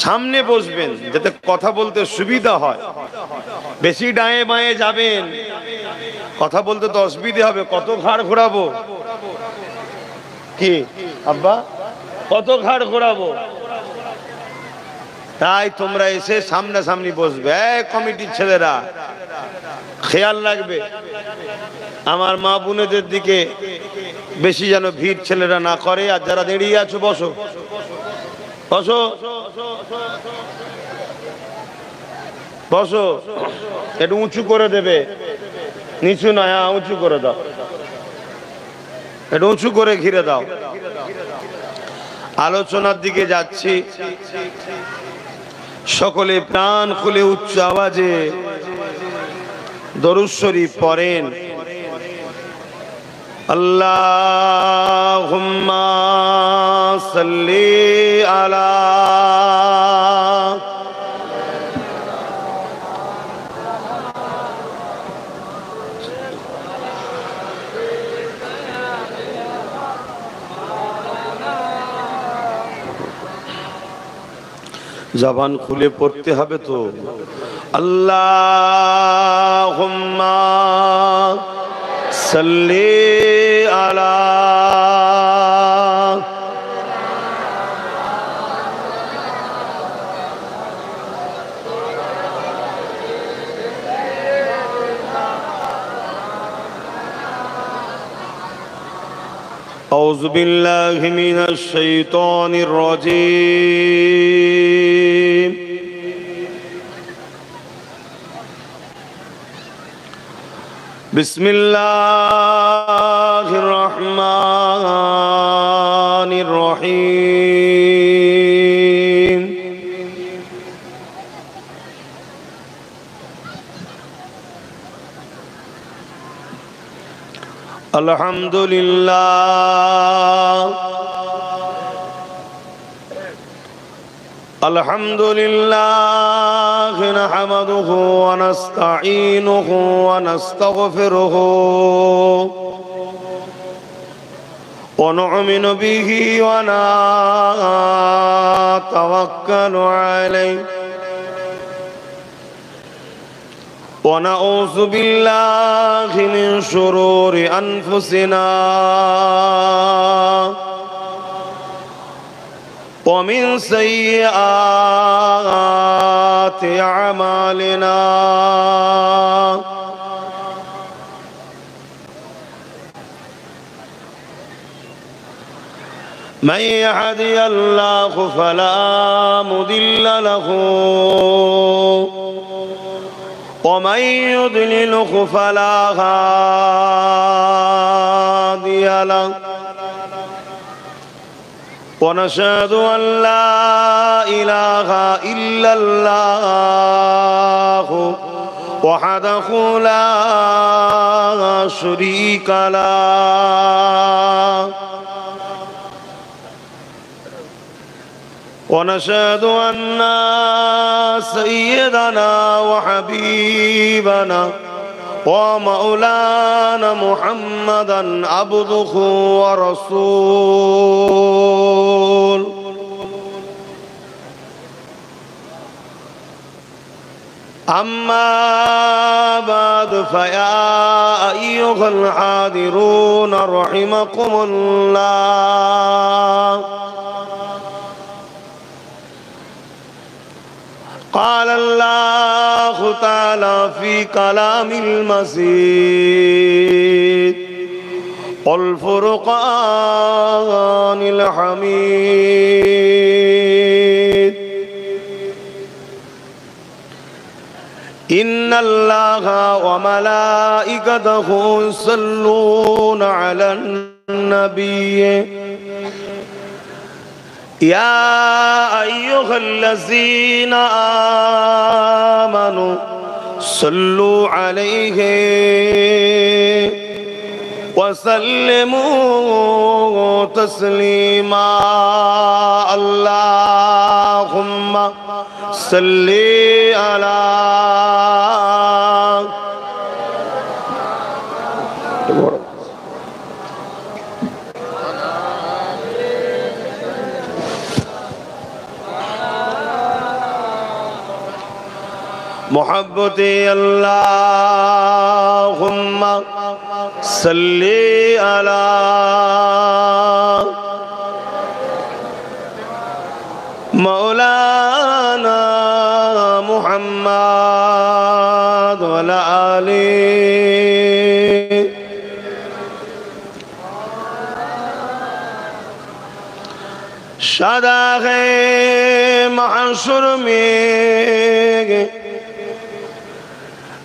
সামনে বসবেন যাতে কথা বলতে সুবিধা হয়। বেশি ডায়ে বাঁয়ে যাবেন, কথা বলতে তো অসুবিধা হবে। কত ঘাড় ঘোরাবো কি আব্বা, কত ঘাড় ঘোরাবো? তাই তোমরা এসে সামনাসামনি বসবে। কমিটির ছেলেরা খেয়াল রাখবে আমার মা বোনেদের দিকে বেশি যেন ভিড় ছেলেরা না করে। আর যারা দাঁড়িয়ে আছো বসো, বসো বসো। একটু উঁচু করে দেবে, নিচু নয়, উঁচু করে দাও, একটু উঁচু করে ঘিরে দাও। আলোচনার দিকে যাচ্ছি। সকলে প্রাণ খুলে উচ্চ আওয়াজে দরুদ শরীফ পড়েন। আল্লাহুম্মা সাল্লি আলা জবান খুলে পড়তে হবে তো। আল্লাহুম্মা সাল্লি আলা أعوذ بالله من الشيطان الرجيم بسم الله الرحمن الرحيم الحمد لله الحمد لله نحمده ونستعينه ونستغفره ونؤمن به ونتوكل عليه ونعوذ بالله من شرور أنفسنا ومن سيئات أعمالنا من يهدي الله فلا مضل له ومن يضلله فلا هادي له ونشهد أن لا إله إلا الله وحده لا شريك له ونشهد أن سيدنا وحبيبنا ومولانا محمدا عبده ورسوله أما بعد فيا أيها الحاضرون رحمكم الله قال الله تعالى في كلام المجيد والفرقان الحميد إن الله وملائكته يصلون على النبي يا أيها الذين آمنوا صلوا عليه وسلموا تسليما اللهم صل على मोहब्बते अल्लाहुम्मा सल्ली अला मौलाना मुहम्मद वला आली शादाग़े महशर में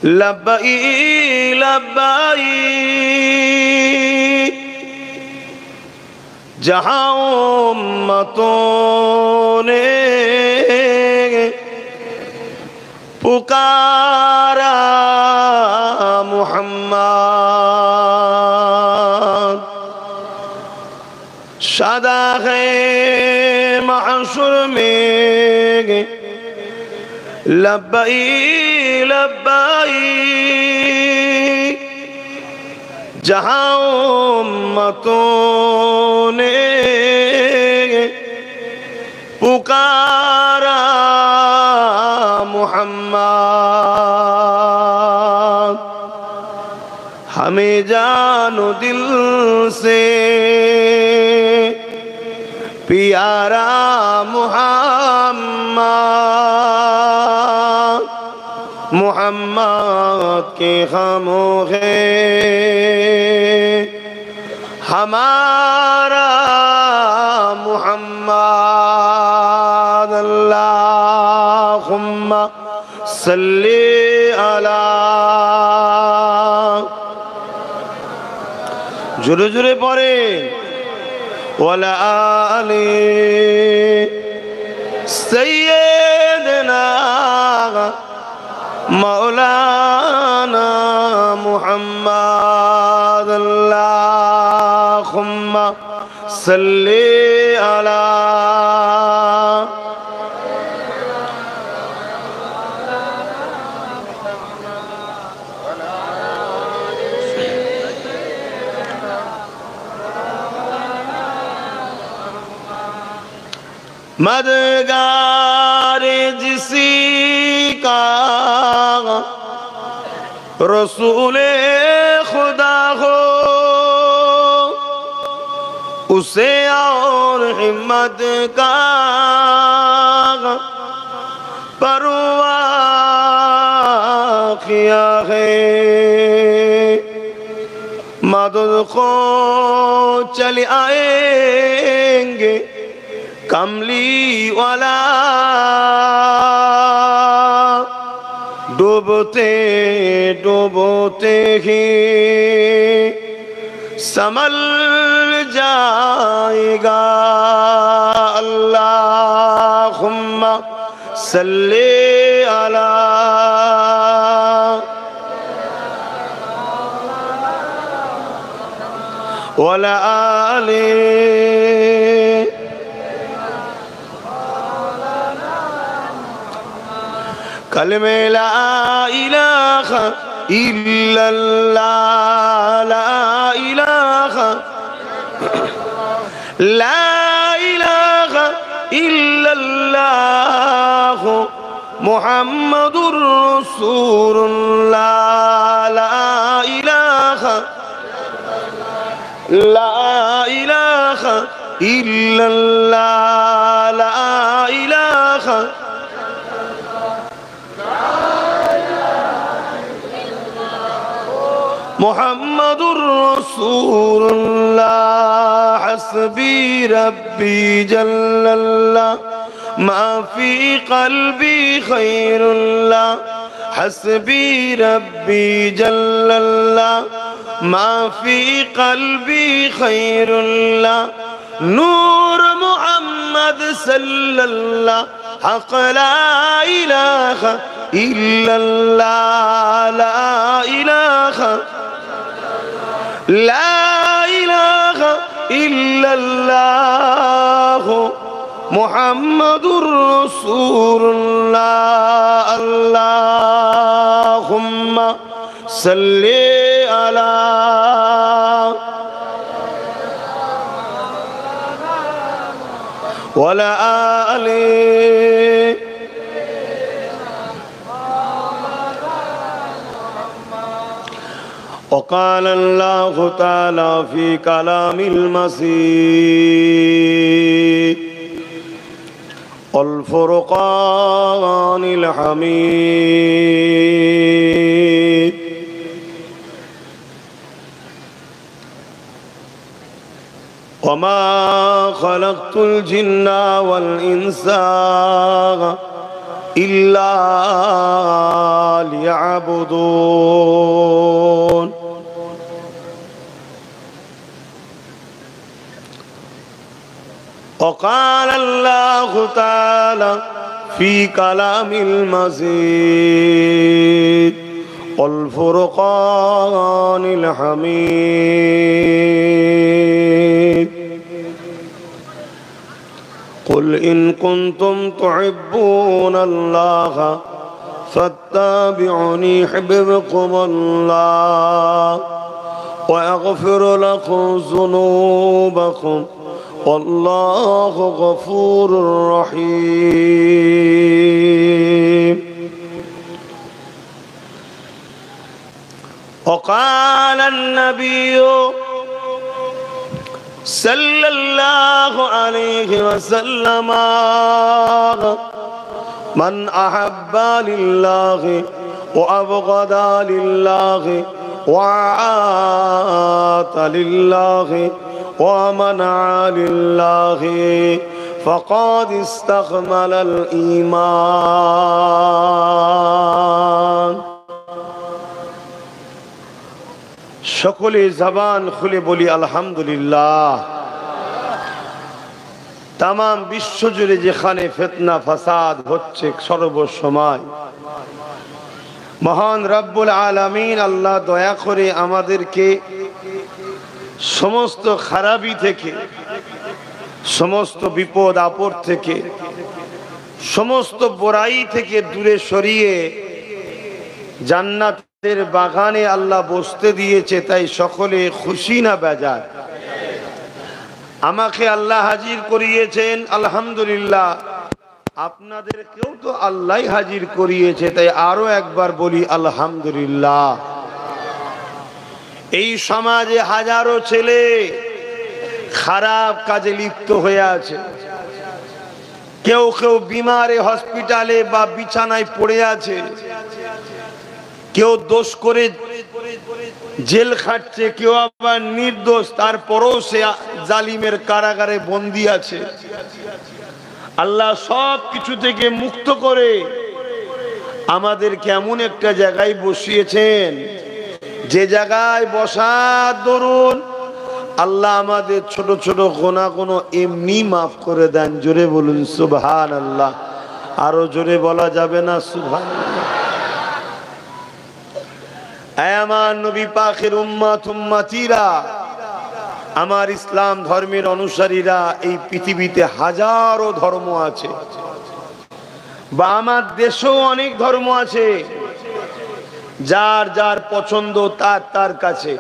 लब्बाई लब्बाई जहाँ उम्मतों ने पुकारा मुहम्मद शादाग़े महशर में लब्बाई लब्बाई जहाँ उम्मतों ने पुकारा मुहम्मद हमें जानो दिल से प्यारा मुहम्मद मुहम्मद के खामों है हमारा मुहम्मद अल्लाहुम्मा सल्ली अला जुरे जुरे पढ़े वला आली सय्यदना मौलाना मुहम्मद अल्लाहुम्मा सल्ली अला मदगार जिसी का रसूले खुदा हो उसे और हिम्मत का परवाह किया है मदद को चले आएंगे कमली वाला डूबते डूबते ही संभल जाएगा अल्लाहुम्मा सल्ली अला वला आली कलमे ला इलाहा इल्लल्लाह ला इलाहा इल्लल्लाह मुहम्मदुर रसूलुल्लाह ला इलाहा इल्लल्लाह ला इलाहा मुहम्मदुर रसूलुल्लाह हस्बी रब्बी जल्लल्लाह मा फी क़ल्बी खैरुल्लाह हस्बी रब्बी जल्लल्लाह मा फी क़ल्बी खैरुल्लाह नूर मुहम्मद सल्लल्लाह हक़ ला इलाहा इल्लल्लाह ला इलाहा इल्लल्लाह मुहम्मदुर रसूलुल्लाह अल्लाहुम्मा सल्ली अला वला आली وقال الله تعالى في كلام المسيح والفرقان الحميد وما خلقت الجن والإنس إلا ليعبدون وقال الله تعالى في كلام المزيد والفرقان الحميد قل إن كنتم تحبون الله فاتبعوني يحببكم الله ويغفر لكم ذنوبكم والله غفور رحيم وقال النبي صلى الله عليه وسلم من أحب لله وأبغض لله وعات لله ومنع لله فقد استكمل الإيمان সকলে জবান খুলে বলি আলহামদুলিল্লাহ। তাম বিশ্ব জুড়ে যেখানে ফিতনা ফাসাদ হচ্ছে সর্বসময়, মহান রব্বুল আলামিন আল্লাহ দয়া করে আমাদেরকে সমস্ত খারাপি থেকে, সমস্ত বিপদ আপদ থেকে, সমস্ত বড়াই থেকে দূরে সরিয়ে জান্নাতের বাগানে আল্লাহ বসতে দিয়েছে, তাই সকলে খুশি না বেজার? আমাকে আল্লাহ হাজির করিয়েছেন আলহামদুলিল্লাহ, আপনাদেরকেও তো আল্লাহ হাজির করিয়েছে, তাই আরো একবার বলি আলহামদুলিল্লাহ। এই সমাজে হাজারো ছেলে খারাপ কাজে লিপ্ত হয়ে আছে, কেউ কেউ বিমারে হসপিটালে বা বিছানায় পড়ে আছে, কেউ দোষ করে জেল খাটছে, কেউ আবার নির্দোষ তারপরেও সে জালিমের কারাগারে বন্দী আছে। আল্লাহ সব কিছু থেকে মুক্ত করে আমাদেরকে এমন একটা জায়গায় বসিয়েছেন, যে জায়গায় বসার দরুন আল্লাহ আমাদের ছোট ছোট গুনাহগুলো এমনি মাফ করে দেন। জোরে বলুন সুবহানাল্লাহ। আরো জোরে বলা যাবে না সুবহানাল্লাহ? আমার নবী পাকের উম্মত উম্মতিরা, আমার ইসলাম ধর্মের অনুসারীরা, এই পৃথিবীতে হাজারো ধর্ম আছে, বা আমার দেশেও অনেক ধর্ম আছে, যার যার পছন্দ তার তার কাছে।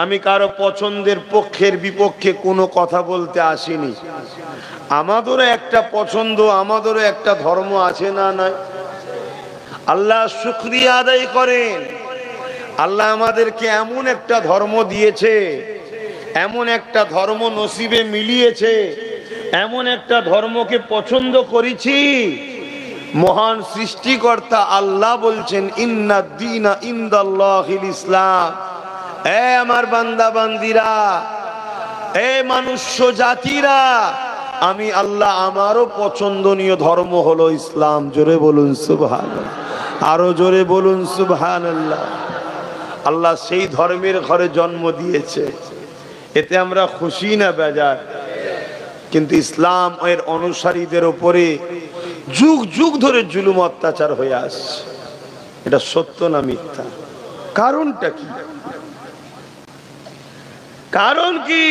আমি কারো পছন্দের পক্ষের বিপক্ষে কোনো কথা বলতে আসিনি। আমাদেরও একটা পছন্দ, আমাদেরও একটা ধর্ম আছে না নাই? আল্লাহ শুকরিয়া আদায় করেন, আল্লাহ আমাদেরকে এমন একটা ধর্ম দিয়েছে, এমন একটা ধর্ম নসিবে মিলিয়েছে, এমন একটা ধর্মকে পছন্দ করেছি। মহান সৃষ্টিকর্তা আল্লাহ বলছেন ইন্নাদ দীনা ইনদাল্লাহিল ইসলাম। এ আমার বান্দা বান্দিরা, এ মনুষ্য জাতিরা, আমি আল্লাহ আমারও পছন্দনীয় ধর্ম হলো ইসলাম। জোরে বলুন সুবহানাল্লাহ। আরো জোরে বলুন সুবহানাল্লাহ। আল্লাহ সেই ধর্মের ঘরে জন্ম দিয়েছে, এতে আমরা খুশি না বেজার? কিন্তু ইসলাম এর অনুসারীদের উপরে যুগ যুগ ধরে জুলুম অত্যাচার হয়ে আসছে। এটা সত্য না মিথ্যা? কারণটা কি? কারণ কি?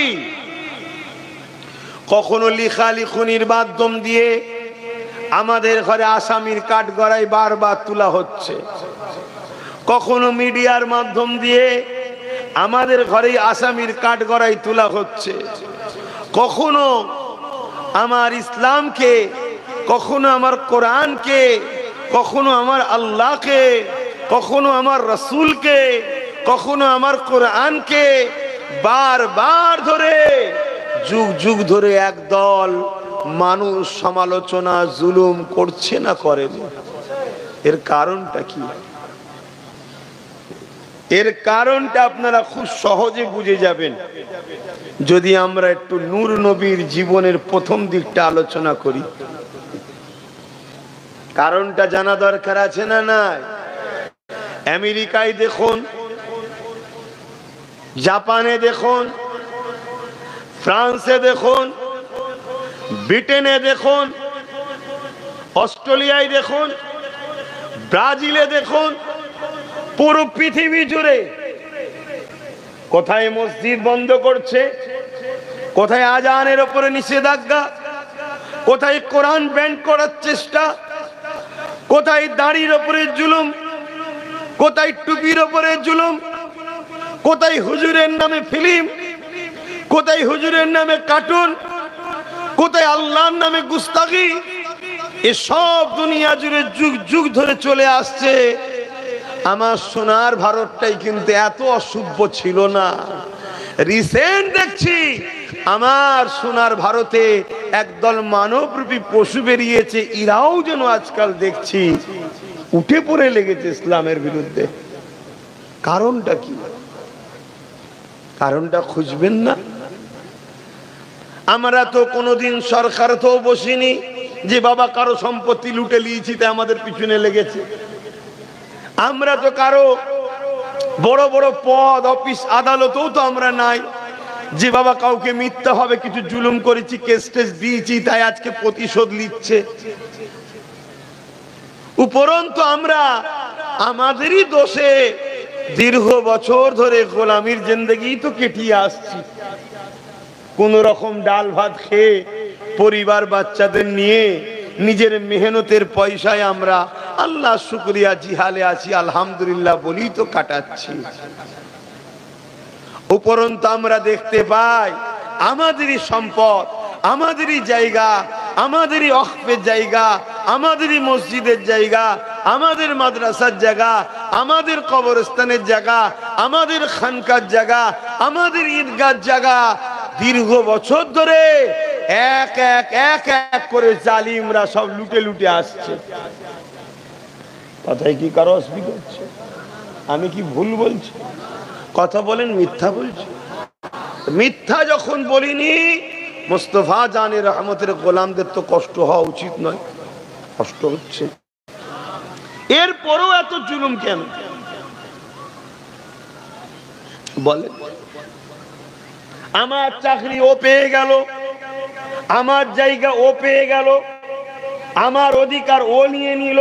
কখনো লিখালিখুনির মাধ্যম দিয়ে আমাদের ঘরে আসামির কাঠগড়াই বারবার তোলা হচ্ছে, কখনো মিডিয়ার মাধ্যম দিয়ে আমাদের ঘরে আসামির কাঠগড়াই তোলা হচ্ছে, কখনো আমার ইসলামকে, কখনো আমার কোরআনকে, কখনো আমার আল্লাহকে, কখনো আমার রসুলকে কখনো আমার কোরআনকে বারবার ধরে যুগ যুগ ধরে একদল মানুষ সমালোচনা জুলুম করছে না করেনি? এর কারণটা কি? এর কারণটা আপনারা খুব সহজে বুঝে যাবেন যদি আমরা একটু নূর নবীর জীবনের প্রথম দিকটা আলোচনা করি। কারণটা জানা দরকার আছে না নাই? আমেরিকায় দেখুন, জাপানে দেখুন, ফ্রান্সে দেখুন, ব্রিটেনে দেখুন, অস্ট্রেলিয়ায় দেখুন, ব্রাজিলে দেখুন, পুরো পৃথিবী জুড়ে কোথায় মসজিদ বন্ধ করছে, কোথায় আজানের উপরে নিষেধাজ্ঞা, কোথায় কোরআন ব্যান করার চেষ্টা, কোথায় দাড়ির উপরে জুলুম, কোথায় টুপির উপরে জুলুম, কোথায় হুজুরের নামে ফিল্ম, কোথায় হুজুরের নামে কার্টুন, কোথায় আল্লাহর নামে গুস্তাখি। এসব দুনিয়া জুড়ে যুগ যুগ ধরে চলে আসছে। আমার সোনার ভারতটাই কিন্তু এত অসভ্য ছিল না। রিসেন্ট দেখছি আমার সোনার ভারতে একদল মানবরূপী পশু বেরিয়েছে, এরাও যেন আজকাল দেখছি উঠে পড়ে লেগেছে ইসলামের বিরুদ্ধে। কারণটা কি? কারণটা খুঁজবেন না? আমরা তো কোনোদিন সরকার তো বসিনি যে বাবা কারো সম্পত্তি লুটে নিয়েছি তাই আমাদের পিছনে লেগেছে। আমরা তো কারো বড় বড় পদ অফিস আদালতেও তো আমরা নাই যে বাবা কাউকে মিথ্যা হবে কিছু জুলুম করেছি, কেস টেস দিয়েছি তাই আজকে প্রতিশোধ নিচ্ছে। উপরন্তু আমরা আমাদেরই দোষে দীর্ঘ বছর ধরে গোলামির জিন্দেগি তো কেটিয়ে আসছি। কোন রকম ডাল ভাত খেয়ে পরিবার বাচ্চাদের নিয়ে নিজের মেহনতের পয়সায় আমরা আল্লাহ শুকরিয়া জিহালে আছি, আলহামদুলিল্লাহ বলি তো কাটাচ্ছি। উপরন্তু আমরা দেখতে পাই আমাদেরই সম্পদ, আমাদেরই জায়গা, আমাদেরই ওয়াকফের জায়গা, আমাদেরই মসজিদের জায়গা, আমাদের মাদ্রাসার জায়গা, আমাদের কবরস্থানের জায়গা, আমাদের খানকার জায়গা, আমাদের ঈদগাহর জায়গা দীর্ঘ বছর ধরে এক এক এক এক করে জালিমরা সব লুটে লুটে আসছে। কথায় কি কারো অসুবিধা হচ্ছে? আমি কি ভুল বলছি? কথা বলেন মিথ্যা বলছি? মিথ্যা যখন বলিনি, মুস্তাফা জানে রহমতের গোলামদের তো কষ্ট হওয়া উচিত নয়, কষ্ট হচ্ছে। এরপরও এত জুলুম কেন বলে? আমার চাকরি ও পেয়ে গেল, আমার জায়গা ও পেয়ে গেল, আমার অধিকার ও নিয়ে নিল,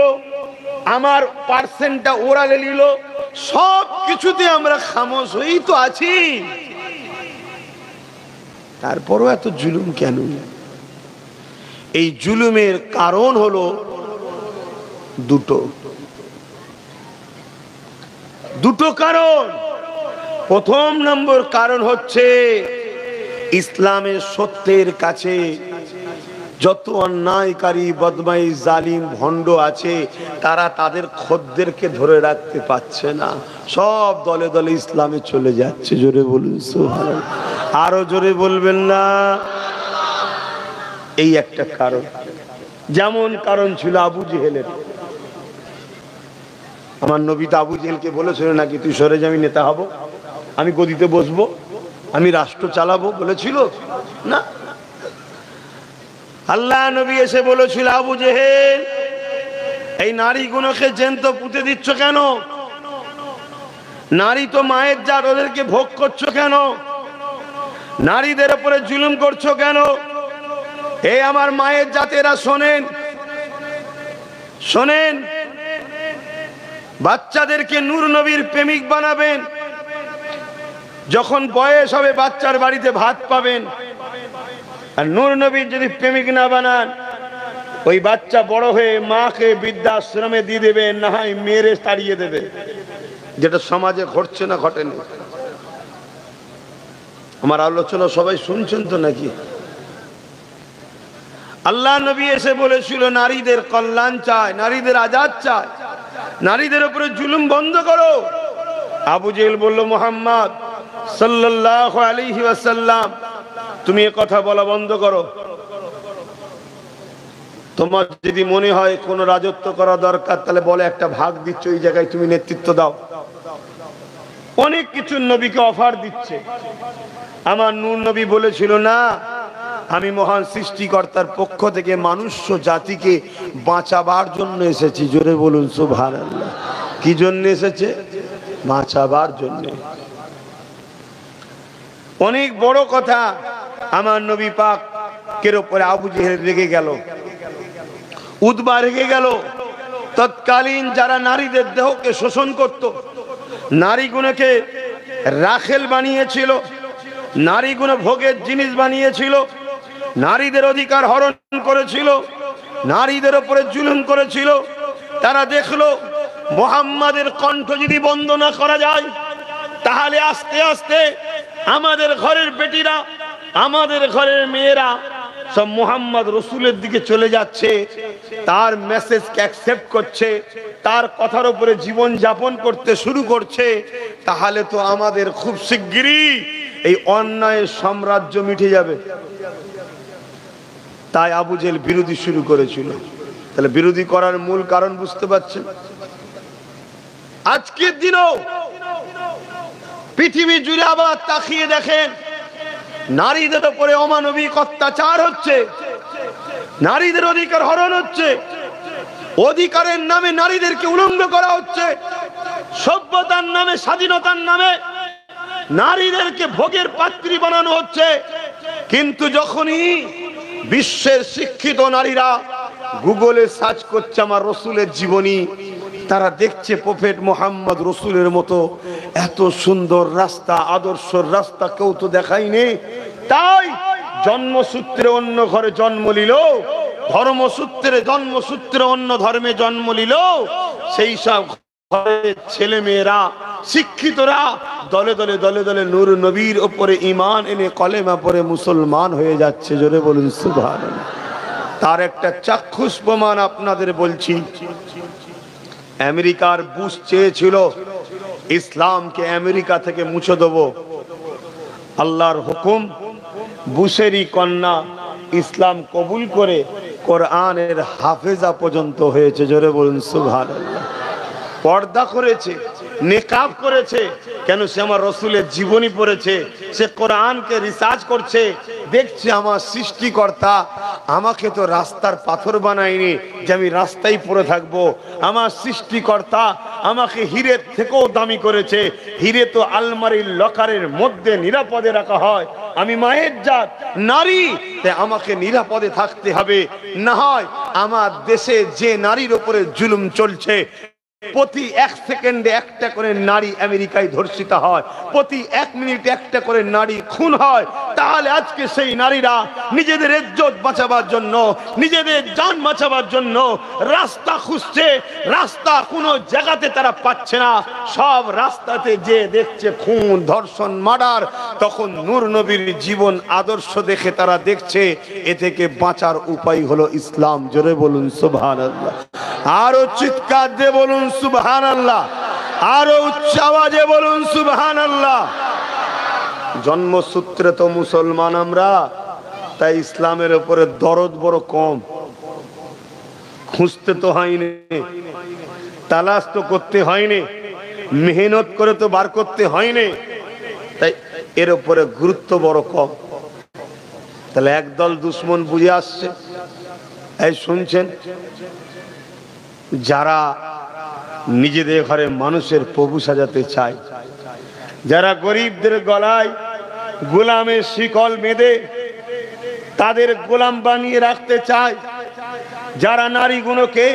আমার পার্সেন্টটা ওরা নিল, সব কিছুতে আমরা খামোশ হয়েই তো আছি। তারপরও এত জুলুম কেন? এই জুলুমের কারণ হলো দুটো কারণ। প্রথম নম্বর কারণ হচ্ছে ইসলামের সত্যের কাছে যত অন্যায়কারী বদমাইশ জালিম ভণ্ড আছে তারা তাদের খদ্দেরকে ধরে রাখতে পারছে না, সব দলে দলে ইসলামে চলে যাচ্ছে। জোরে বলুন সুবহানাল্লাহ। আরো জোরে বলবেন না? এই একটা কারণ। যেমন কারণ ছিল আবু জেহেলের। আমার নবী তো আবু জেহেলকে বলেছিল নাকি তুই সরে যাবি, নেতা হব, আমি গদিতে বসবো, আমি রাষ্ট্র চালাবো, বলেছিল না? আল্লাহ নবী এসে বলেছিল আবু জেহেল এই নারীগুলোকে জ্যান্ত পুঁতে দিচ্ছ কেন? নারী তো মায়ের জাত, ওদেরকে ভোগ করছো কেন? নারীদের উপরে জুলুম করছো কেন? এই আমার মায়ের জাতেরা শোনেন, শোনেন, বাচ্চাদেরকে নূর নবীর প্রেমিক বানাবেন। যখন বয়স হবে বাচ্চার বাড়িতে ভাত পাবেন। আর নূর নবীর যদি প্রেমিক না বানান, ওই বাচ্চা বড় হয়ে মাকে বৃদ্ধাশ্রমে দিয়ে দেবে, না হয় মেরে তাড়িয়ে দেবে, যেটা সমাজে ঘটছে না ঘটেনি। আমার আলোচনা সবাই শুনছেন তো নাকি? আল্লাহ নবী এসে বলেছিল নারীদের কল্যাণ চায়, নারীদের আজাদ চায়, নারীদের উপরে জুলুম বন্ধ করো। আবু জেহেল বলল, মুহাম্মদ সাল্লাল্লাহু আলাইহি ওয়াসাল্লাম, তুমি এ কথা বলা বন্ধ করো। তোমার যদি মনে হয় কোন রাজত্ব করা দরকার, তাহলে বলে একটা ভাগ দিচ্ছ, ওই জায়গায় তুমি নেতৃত্ব দাও। অনেক কিছু নবীকে অফার দিচ্ছে। আমার নূর নবী বলেছিল, না, আমি মহান সৃষ্টিকর্তার পক্ষ থেকে মানুষ জাতিকে বাঁচাবার জন্য এসেছি। জোরে বলুন সুবহানাল্লাহ। কি জন্য এসেছে? বাঁচাবার জন্য। অনেক বড় কথা। আমার নবী পাকের উপরে আবু জেহেল রেগে গেল, উতবা রেগে গেল। তৎকালীন যারা নারীদের দেহকে শোষণ করত, নারীগুলোকে রাখেল বানিয়েছিল, নারীগুলো ভোগের জিনিস বানিয়েছিল, নারীদের অধিকার হরণ করেছিল, নারীদের উপরে জুলুম করেছিল, তারা দেখলো মুহাম্মাদের কণ্ঠ যদি বন্ধ না করা যায়, তাহলে আস্তে আস্তে আমাদের ঘরের বেটিরা, আমাদের ঘরের মেয়েরা সব মুহাম্মদ রসুলের দিকে চলে যাচ্ছে, তার মেসেজকে অ্যাকসেপ্ট করছে, তার কথার উপরে জীবন যাপন করতে শুরু করছে। তাহলে তো আমাদের খুব শিগগিরই এই অন্যায়ের সাম্রাজ্য মিটে যাবে। তাই আবু জেহেল বিরোধী শুরু করেছিল। তাহলে বিরোধী করার মূল কারণ বুঝতে পারছেন? আজকের দিনও পৃথিবী জুড়ে আবার তাকিয়ে দেখেন, নারীদের উপরে অমানবিক অত্যাচার হচ্ছে, নারীদের অধিকার হরণ হচ্ছে, অধিকারের নামে নারীদেরকে উলঙ্গ করা হচ্ছে, সভ্যতার নামে, স্বাধীনতার নামে নারীদেরকে ভোগের পাত্রী বানানো হচ্ছে। কিন্তু যখনই বিশ্বের শিক্ষিত নারীরা গুগলে সার্চ করছে আমার রসুলের জীবনী, তারা দেখছে প্রফেট মুহাম্মদ রসুলের মতো এত সুন্দর রাস্তা, আদর্শের রাস্তা কেউ তো দেখায়নি। তাই জন্মসূত্রে অন্য ঘরে জন্ম নিল, জন্মসূত্রে অন্য ধর্মে জন্ম নিল, সেই সব ঘরের ছেলে মেয়েরা, শিক্ষিতরা দলে দলে দলে দলে নূর নবীর উপরে ঈমান এনে কলেমা পড়ে মুসলমান হয়ে যাচ্ছে। জোরে বলুন সুবহানাল্লাহ। তার একটা চাক্ষুষ প্রমাণ আপনাদের বলছি। আমেরিকার বুশ চেয়েছিল ইসলামকে আমেরিকা থেকে মুছে দেব। আল্লাহর হুকুম, বুশেরই কন্যা ইসলাম কবুল করে কোরআনের হাফেজা পর্যন্ত হয়েছে। জোরে বলুন সুবহানাল্লাহ। পর্দা করেছে, নিকাব করেছে, কেন? সে আমার রসুলের জীবনী পড়েছে, সে কোরআনকে রিসার্চ করছে, দেখছে আমার সৃষ্টিকর্তা আমাকে তো রাস্তার পাথর বানায়নি যে আমি রাস্তায় পড়ে থাকবো। আমার সৃষ্টিকর্তা আমাকে হীরের থেকেও দামি করেছে। হীরে তো আলমারির লকারের মধ্যে নিরাপদে রাখা হয়। আমি মায়ের জাত, নারী, তাই আমাকে নিরাপদে থাকতে হবে। না হয় আমার দেশে যে নারীর উপরে জুলুম চলছে, প্রতি 1 সেকেন্ডে একটা করে নারী আমেরিকায় ধর্ষিত হয়, প্রতি 1 মিনিটে একটা করে নারী খুন হয়। তাহলে আজকে সেই নারীরা নিজেদের ইজ্জত বাঁচাবার জন্য, নিজেদের জান বাঁচাবার জন্য রাস্তা খুঁজছে। রাস্তা কোনো জায়গাতে তারা পাচ্ছে না, সব রাস্তাতে যে দেখছে খুন, ধর্ষণ, মার্ডার। তখন নূর নবীর জীবন আদর্শ দেখে তারা দেখছে এ থেকে বাঁচার উপায় হলো ইসলাম। জোরে বলুন সুবহানাল্লাহ। আরো চিৎকার দিয়ে বলুন সুবহানাল্লাহ, আরো উচ্চ আওয়াজে বলুন সুবহানাল্লাহ। জন্মসূত্রে তো মুসলমান আমরা, তাই ইসলামের উপরে দরদ বড় কম। খুঁজতে তো হয়নি, তালাশ তো করতে হয়নি, মেহনত করে তো বার করতে হয়নি, তাই এর উপরে গুরুত্ব বড় কম। তাহলে একদল দুশ্মন বুঝে আসছে। এই শুনছেন, যারা নিজেদের ঘরে মানুষের প্রভু সাজাতে চায়, যারা গরিবদের গলায় গোলামের শিকল বেঁধে তাদের গোলাম বানিয়ে রাখতে চায়, যারা নারীগুলোকে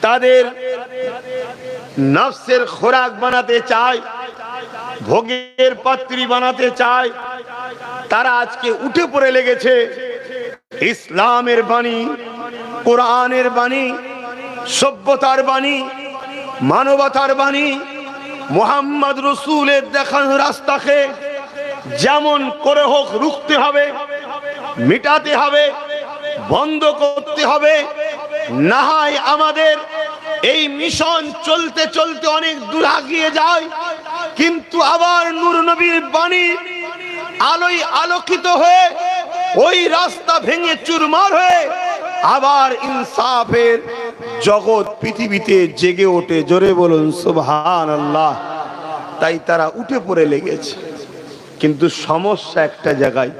তাদের নফসের খোরাক বানাতে চায়, ভোগের পাত্রী বানাতে চায়, তারা আজকে উঠে পড়ে লেগেছে ইসলামের বাণী, কোরআনের বাণী, সভ্যতার বাণী, মানবতার বাণী, মুহাম্মদ রসুলের দেখানো রাস্তাকে যেমন করে হোক রুখতে হবে, মিটাতে হবে, বন্ধ করতে হবে। না হয় আমাদের এই মিশন চলতে চলতে অনেক দূর এগিয়ে যায়, কিন্তু আবার নূর নবীর বাণী আলোয় আলোকিত হয়ে ওই রাস্তা ভেঙে চুরমার হয়ে আবার ইনসাফের জগৎ পৃথিবীতে জেগে ওঠে। জোরে বলুন সুবহানাল্লাহ। তাই তারা উঠে পড়ে লেগেছে, কিন্তু সমস্যা একটা জায়গায়,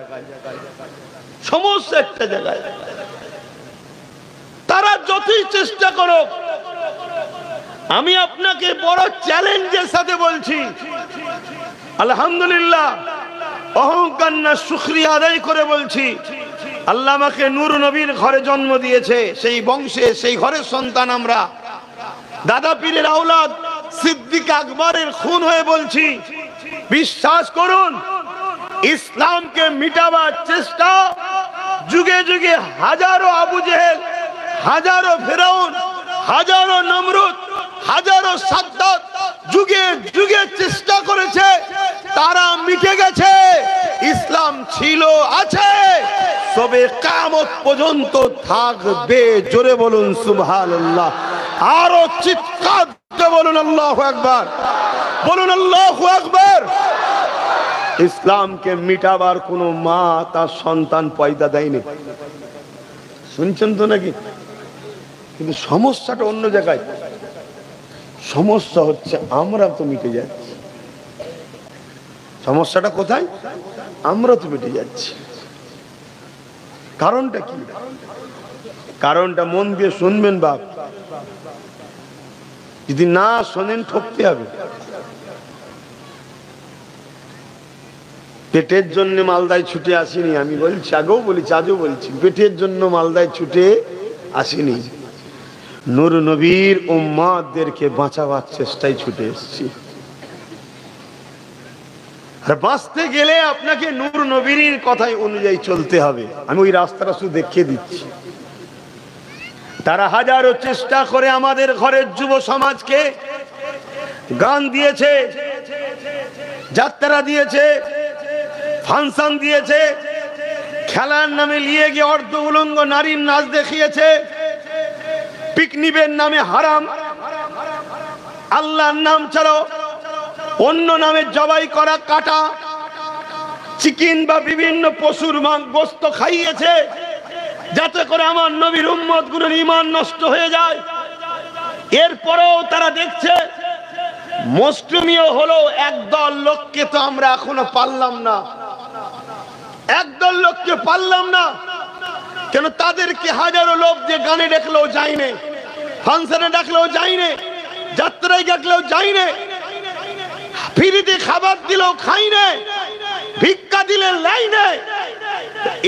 সমস্যা একটা জায়গায়। তারা যতই চেষ্টা করো, আমি আপনাকে বড় চ্যালেঞ্জের সাথে বলছি, আলহামদুলিল্লাহ, অহংকার না শুকরিয়া আদায় করে বলছি, আল্লাহ আমাকে নূর নবীর ঘরে জন্ম দিয়েছে, সেই বংশে সেই ঘরের সন্তান আমরা, দাদা পীরের আওলাদ, সিদ্দিক আকবরের খুন হয়ে বলছি, বিশ্বাস করুন, ইসলামকে মিটাবার চেষ্টা যুগে যুগে হাজারো আবু জেহেল, হাজারো ফেরাউন, হাজারো নমরুদ, হাজারো সাদ্দাত যুগে যুগে চেষ্টা করেছে, তারা মিটে গেছে। ইসলাম ছিল, আছে, তবে কিয়ামত পর্যন্ত থাকবে। জোরে বলুন সুবহানাল্লাহ। আরো চিৎকার দিয়ে বলুন আল্লাহু আকবার, বলুন আল্লাহু আকবার। ইসলামকে মিটাবার কোন মা তার সন্তান পয়দা দেয়নি, শুনছেন তো নাকি? কিন্তু সমস্যাটা অন্য জায়গায়। সমস্যা হচ্ছে আমরা তো মিটে যাচ্ছি। সমস্যাটা কোথায়? আমরা তো মিটে যাচ্ছি। কারণটা কি? কারণটা মন দিয়ে শুনবেন বাপ, যদি না শোনেন ঠকতে হবে। পেটের জন্য মালদায় ছুটে আসিনি, আমি বলছি, আগেও বলেছি, আজও বলছি, পেটের জন্য মালদায় ছুটে আসিনি, নূর নবীর উম্মতদেরকে বাঁচাবার চেষ্টায় ছুটে এসেছি। আর বাঁচতে গেলে আপনাকে নূর নবীর কথাই অনুযায়ী চলতে হবে। আমি ওই রাস্তাটা শুধু দেখিয়ে দিচ্ছি। তারা হাজারো চেষ্টা করে আমাদের ঘরের যুব সমাজকে গান দিয়েছে, যাত্রা দিয়েছে, ফাংশন দিয়েছে, খেলার নামে নিয়ে গিয়ে অর্ধ উলঙ্গ নারীর নাচ দেখিয়েছে, পিকনিকের নামে হারাম, আল্লাহর নাম ছাড়ো অন্য নামে জবাই করা কাটা চিকেন বা বিভিন্ন পশুর গোশত খাইয়েছে, যাতে করে আমার নবীর উম্মতগুলোর ঈমান নষ্ট হয়ে যায়। এরপরেও তারা দেখছে মুসলিমিও হলো একদল লোককে তো আমরা এখনো পারলাম না, একদল লোককে পারলাম না। কেন? তাদেরকে হাজারো লোক যে গানে ডাকলেও যায়নি, ফাংশনে ডাকলেও যায়নি, যাত্রায় ডাকলেও যায়নি, ফ্রিতে খাবার দিলেও খাইনি, ভিক্ষা দিলে লাইনে।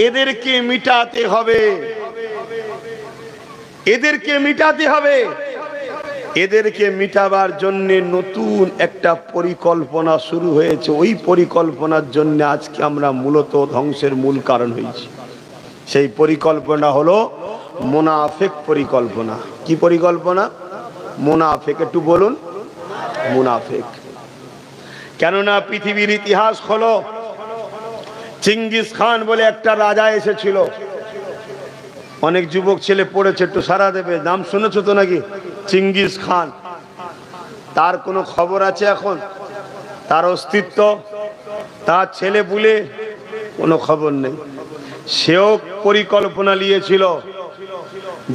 এদেরকে মিটাতে হবে, এদেরকে মিটাতে হবে। এদেরকে মিটাবার জন্য নতুন একটা পরিকল্পনা শুরু হয়েছে। ওই পরিকল্পনার জন্য আজকে আমরা মূলত ধ্বংসের মূল কারণ হয়েছি। সেই পরিকল্পনা হলো মুনাফিক পরিকল্পনা। কি পরিকল্পনা? মুনাফিক। একটু বলুন, মুনাফিক। কেননা পৃথিবীর ইতিহাস হলো, চিঙ্গিস খান বলে একটা রাজা এসেছিল, অনেক যুবক ছেলে পড়েছে, একটু সারা দেবে, নাম শুনেছো তো নাকি? চিঙ্গিস খান। তার কোনো খবর আছে এখন? তার অস্তিত্ব, তার ছেলে পুলে কোনো খবর নেই। সেও পরিকল্পনা নিয়েছিল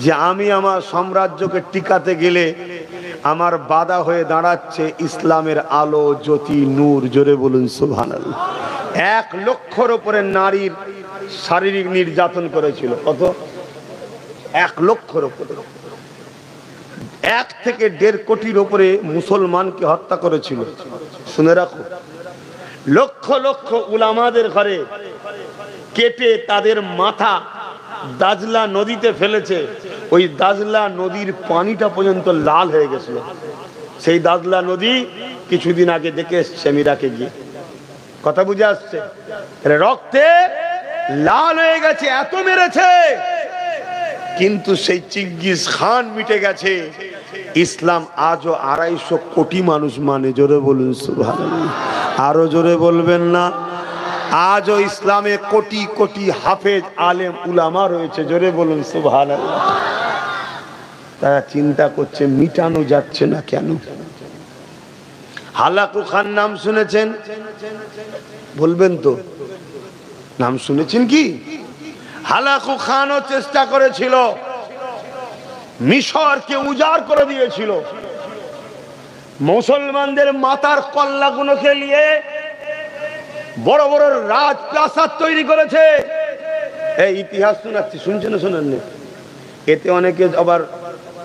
যে আমি আমার সাম্রাজ্যকে টিকাতে গেলে আমার বাধা হয়ে দাঁড়াচ্ছে ইসলামের আলো, জ্যোতি, নূর। জোরে বলুন সুবহানাল্লাহ। 1 লক্ষর উপরে নারীর শারীরিক নির্যাতন করেছিল। কত? 1 লক্ষর উপরে। 1 থেকে 1.5 কোটির উপরে মুসলমানকে হত্যা করেছিল। শুনে রাখো, লক্ষ লক্ষ উলামাদের ঘরে কেটে তাদের মাথা দাজলা নদীতে ফেলেছে। ওই দাজলা নদীর পানিটা পর্যন্ত লাল হয়ে গেছিল। সেই দাজলা নদী কিছুদিন আগে দেখে এসছে আমি ইরাকে গিয়ে। কথা বুঝে আসছে? রক্তে লাল হয়ে গেছে, এত মেরেছে। কিন্তু সেই চিঙ্গিস খান মিটে গেছে। ইসলাম আজও 250 কোটি মানুষ মানে। জোরে বলুন সুবহানাল্লাহ। আরো জোরে বলবেন না? আজও ইসলামে কোটি কোটি হাফেজ আলেম উলামা রয়েছে। জোরে বলুন সুবহানাল্লাহ। তারা চিন্তা করছে মিটানো যাচ্ছে না কেন? হালাকু খান নাম শুনেছেন? বলবেন তো, নাম শুনেছেন কি? হালাকু খানও চেষ্টা করেছিল, মিশরকে উজাড় করে দিয়েছিল। মুসলমানদের মাথার কল্লাগুলোকে নিয়ে বড় বড় রাজপ্রাসাদ তৈরি করেছে। এই ইতিহাস শোনাচ্ছি, শুনছেন না শোনেন না? এতে অনেকে আবার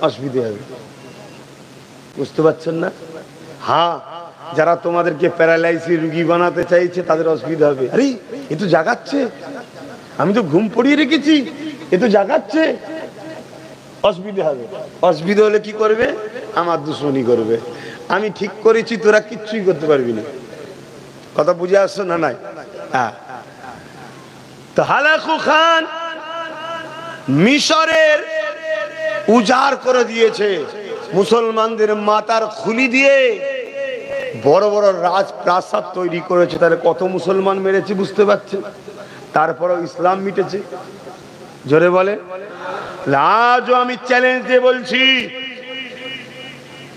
অসুবিধা হবে, বুঝতে পারছেন না? হ্যাঁ, যারা তোমাদেরকে প্যারালাইসিস রোগী বানাতে চাইছে তাদের অসুবিধা হবে। আরে এ তো জাগাচ্ছে, আমি তো ঘুম পড়িয়ে রেখেছি, এ তো জাগাচ্ছে, অসুবিধা হবে। অসুবিধা হলে কি করবে? আমার দুশ্মনী করবে। আমি ঠিক করেছি, তোরা কিচ্ছুই করতে পারবি না। কথা বুঝে আসছো না? নাই? হ্যাঁ। তো হালাকু খান মিশরের উজাড় করে দিয়েছে, মুসলমানদের মাথার খুলি দিয়ে বড় বড় রাজপ্রাসাদ তৈরি করেছে। তাহলে কত মুসলমান মেরেছে বুঝতে পারছেন? তারপরেও ইসলাম মিটেছে। জোরে বলে। আজও আমি চ্যালেঞ্জ দিয়ে বলছি,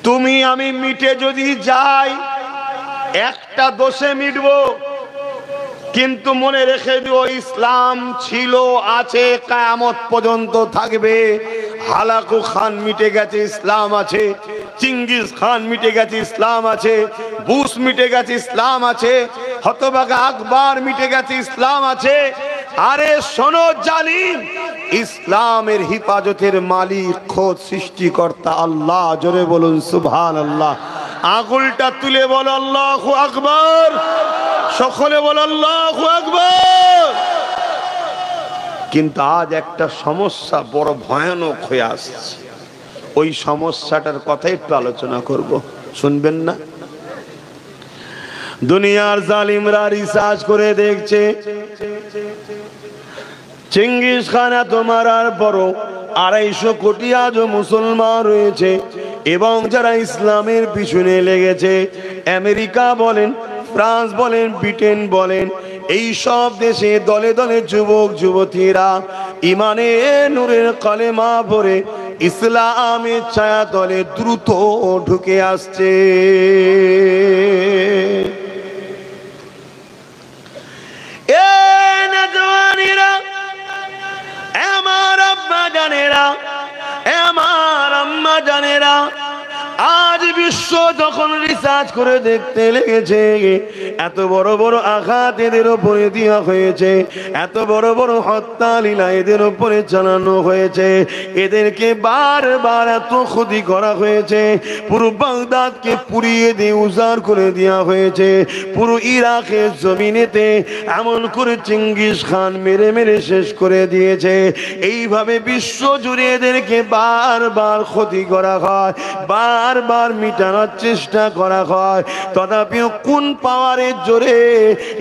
তুমি আমি মিটে যদি যাই, একটা দোষে মিটবো, কিন্তু মনে রেখে দিও ইসলাম ছিল, আছে, কিয়ামত পর্যন্ত থাকবে। হালাকু খান মিটে গেছে, ইসলাম আছে। চিঙ্গিস খান মিটে গেছে, ইসলাম আছে। বুশ মিটে গেছে, ইসলাম আছে। হতভাগা আকবর মিটে গেছে, ইসলাম আছে। আরে শোনো জালিম, ইসলামের হিফাজতের মালিক খোদ সৃষ্টিকর্তা আল্লাহ। জোরে বলুন সুবহানাল্লাহ। আঙুলটা তুলে বলো আল্লাহু আকবার। সকলে বলো আল্লাহু আকবার। কিন্তু আজ একটা সমস্যা বড় ভয়ানক হয়ে আসছে, ওই সমস্যাটার কথা একটু আলোচনা করব, শুনবেন না? দুনিয়ার জালিমরা রিসার্চ করে দেখছে, চিঙ্গিস খান এত মারার পরও 250 কোটি আজও মুসলমান রয়েছে, এবং যারা ইসলামের পিছনে লেগেছে, আমেরিকা বলেন, ফ্রান্স বলেন, ব্রিটেন বলেন, এই সব দেশে দলে দলে যুবক যুবতীরা ইমানে নূরের কালেমা পড়ে ইসলামের ছায়া তলে দ্রুত ঢুকে আসছে। আমার আব্বা জানেরা, আমার আম্মা জানেরা, আজ বিশ্ব যখন রিসার্চ করে দেখতে লেগেছে, এত বড় বড় আঘাত এদের উপরে দেওয়া হয়েছে, এত বড় বড় হত্যা লীলা এদের উপরে চালানো হয়েছে, এদেরকে বারবার এত ক্ষতি করা হয়েছে, পুরো বাগদাদকে পুড়িয়ে দিয়ে উজাড় করে দেওয়া হয়েছে, পুরো ইরাকের জমিনেতে এমন করে চিঙ্গিস খান মেরে মেরে শেষ করে দিয়েছে। এইভাবে বিশ্ব জুড়ে এদেরকে বারবার ক্ষতি করা হয়, বারবার মিটানোর চেষ্টা করা হয়, তথাপিও কোন পাওয়ারের জোরে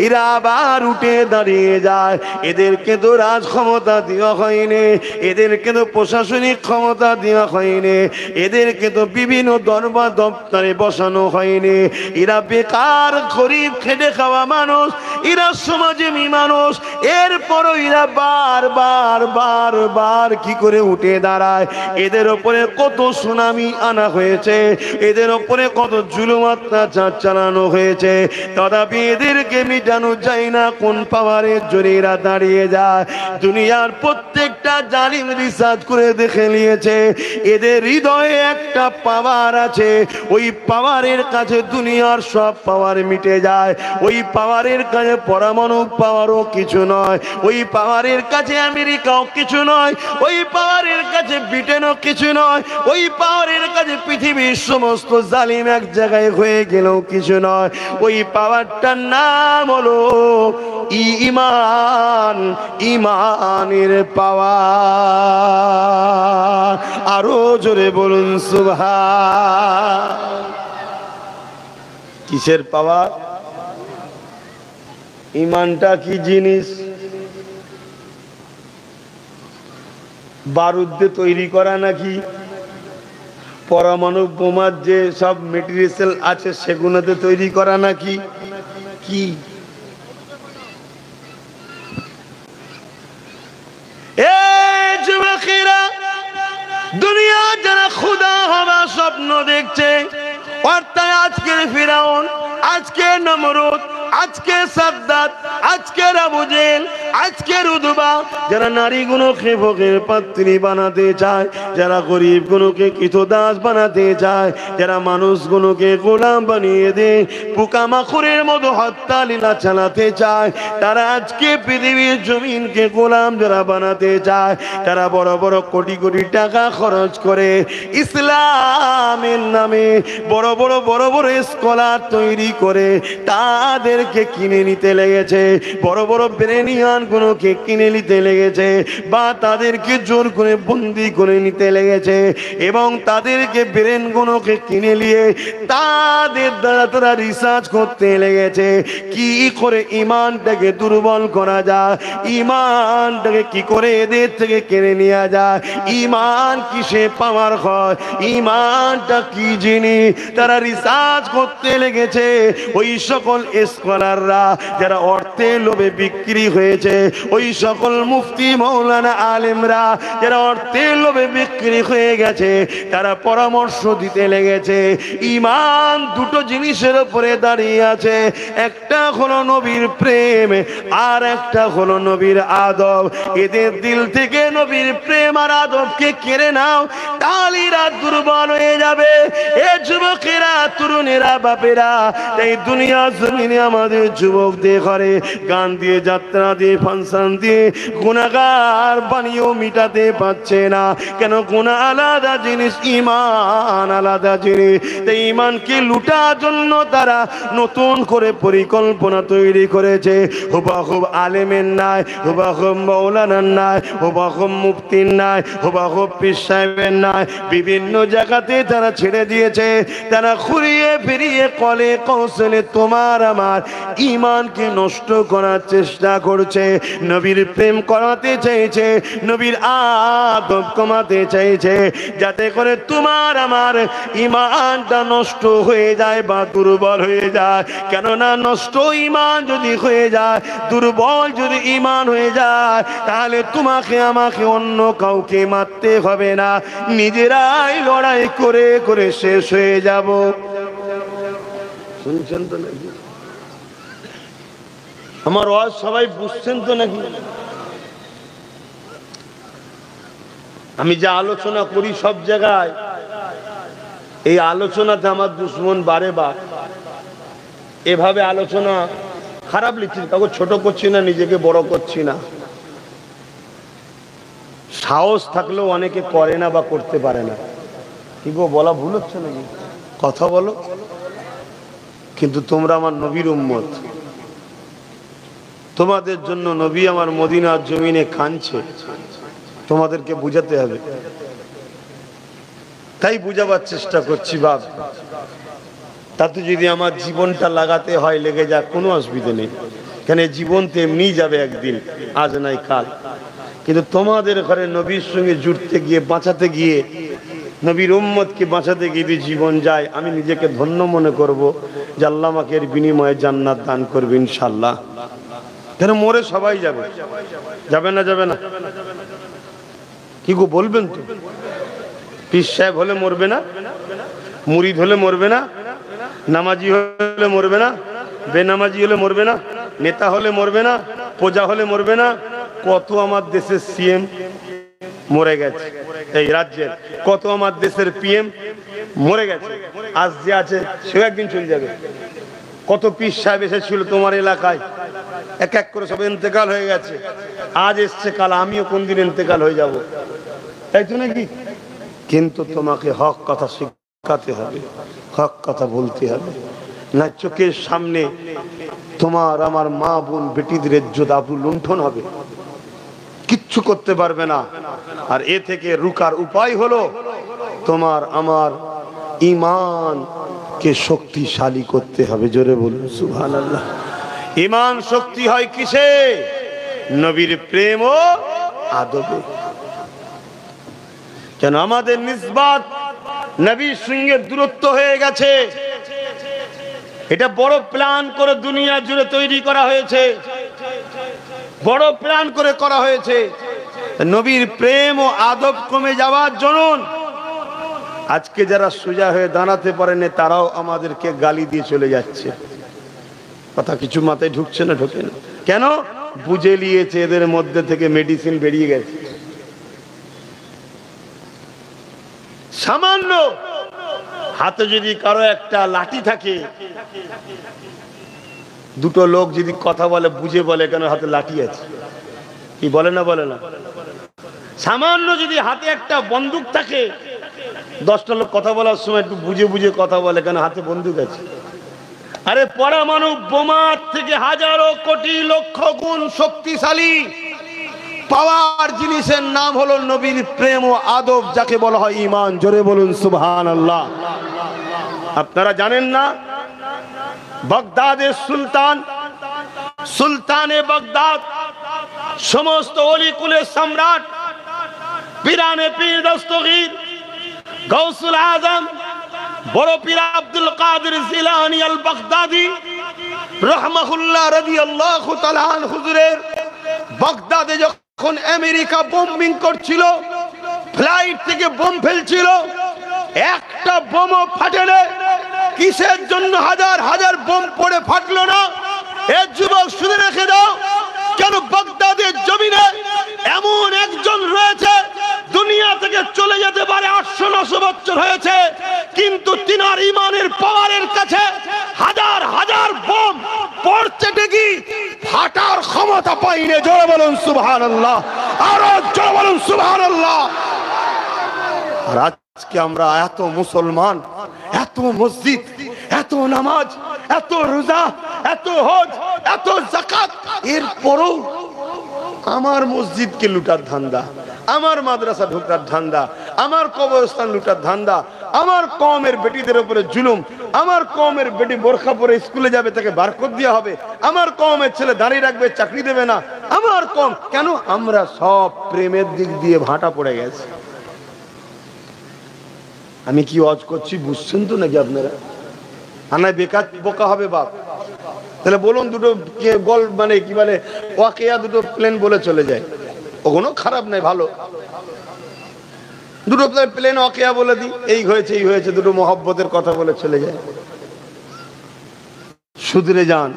এরা আবার উঠে দাঁড়িয়ে যায়। এদেরকে তো রাজ ক্ষমতা দেওয়া হয়নি, এদেরকে তো প্রশাসনিক ক্ষমতা দেওয়া হয়নি, এদেরকে তো বিভিন্ন দরবার দপ্তরে বসানো হয়নি। এরা বেকার গরিব খেটে খাওয়া মানুষ, এরা সমাজের মানুষ, এরপরও এরা বারবার বারবার কি করে উঠে দাঁড়ায়। এদের ওপরে কত সুনামি আনা হয়েছে, এদের ওপরে কত জুলুম অত্যাচার চালানো হয়েছে, তথাপি এদেরকে মিটানো যায় না। কোন পাওয়ারের জোরে এরা দাঁড়িয়ে যায়? দুনিয়ার প্রত্যেকটা জালিম রিসার্চ করে দেখে নিয়েছে, এদের হৃদয়ে একটা পাওয়ার আছে, ওই পাওয়ারের কাছে দুনিয়ার সব পাওয়ার মিটে যায়। ওই পাওয়ারের কাছে পরমাণু পাওয়ারও কিছু নয়, ওই পাওয়ারের কাছে আমেরিকাও কিছু নয়, ওই পাওয়ারের কাছে ব্রিটেনও কিছু নয়, ওই পাওয়ারের কাছে পৃথিবীর সমস্ত জালিম এক জায়গায় হয়ে গেলেও কিছু নয়। ওই পাওয়ারটার নাম হলো ঈমান, ঈমানের পাওয়ার। আরো জোরে বলুন সুবহান। কিসের পাওয়ার? ঈমানটা কি জিনিস? বারুদ দিয়ে তৈরি করা নাকি? পরমাণু বোমার যে সব মেটেরিয়াল আছে সেগুলোতে তৈরি করা নাকি? কি যুবকেরা, দুনিয়া যারা খুদা হওয়ার স্বপ্ন দেখছে, অর্থাৎ আজকের ফিরাউন আজকে সাদ্দাত, আজকের আবু জেহেল, আজকের উতবা, যারা নারীগুলোকে ভোগের পাত্রী বানাতে চায়, যারা গরিবগুলোকে কৃতদাস বানাতে চায়, যারা মানুষগুলোকে গোলাম বানিয়ে দেয়, পোকামাকড়ের মতো হত্যা লীলা চালাতে চায়, তারা আজকে পৃথিবীর জমিনকে গোলাম যারা বানাতে চায়, তারা বড় বড় কোটি কোটি টাকা খরচ করে ইসলামের নামে বড় বড় স্কলার তৈরি করে তাদেরকে কিনে নিতে লেগেছে, বড় বড় ব্রেনিয়ান গুলোকে কিনে নিতে লেগেছে, বা তাদেরকে জোর করে বন্দি করে নিতে লেগেছে, এবং তাদেরকে ব্রেন গুলোকে কিনে নিয়ে তাদের দ্বারা তারা রিসার্চ করতে লেগেছে কি করে ইমানটাকে দুর্বল করা যায়, ইমানটাকে কি করে এদের থেকে কেড়ে নেওয়া যায়, ইমান কিসে পাওয়ার হয়, ইমানটা কি জিনিস, তারা রিসার্চ করতে লেগেছে। ওই সকল স্কলাররা যারা অর্থের লোভে বিক্রি হয়েছে, ওই সকল মুফতি মৌলানা আলেমরা যারা অর্থের লোভে বিক্রি হয়ে গেছে, তারা পরামর্শ দিতে লেগেছে ইমান দুটো জিনিসের উপরে দাঁড়িয়ে আছে, একটা হলো নবীর প্রেম আর একটা হলো নবীর আদব। এদের দিল থেকে নবীর প্রেম আর আদবকে কেড়ে নাও, তালিরা দুর্বল হয়ে যাবে। এ যুবকেরা, তরুণেরা, বাপেরা, এই দুনিয়া জমিনে আমাদের যুবকদের ঘরে গান দিয়ে, যাত্রা দিয়ে, ফাংশন দিয়ে গুনাহগার বানিয়েও মিটাতে পারছে না। কেন? গুনাহ আলাদা জিনিস, ইমান আলাদা জিনিস। তাই ইমানকে লুটার জন্য তারা নতুন করে পরিকল্পনা তৈরি করেছে। হুবাহুব আলেমের নাই, হুবাহুব মৌলানার নাই, হুবাহুব মুফতির নাই, হুবাহুব পীর সাহেবের নাই, বিভিন্ন জায়গাতে তারা ছেড়ে দিয়েছে। তারা ঘুরিয়ে ফিরিয়ে কলে কৌশলে তোমার আমার ইমানকে নষ্ট করার চেষ্টা করছে, নবীর প্রেম করাতে চাইছে, নবীর আদব কমাতে চাইছে, যাতে করে তোমার আমার ইমানটা নষ্ট হয়ে যায় বা দুর্বল হয়ে যায়। কেননা নষ্ট ইমান যদি হয়ে যায়, দুর্বল যদি ইমান হয়ে যায়, তাহলে তোমাকে আমাকে অন্য কাউকে মারতে হবে না, নিজেরাই লড়াই করে করে শেষ হয়ে যাব। শুনছেন তো নাকি? আমার ওয়াজ সবাই বুঝছেন তো নাকি? আমি যা আলোচনা করি সব জায়গায়, এই আলোচনাতে আমার দুশ্মন বারে বার এভাবে আলোচনা খারাপ লিখছি, কাউকে ছোট করছি না, নিজেকে বড় করছি না। সাহস থাকলেও অনেকে করে না বা করতে পারে না। কি গো, বলা ভুল হচ্ছে নাকি? কথা বলো। কিন্তু তোমরা আমার নবীর উম্মত, তোমাদের জন্য নবী আমার মদিনার জমিনে কাঁদছে, তোমাদেরকে বুঝাতে হবে। তাই বুঝাবার চেষ্টা করছি। বাপ, তাতে যদি আমার জীবনটা লাগাতে হয় লেগে যাক, কোনো অসুবিধা নেই। কেন, জীবন তো এমনি যাবে একদিন, আজ নাই কাল। কিন্তু তোমাদের ঘরে নবীর সঙ্গে জুড়তে গিয়ে, বাঁচাতে গিয়ে, নবীর উম্মতকে বাঁচাতে গিয়ে যদি জীবন যায়, আমি নিজেকে ধন্য মনে করব যে আল্লাহ আমাকে এর বিনিময়ে জান্নাত দান করবে ইনশাল্লাহ। কেন, মরে সবাই যাবে, যাবে না? যাবে না? কি গো, বলবেন তো? পীর সাহেব হলে মরবে না? মুরিদ হলে মরবে না? নামাজি হলে মরবে না? বেনামাজি হলে মরবে না? নেতা হলে মরবে না? প্রজা হলে মরবে না? কত আমার দেশের সিএম মরে গেছে, এই রাজ্যের কত আমার দেশের পিএম মরে গেছে, আজ যে আছে সেও একদিন চলে যাবে। কত পীর সাহেব এসেছিল তোমার এলাকায়, এক এক করে সব ইন্তেকাল হয়ে গেছে। আজ এসছে, কাল আমিও কোন দিন ইন্তেকাল হয়ে যাব, তাই তো নাকি? কিন্তু তোমাকে হক কথা শিখাতে হবে, হক কথা বলতে হবে, না চোখের সামনে তোমার আমার মা বোন বেটিদের ইজ্জত আবরু লুণ্ঠন হবে, কিচ্ছু করতে পারবে না। আর এ থেকে রুকার উপায় হলো তোমার আমার ঈমানকে শক্তিশালী করতে হবে। জোরে বলুন সুবহানাল্লাহ। ঈমান শক্তি হয় কিসে? নবীর প্রেম ও আদবে। কেন আমাদের নিসবত নবীর সঙ্গে দূরত্ব হয়ে গেছে। এটা বড় প্ল্যান করে দুনিয়া জুড়ে তৈরি করা হয়েছে, বড় প্ল্যান করে করা হয়েছে। নবীর প্রেম ও আদব কমে যাওয়ার জন্য আজকে যারা সোজা হয়ে দাঁড়াতে পারেনি তারাও আমাদেরকে গালি দিয়ে চলে যাচ্ছে। কথা কিছু মাথায় ঢুকছে না, ঢোকে না কেন? বুঝে নিয়েছে এদের মধ্যে থেকে মেডিসিন বেরিয়ে গেছে। সামান্য হাতে যদি কারো একটা লাঠি থাকে, দুটো লোক যদি কথা বলে বুঝে বলে কেন হাতে লাঠি আছে, কি বলে না বলে না? সামান্য যদি হাতে একটা বন্দুক থাকে, 10টা লোক কথা বলার সময় একটু বুঝে বুঝে কথা বলে কেন হাতে বন্দুক আছে। আরে পরমাণু বোমার থেকে হাজারো কোটি লক্ষ গুণ শক্তিশালী পাওয়ার জিনিসের নাম হলো নবীর প্রেম ও আদব, যাকে বলা হয় ঈমান। জোরে বলুন সুবহানাল্লাহ। আপনারা জানেন না, বাগদাদের সুলতানে বাগদাদ, সমস্ত ওলি কুলের সম্রাট, পীরানে পীর দস্তগীর, গৌসুল আজম, বড় পীর আব্দুল কাদের জিলানী আল বাগদাদি রাহমাহুল্লাহ রাদিয়াল্লাহু তাআলা আনহু হুজুরের বাগদাদে যখন আমেরিকা বোম্বিং করছিল, ফ্লাইট থেকে বোম ফেলছিল, একটা বোমও ফাটেনি। কিসের জন্য হাজার হাজার বোম পড়ে ফাটলো না? এ যুবক শুনে রেখে দাও, কেন বাগদাদের জমিনে এমন একজন রয়েছে, দুনিয়া থেকে চলে যেতে পারে 800-900 বছর হয়েছে, কিন্তু তিনার ইমানের পাওয়ারের কাছে হাজার হাজার বোম পড়ছে ঠিকই, ফাটার ক্ষমতা পাইনি। জোরে বলুন সুবহানাল্লাহ, আরো জোরে বলুন সুবহানাল্লাহ। আর আজকে আমরা এত মুসলমান, এত মসজিদ, এত নামাজ, এত রোজা, এত হজ, এত যাকাত, এরপরও আমার মসজিদকে লুটার ধান্দা, আমার মাদ্রাসা ঢোকার ধান্দা, আমার কবরস্থান লুটার ধান্দা, আমার কওমের বেটিদের উপরে জুলুম, আমার কওমের বেটি বোরখা পরে স্কুলে যাবে তাকে বারকত দেওয়া হবে, আমার কওমের ছেলে দাঁড়িয়ে রাখবে চাকরি দেবে না, আমার কওম। কেন? আমরা সব প্রেমের দিক দিয়ে ভাটা পড়ে গেছে। আমি কি ওয়াজ করছি বুঝছেন তো নাকি আপনারা? আনায় বেকার বোকা হবে বাপ। তাহলে বলুন, দুটো গল মানে কি বলে ওয়াকিয়া, দুটো প্লেন বলে চলে যায়, ওগুলো খারাপ নাই, ভালো। দুটো প্লেন ওয়াকিয়া বলে দিই, এই হয়েছে এই হয়েছে, দুটো মহব্বতের কথা বলে চলে যায়। শুধরে যান।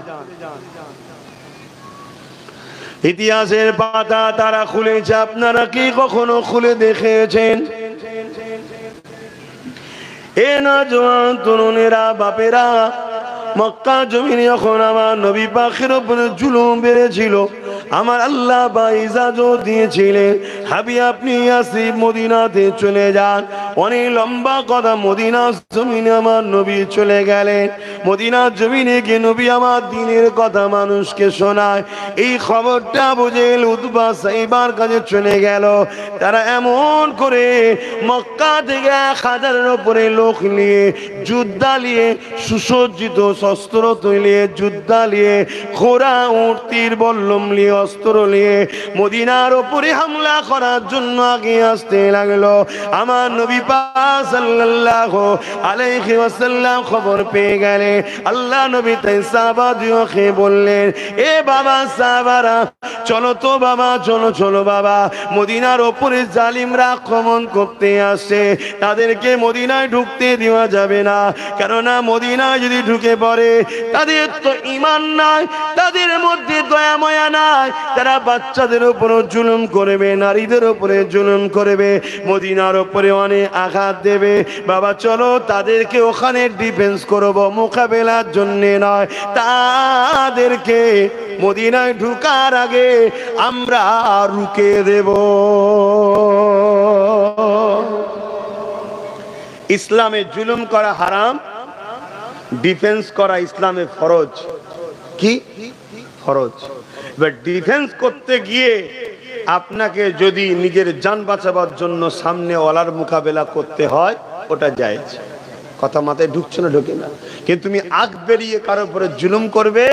ইতিহাসের পাতা তারা খুলেছে, আপনারা কি কখনো খুলে দেখেছেন? এ নওজওয়ান তরুণেরা, বাপেরা, মক্কা জমিনে যখন আমার নবী পাকের উপরে জুলুম বেড়েছিল, আমার আল্লাহ ইজাজত দিয়েছিলেন, হাবি আপনি ইয়াসরিব মদিনাতে চলে যান। অনেক লম্বা কথা, মদিনার জমিনে আমার নবী চলে গেলেন। মদিনার জমিনে গিয়ে নবী আমার দ্বীনের কথা মানুষকে শোনায়। এই খবরটা বুঝে উতবা সাইবার কাছে চলে গেল। তারা এমন করে মক্কা থেকে 1000-এর উপরে লোক নিয়ে, যোদ্ধা নিয়ে, সুসজ্জিত শস্ত্র তৈরি যোদ্ধা নিয়ে, ঘোড়া উট তীর বল্লম নিয়ে, অস্ত্র নিয়ে মদিনার উপরে হামলা করার জন্য আগে আসতে লাগলো। আমার নবী পাক সাল্লাল্লাহু আলাইহি ওয়াসাল্লাম খবর পেয়ে গেলে আল্লাহ নবী তাই সাহাবাদেরকে বললেন, এ বাবা সাহাবারা, চলো তো বাবা, চলো চলো বাবা, মদিনার উপরে জালিমরা আক্রমণ করতে আসে, তাদেরকে মদিনায় ঢুকতে দেওয়া যাবে না। কেননা মদিনায় যদি ঢুকে পড়ে, তাদের তো ঈমান নাই, তাদের মধ্যে দয়া মায়া নাই, তারা বাচ্চাদের উপর জুলুম করবে, নারীদের উপরে জুলুম করবে, মদিনার উপরে অনেক আঘাত দেবে। বাবা চলো তাদেরকে ওখানে ডিফেন্স করব, মোকাবেলার জন্য নয়, তাদেরকে মদিনায় ঢুকার আগে আমরা রুকে দেব। ইসলামে জুলুম করা হারাম, ডিফেন্স করা ইসলামে ফরজ। কি ফরজ? এবার ডিফেন্স করতে গিয়ে আপনাকে যদি নিজের জান বাঁচাবার জন্য সামনে ওয়ালার মোকাবেলা করতে হয়, ওটা জায়েজ। কথা মাথায় ঢুকছে না? ঢোকে না। কিন্তু তুমি আগ বেরিয়ে কারোর উপরে জুলুম করবে,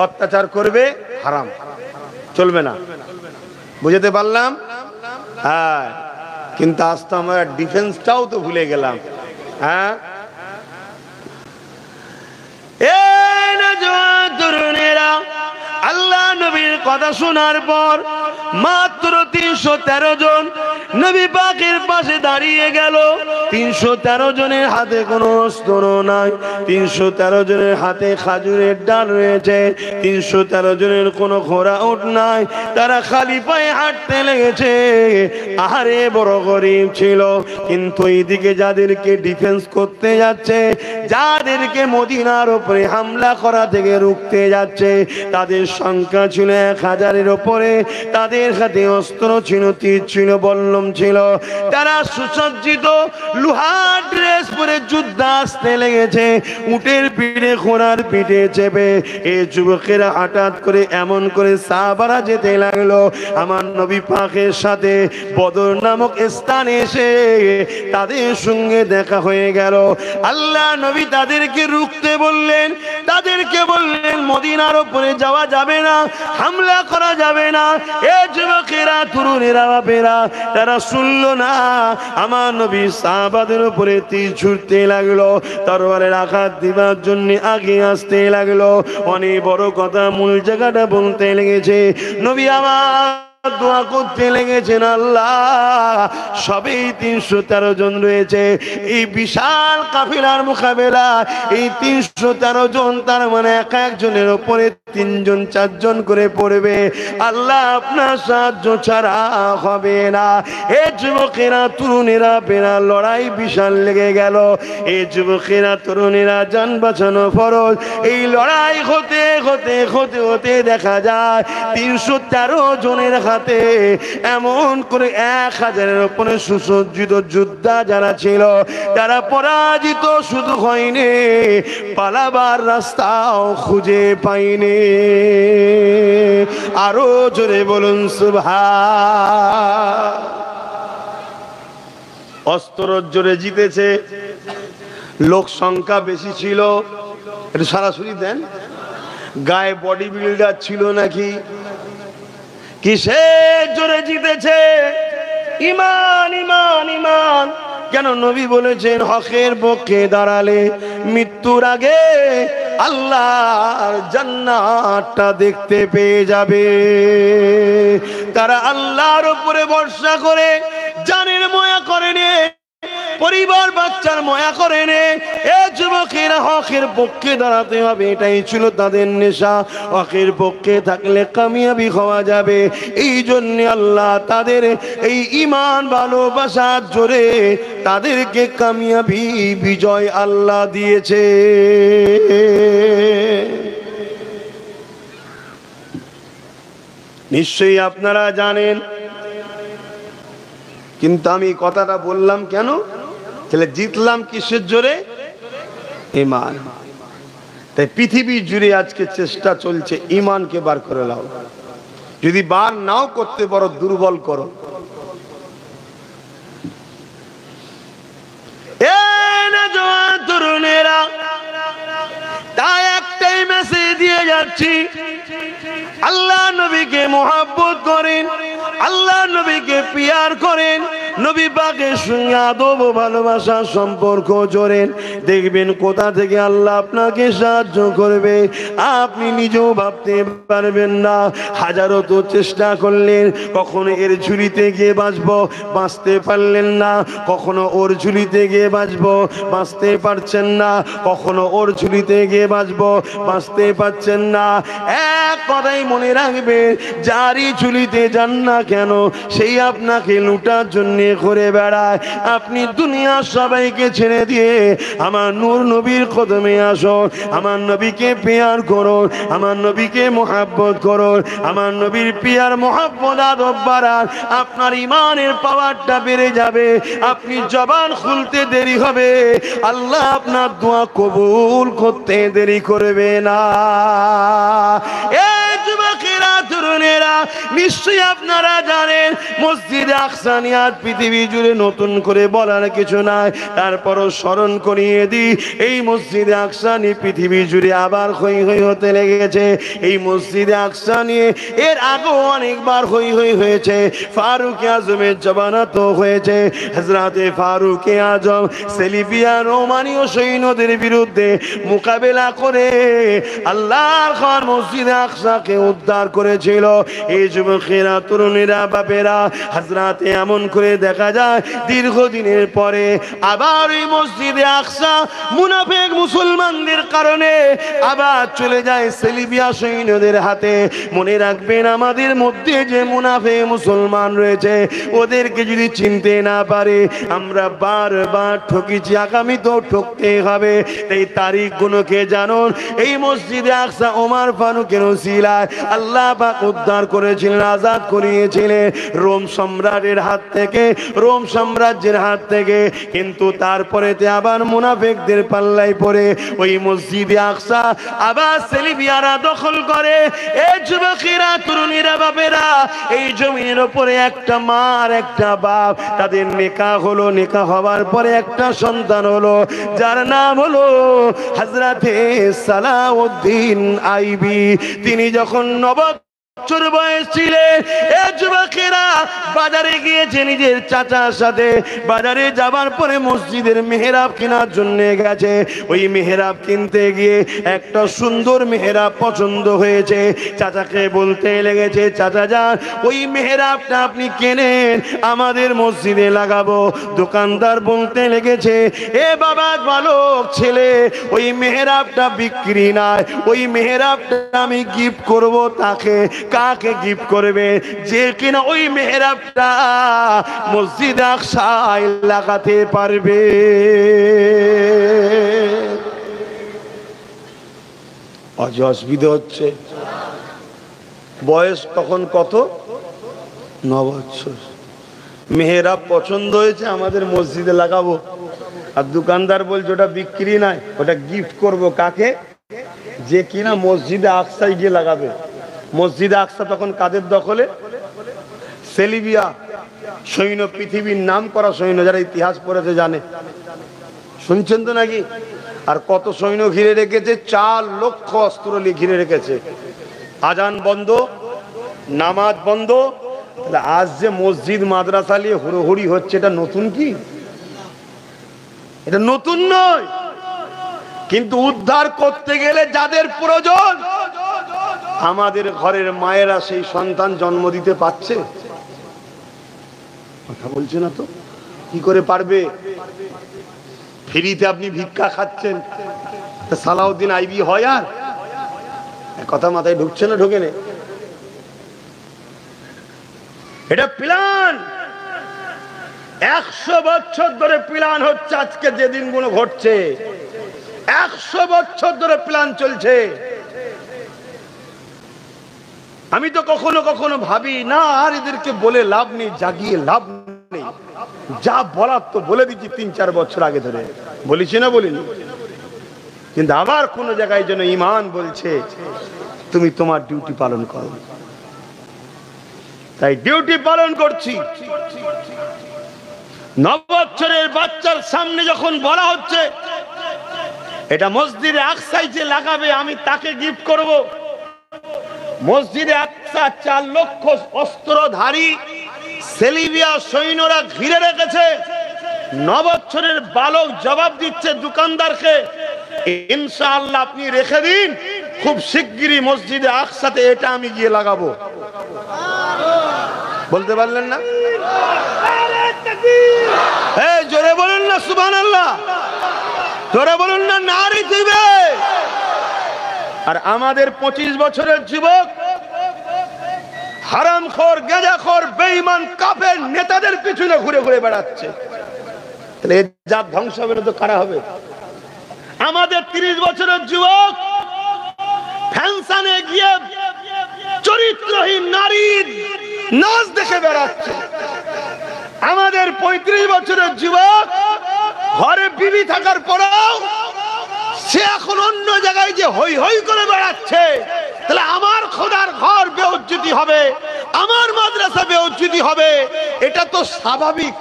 অত্যাচার করবে, হারাম, চলবে না। বুঝতে পারলাম? হ্যাঁ, কিন্তু আজ তো আমরা ডিফেন্সটাও তো ভুলে গেলাম। হ্যাঁ, তরুণেরা, আল্লাহ নবীর কথা শোনার পর মাত্র 313 জন নবী পাকের পাশে দাঁড়িয়ে গেল। 313 জনের হাতে কোনো অস্ত্র নাই, 313 জনের হাতে খাজুরের ডাল রয়েছে, 313 জনের কোনো ঘোড়া উট নাই, তারা খালি পায়ে হাঁটতে লেগেছে। আহারে বড় গরিব ছিল, কিন্তু এইদিকে যাদেরকে ডিফেন্স করতে যাচ্ছে, যাদেরকে মদিনার উপরে হামলা করা থেকে রুখতে যাচ্ছে, তাদের সংখ্যা ছিল 1000-এর উপরে। তাদের হাতে অস্ত্র ছিল, তীর ছিল, বল্লম ছিল, তারা সুসজ্জিত লোহার ড্রেস পরে যুদ্ধ আসতে লেগেছে, উটের পিঠে ঘোড়ার পিঠে চেপে। এই যুবকেরা হঠাৎ করে এমন করে সাহাবারা যেতে লাগলো, আমার নবী পাকের সাথে বদর নামক স্থানে এসে তাদের সঙ্গে দেখা হয়ে গেল। আল্লাহ নবী তাদেরকে রুখতে বললেন, তাদেরকে বললেন মদিনার উপরে যাওয়া যাবে না, হামলা করা যাবে না। এ যুবকেরা, তরুণেরা, বাপেরা, তারা শুনলো না। আমার নবী সাহাবাদের উপরে তীর ছুটতে লাগলো, তরবারের আঘাত দিবার জন্য আগে আসতে লাগলো। অনেক বড় কথা মূল জায়গাটা বলতে লেগেছে। নবী আমার দোয়া করতে লেগেছেন, আল্লাহ সবেই 313 জন রয়েছে, এই বিশাল কাফিলার মোকাবেলা এই 313 জন, তার মানে এক একজনের উপরে 3 জন 4 জন করে পড়বে। আল্লাহ আপনার সাহায্য ছাড়া হবে না। এই যুবকেরা, তরুণেরা, বেড়া লড়াই বিশাল লেগে গেল। এই যুবকেরা, তরুণেরা, জান বাঁচানো ফরজ। এই লড়াই হতে হতে হতে হতে দেখা যায় 313 জনের হাতে এমন করে 1000-এর উপরে সুসজ্জিত যোদ্ধা যারা ছিল, তারা পরাজিত শুধু হয়নি, পালাবার রাস্তাও খুঁজে পায়নি। আরো জোরে বলুন সুবহান। অস্ত্র জোরে জিতেছে, লোক সংখ্যা বেশি ছিল। একটু সরাসরি দেন, গায়ে বডি বিল্ডার ছিল নাকি? কিসের জোরে জিতেছে? ঈমান, ঈমান, ঈমান। কেন নবী বলেছেন হকের পক্ষে দাঁড়ালে মৃত্যুর আগে আল্লাহর জান্নাতটা দেখতে পেয়ে যাবে। তারা আল্লাহর উপরে ভরসা করে জানের মায়া করেনি, পরিবার বাচ্চার মায়া করেনি। এ যুবকেরা, হকের পক্ষে দাঁড়াতে হবে, এটাই ছিল তাদের নেশা। হকের পক্ষে থাকলে কামিয়াবি হওয়া যাবে। এই জন্য আল্লাহ তাদের এই ঈমান ভালোবাসার জোরে তাদেরকে কামিয়াবি, বিজয় আল্লাহ দিয়েছে। নিশ্চয়ই আপনারা জানেন, কিন্তু আমি কথাটা বললাম কেন? তাহলে জিতলাম কিসের জোরে? ঈমান। তাই পৃথিবী জুড়ে আজকে চেষ্টা চলছে ঈমানকে বার করে নাও। যদি বার নাও করতে পারো, দুর্বল করো। তরুণেরা, তাই একটাই মেসেজ দিয়ে যাচ্ছি, আল্লাহ নবীকে মোহাব্বত করেন, আল্লাহ নবীকে পিয়ার করেন, নবী পাকের সঙ্গে আদব ও ভালোবাসার সম্পর্ক জোড়েন। দেখবেন কোথা থেকে আল্লাহ আপনাকে সাহায্য করবে, আপনি নিজেও ভাবতে পারবেন না। হাজারো তো চেষ্টা করলেন, কখনো এর ঝুলিতে গিয়ে বাঁচবো, বাঁচতে পারলেন না। কখনো ওর ঝুলিতে গিয়ে বাঁচবো, বাঁচতে পারছেন না। কখনো ওর ঝুলিতে গিয়ে বাঁচবো, বাঁচতে পারছেন না। এক কথাই মনে রাখবেন, যারই ঝুলিতে যান না কেন, সেই আপনাকে লুটার জন্য ঘুরে বেড়ায়। আপনি দুনিয়ার সবাইকে ছেড়ে দিয়ে আমার নূর নবীর কদমে আসুন, আমার নবীকে পেয়ার করুন, আমার নবীকে মোহাব্বত করুন। আমার নবীর পেয়ার মোহাব্বত আদব বাড়ান, আপনার ঈমানের পাওয়ারটা বেড়ে যাবে। আপনি জবান খুলতে দেরি হবে, আল্লাহ আপনার দোয়া কবুল করতে দেরি করবে না। এই যুবকেরা, তরুণেরা, নিশ্চয়ই আপনারা জানেন মসজিদে আকসা নিয়ে আজ পৃথিবী জুড়ে নতুন করে বলার কিছু নাই। তারপরও স্মরণ করিয়ে দিই, এই মসজিদে আকসা নিয়ে পৃথিবী জুড়ে আবার হই হই হতে লেগেছে। এই মসজিদে আকসা নিয়ে এর আগেও অনেকবার হই হই হয়েছে। ফারুক আজমের জমানা তো হয়েছে। হযরতে ফারুক আজম সেলিবিয়া রোমানীয় সৈন্যদের বিরুদ্ধে মোকাবেলা করে আল্লাহর ঘর মসজিদে আকসাকে উদ্ধার করেছিল। এই যুবকেরা, তরুণেরা, বাপেরা, হাজরাতে এমন করে দেখা যায় দীর্ঘদিনের পরে আবার এই মসজিদে আকসা মুনাফিক মুসলমানদের কারণে আবার চলে যায় সেলিবিয়া সৈন্যদের হাতে। মনে রাখবেন, আমাদের মধ্যে যে মুনাফিক মুসলমান রয়েছে ওদেরকে যদি চিনতে না পারে আমরা বারবার ঠকেছি, আগামী তো ঠকতে হবে। এই তারিখ গুলোকে জানুন, এই মসজিদে আকসা ওমর ফারুকের ওসিলায় আল্লাহ পাক উদ্ধার করেছিলেন, আজাদ করিয়েছিলেন রোম সম্রাটের হাত থেকে, রোম সাম্রাজ্যের হাত থেকে। কিন্তু তারপরেতে আবার মুনাফিকদের পাল্লায় পড়ে ওই মসজিদে আকসা আবার সেলিবিয়ারা দখল করে। এই যুবকেরা, তরুণীরা, বাপেরা, এই জমিনের উপরে একটা মা আর একটা বাপ, তাদের নিকাহ হলো। নিকাহ হওয়ার পরে একটা সন্তান হলো, যার নাম হলো হযরতে সালাউদ্দিন আইবি। তিনি যখন 9 বছর বয়স ছিলেন, এই যুবকেরা বাজারে গিয়েছে নিজের চাচার সাথে। বাজারে যাবার পরে মসজিদের মেহরাব কেনার জন্য গেছে। ওই মেহরাব কিনতে গিয়ে একটা সুন্দর মেহরাব পছন্দ হয়েছে। চাচাকে বলতে লেগেছে, চাচা যান, ওই মেহরাবটা আপনি কেনেন, আমাদের মসজিদে লাগাবো। দোকানদার বলতে লেগেছে, এ বাবা বালক ছেলে, ওই মেহরাবটা বিক্রি নয়, ওই মেহরাবটা আমি গিফট করব। তাকে কাকে গিফট করবে? যে কিনা ওই মেহরাবটা মসজিদ আকসায় লাগাতে পারবে। অসুবিধা হচ্ছে। বয়স তখন কত? 9 বছর। মেহরাব পছন্দ হয়েছে, আমাদের মসজিদে লাগাবো। আর দোকানদার বলছে ওটা বিক্রি নয়, ওটা গিফট করব। কাকে? যে কিনা মসজিদে আকসায় গিয়ে লাগাবে। মসজিদে আকসা তখন কাদের দখলে? সেলিবিয়া সৈন্য, পৃথিবীর নাম করা সৈন্য, যারা ইতিহাস পড়েছে জানে। শুনছেন তো নাকি? আর কত সৈন্য ঘিরে রেখেছে? 4 লক্ষ অস্ত্র ঘিরে রেখেছে। আজান বন্ধ, নামাজ বন্ধ। আজ যে মসজিদ মাদ্রাসা নিয়ে হুড়োহুড়ি হচ্ছে, এটা নতুন কি? এটা নতুন নয়। কিন্তু উদ্ধার করতে গেলে যাদের প্রয়োজন, আমাদের ঘরের মায়েরা সেই সন্তান জন্ম দিতে পারছে? কথা বলছে না তো। কি করে পারবে? ফ্রিতে আপনি ভিক্ষা খাচ্ছেন, সালাউদ্দিন আইবি হয়? আর কথা মাথায় ঢুকছে না? ঢোকে না। এটা প্ল্যান। 100 বছর ধরে প্ল্যান হচ্ছে। আজকে যে দিনগুলো ঘটছে, 100 বছর ধরে প্ল্যান চলছে। আমি তো কখনো কখনো ভাবি না, আর এদেরকে বলে লাভ নেই, জাগিয়ে লাভ নেই। যা বলার তো বলে দিচ্ছি 3-4 বছর আগে ধরে। বলেছি না? বলিনি? কিন্তু আবার কোন জায়গায় যেন ঈমান বলছে তুমি তোমার ডিউটি পালন করো। তাই ডিউটি পালন করছি। 9 বছরের বাচ্চার সামনে যখন বলা হচ্ছে এটা মসজিদে আকসায় যে লাগাবে, আমি তাকে গিফট করব। মসজিদে আকসা 4 লক্ষ অস্ত্রধারী সেলিবিয়া সৈন্যরা ঘিরে রেখেছে। 9 বছরের বালক জবাব দিচ্ছে দোকানদারকে, ইনশাআল্লাহ আপনি রেখে দিন, খুব শিগগিরই মসজিদে আকসাতে এটা আমি গিয়ে লাগাবো। বলতে পারলেন না? এই জোরে বলুন না সুবহানাল্লাহ। জোরে বলুন না নারী দিবে। আর আমাদের 25 বছরের যুবক হারামখোর, গাঁজাখোর, বেঈমান, কাফের নেতাদের পিছনে ঘুরে ঘুরে বেড়াচ্ছে। তাহলে এই জাত ধ্বংস হবে না তো কারা হবে? আমাদের 30 বছরের যুবক ফ্যাশনে গিয়ে চরিত্রহীন নারীর নাচ দেখে বেড়াচ্ছে। আমাদের 35 বছরের যুবক ঘরে বিবি থাকার পরেও সে এখন অন্য জায়গায় যে হই হই করে বেড়াচ্ছে। তাহলে আমার খোদার ঘর বেউজ্জতি হবে, আমার মাদ্রাসা বেউজ্জতি হবে, এটা তো স্বাভাবিক।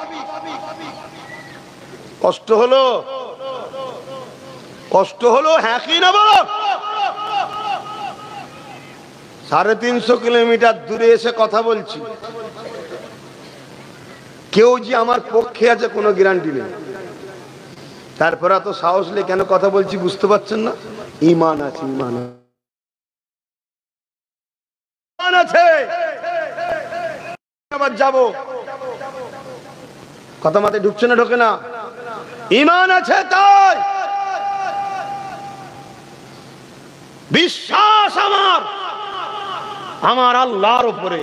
কষ্ট হলো? কষ্ট হলো? হ্যাঁ কি না বলো? 350 কিলোমিটার দূরে এসে কথা বলছি। কেউ যে আমার পক্ষে আছে কোনো গ্যারান্টি নেই। তারপর এত সাহস নিয়ে কেন কথা বলছি বুঝতে পারছেন না? ঈমান আছে, ঈমান আছে। আবার যাব। কথা মাথায় ঢুকছে না ঢোকে না? ঈমান আছে তাই বিশ্বাস আমার আল্লাহর উপরে।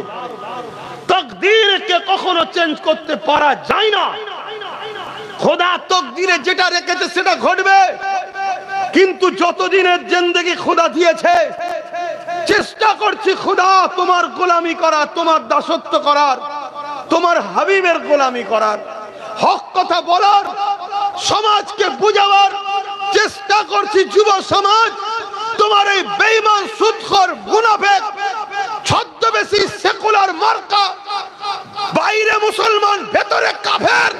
তাকদীরকে কখনো চেঞ্জ করতে পারা যায় না। খোদা তাকদীরে যেটা রেখেছে সেটা ঘটবে। কিন্তু যতদিনের জিন্দেগি খোদা দিয়েছে, চেষ্টা করছি খোদা তোমার গোলামি করার, তোমার দাসত্ব করার, তোমার হাবিবের গোলামি করার, হক কথা বলার, সমাজকে বুঝাবার চেষ্টা করছি। যুব সমাজ তোমার এই বেঈমান সুদখোর মুনাফিক ছদ্মবেশী সেকুলার মার্কা, বাইরে মুসলমান ভেতরে কাফের,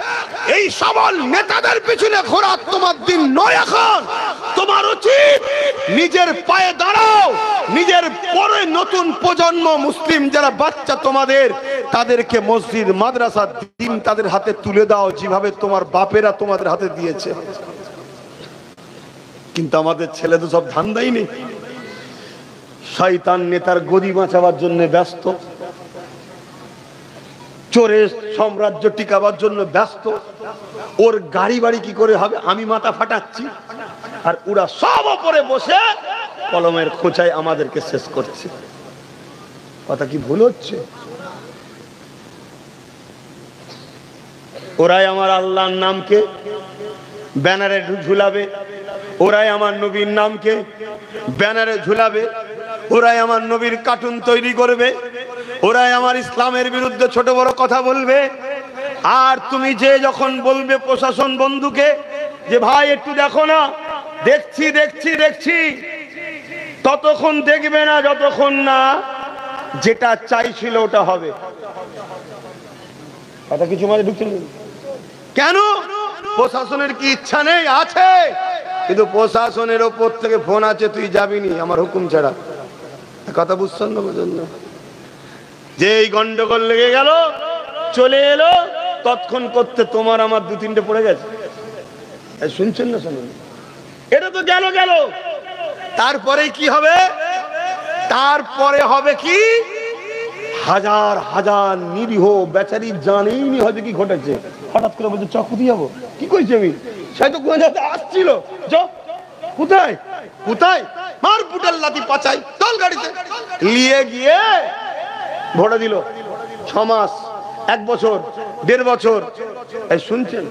এই সবল নেতাদের পিছনে ঘোরা তোমার দিন নয়। এখন তোমার উচিত নিজের পায়ে দাঁড়াও। নিজের পরে নতুন প্রজন্ম মুসলিম যারা বাচ্চা তোমাদের, তাদেরকে মসজিদ মাদ্রাসা দিন তাদের হাতে তুলে দাও, যেভাবে তোমার বাপেরা তোমাদের হাতে দিয়েছে। কিন্তু আমাদের ছেলে তো সব ধান্দাই নেই। শয়তান নেতার গদি বাঁচাবার জন্য ব্যস্ত, চোরের সাম্রাজ্য টিকাবার জন্য ব্যস্ত। ওর গাড়ি বাড়ি কি করে হবে আমি মাথা ফাটাচ্ছি, আর ওরা সব উপরে বসে কলমের খোঁচায় আমাদেরকে শেষ করছে। কথা কি ভুল হচ্ছে? ওরাই আমার আল্লাহর নামকে ব্যানারে ঝুলাবে, ওরাই আমার নবীর নামকে ব্যানারে ঝুলাবে, ওরাই আমার নবীর কার্টুন তৈরি করবে, ওরাই আমার ইসলামের বিরুদ্ধে ছোট বড় কথা বলবে। আর তুমি যে যখন বলবে প্রশাসন বন্ধুকে যে ভাই একটু দেখো না, দেখছি দেখছি দেখছি, ততক্ষণ দেখবে না যতক্ষণ না যেটা চাইছিল ওটা হবে। কথা কিছু মানে ঢুকছে না কেন? প্রশাসনের কি ইচ্ছা নেই? আছে, কিন্তু প্রশাসনের ওপর থেকে ফোন আছে তুই যাবিনি আমার হুকুম ছাড়া। কথা বুঝছেন না? বুঝলেন না? যে এই গন্ডগোল লেগে গেল, চলে এলো, তৎক্ষণ করতে তোমার আমার দু তিনটে পড়ে গেছে। শুনছেন না? শুনুন, এটা তো গেল গেল। তারপরে কি হবে? তারপরে হবে কি? হাজার হাজার নিরীহ বেচারির জানেই নি হয়তো কি ঘটেছে, হঠাৎ করে বলছে চকু দিয়ে যাবো। কি কইছি আমি? সে তো আসছিল, কোথায় কোথায় মার পুটাল লাঠি পাচাই চল গাড়িতে নিয়ে গিয়ে ভোটা দিল। 6 মাস, 1 বছর, 1.5 বছর। এই শুনছেন?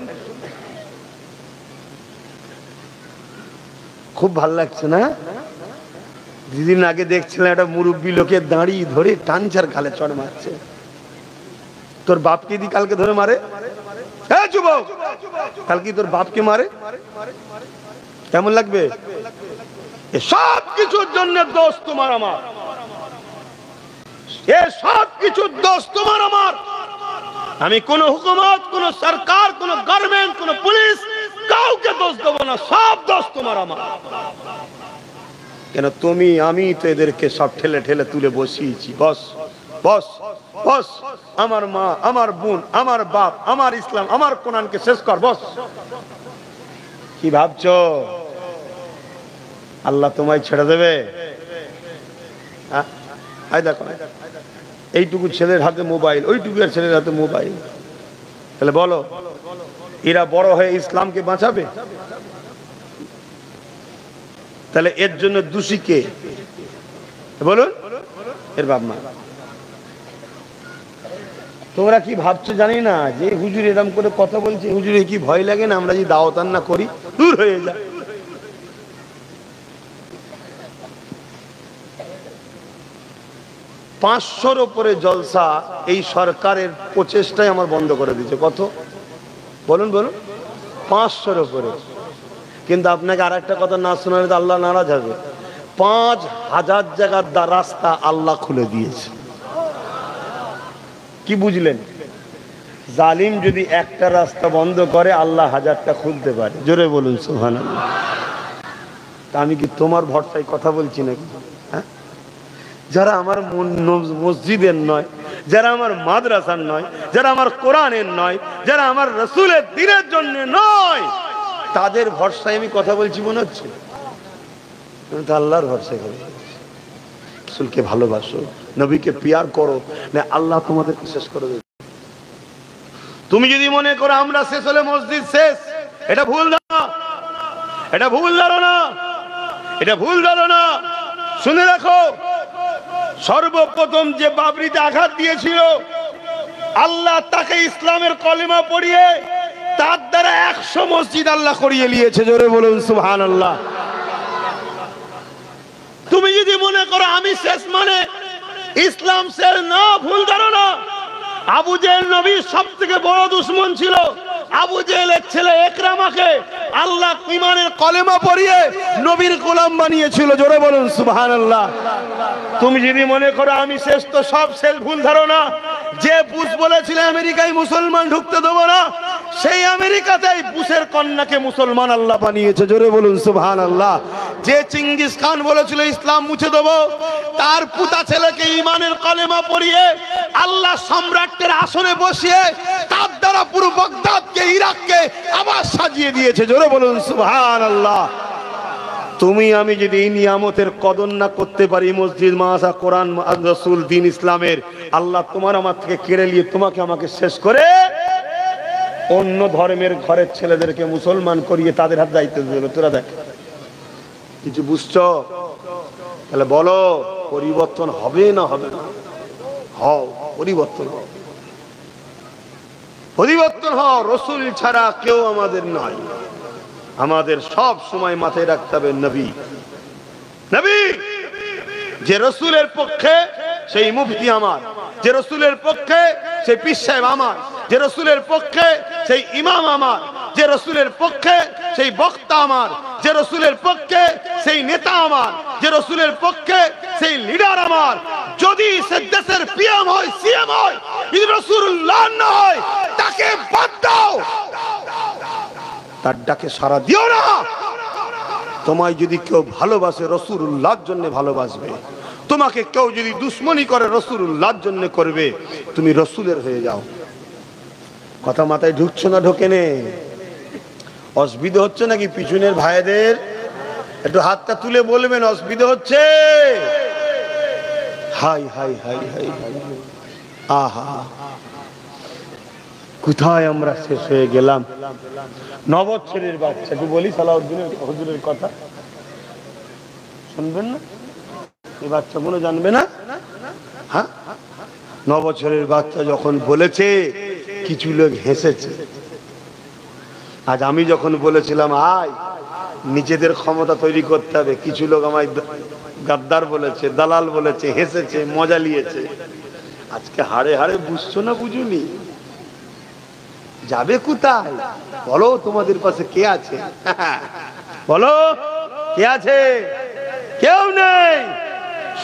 খুব ভাল লাগছে না? দুদিন আগে দেখছিলাম একটা মুরব্বী লোকের দাঁড়িয়ে ধরে টানচার গালে চড় মারছে। তোর বাপকে দি কালকে ধরে মারে? হ্যাঁ যুবক, কালকে তোর বাপকে মারে, কেমন লাগবে? সব কিছুর জন্য দোষ তোমার আমার, এ সব কিছুর দোষ তোমার আমার। আমি কোন হুকুমত, কোন সরকার, কোন গভর্নমেন্ট, কোন পুলিশ কাউকে দোষ দেবো না। সব দোষ তোমার আমার। কেন? তুমি আমি তো এদেরকে সব ঠেলে ঠেলে তুলে বসিয়েছি। বস বস বস, আমার মা, আমার বোন, আমার বাপ, আমার ইসলাম, আমার কোরআনকে শেষ কর। বস, কি ভাবছো আল্লাহ তোমায় ছেড়ে দেবে? দেখো, এইটুকু ছেলের হাতে মোবাইল, ওইটুকু ছেলের হাতে মোবাইল। তাহলে বলো, এরা বড় হয়ে ইসলামকে বাঁচাবে? তাহলে এর জন্য দোষী কে বলুন? এর বাপ মা। তোমরা কি ভাবছো জানি না, যে হুজুর এরকম করে কথা বলছে, হুজুরে কি ভয় লাগে না আমরা যে দাওয়াত না করি? দূর হয়ে যায়। পাঁচশোর উপরে জলসা এই সরকারের প্রচেষ্টায় আমার বন্ধ করে দিয়েছে। কত বলুন বলুন? 500-র উপরে। কিন্তু আপনাকে আর একটা কথা না শোনালে আল্লাহ নারাজ হবে। 5000 জায়গার রাস্তা আল্লাহ খুলে দিয়েছে। কি বুঝলেন? জালিম যদি একটা রাস্তা বন্ধ করে, আল্লাহ 1000টা খুলতে পারে। জোরে বলুন সুবহানাল্লাহ। তা আমি কি তোমার ভরসায় কথা বলছি নাকি? হ্যাঁ, যারা আমার মসজিদের নয়, যারা আমার মাদ্রাসার নয়, যারা আমার কোরআনের নয়, যারা আমার রাসূলের দ্বীনের জন্য নয়, তাদের ভরসায় আমি কথা বলছি মনে হচ্ছে? তো আল্লাহর ভরসায় করো, রাসূলকে ভালোবাসো, নবীকে পিয়ার করো, না আল্লাহ তোমাদেরকে শেষ করে দেবে। তুমি যদি মনে করো আমরা শেষ হলে মসজিদ শেষ, এটা ভুল ধারণা, এটা ভুল ধারণা, এটা ভুল ধারণা। শুনে রাখো, সর্বপ্রথম যে বাবরিতে আঘাত দিয়েছিল আল্লাহ তাকে ইসলামের কলেমা পড়িয়ে তার দ্বারা 100 মসজিদ আল্লাহ করিয়ে নিয়েছে। জোরে বলুন সুবহানাল্লাহ। তুমি যদি মনে করো আমি শেষ মানে ইসলাম শেষ, না, ভুল ধারণা। আবু জেহেল নবীর সবথেকে বড় দুশমন ছিল। আবু জেহেলের ছেলে ইকরামাকে আল্লাহ ঈমানের কলেমা পড়িয়ে নবীর গোলাম বানিয়েছিল। জোরে বলুন সুবহানাল্লাহ। তুমি যদি মনে করো আমি শেষ, তো সব শেষ, ভুল ধারণা। যে বুশ বলেছিল আমেরিকায় মুসলমান ঢুকতে দেবো না, সেই আমেরিকাতেই বুশের কন্যাকে মুসলমান আল্লাহ বানিয়েছে। জোরে বলুন সুবহানাল্লাহ। যে চিঙ্গিস খান বলেছিল ইসলাম মুছে দেবো, তার পুতা ছেলেকে ঈমানের কলেমা পড়িয়ে আল্লাহ সম্রাটের আসনে বসিয়ে তার দ্বারা পুরো বাগদাদকে, ইরাককে আবার সাজিয়ে দিয়েছে। জোরে বলুন সুবহানাল্লাহ। তুমি আমি যদি এই নিয়ামতের কদর না করতে পারি, মসজিদ, মাদ্রাসা, কোরআন, রাসূল, দ্বীন ইসলামের, আল্লাহ তোমার আমার থেকে কেড়ে নিয়ে তোমাকে আমাকে শেষ করে অন্য ধর্মের ঘরের ছেলেদেরকে মুসলমান করিয়ে তাদের হাত দায়িত্ব দিল। তোরা দেখ, কিছু বুঝছো? তাহলে বলো পরিবর্তন হবে না হবে না? হও, পরিবর্তন হও, পরিবর্তন হও। রাসূল ছাড়া কেউ আমাদের নয়। আমাদের সব সময় মাথায় রাখতে হবে নবী, নবী। যে রাসূলের পক্ষে সেই মুফতি আমার, যে রাসূলের পক্ষে সেই পীর সাহেব আমার, যে রাসূলের পক্ষে সেই ইমাম আমার, যে রাসূলের পক্ষে সেই বক্তা আমার, যে রাসূলের পক্ষে সেই নেতা আমার, যে রাসূলের পক্ষে সেই লিডার আমার। যদি সে দেশের পিএম হয়, সিএম হয়, যদি রাসূলুল্লাহ না হয়, তাকে বাদ দাও, তার ডাকে সাড়া দিও না। তোমায় যদি কেউ ভালোবাসে রাসূলুল্লাহর জন্য ভালোবাসবে, তোমাকে কেউ যদি দুশ্মনী করে রাসূলুল্লাহর জন্য করবে, তুমি রাসূলের হয়ে যাও। কথা মাথায় ঢুকছে না? ঢোকে নে? অসুবিধা হচ্ছে নাকি পিছনের ভাইদের? একটু হাতটা তুলে বলবেন অসুবিধা হচ্ছে? High high high high high, আহা, কোথায় আমরা শেষ হয়ে গেলাম। 9 বছরের বাচ্চা, একটু বলি সালাউদ্দিনের হুজুরের কথা শুনবেন না? এই বাচ্চা কোনো জানবে না? হ্যাঁ, 9 বছরের বাচ্চা যখন বলেছে, কিছু লোক হেসেছে। আজ আমি যখন বলেছিলাম আয় নিজেদের ক্ষমতা তৈরি করতে হবে, কিছু লোক আমায় গাদ্দার বলেছে, দালাল বলেছে, হেসেছে, মজা নিয়েছে। আজকে হাড়ে হাড়ে বুঝছো না? বুঝুনি? যাবে কোথায়? বলো, তোমাদের পাশে কে আছে? বলো, কে আছে? কেউ নেই।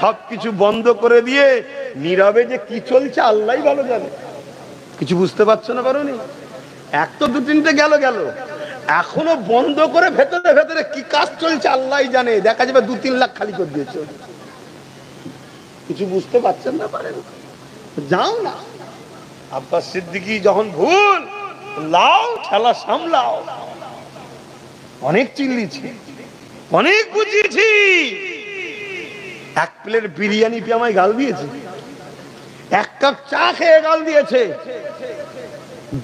সবকিছু বন্ধ করে দিয়ে নীরবে যে কি চলছে আল্লাহই ভালো জানে। কিছু বুঝতে পারছো না? পারোনি? এক তো 2-3টে গেল, এখনো বন্ধ করে ভেতরে ভেতরে কি কাজ চলছে আল্লাহই জানে। দেখা যাবে 2-3 লাখ খালি করে দিয়েছে। কিছু বুঝতে পারছেন না? পারেন? যাও না। আব্বাস সিদ্দিকী যখন ভুল, লাও, ঠেলা সামলাও। অনেক চিল্লিছি, অনেক বুঝিয়েছি। 1 প্লেট বিরিয়ানি পেয়ে আমায় গাল দিয়েছে, 1 কাপ চা খেয়ে গাল দিয়েছে।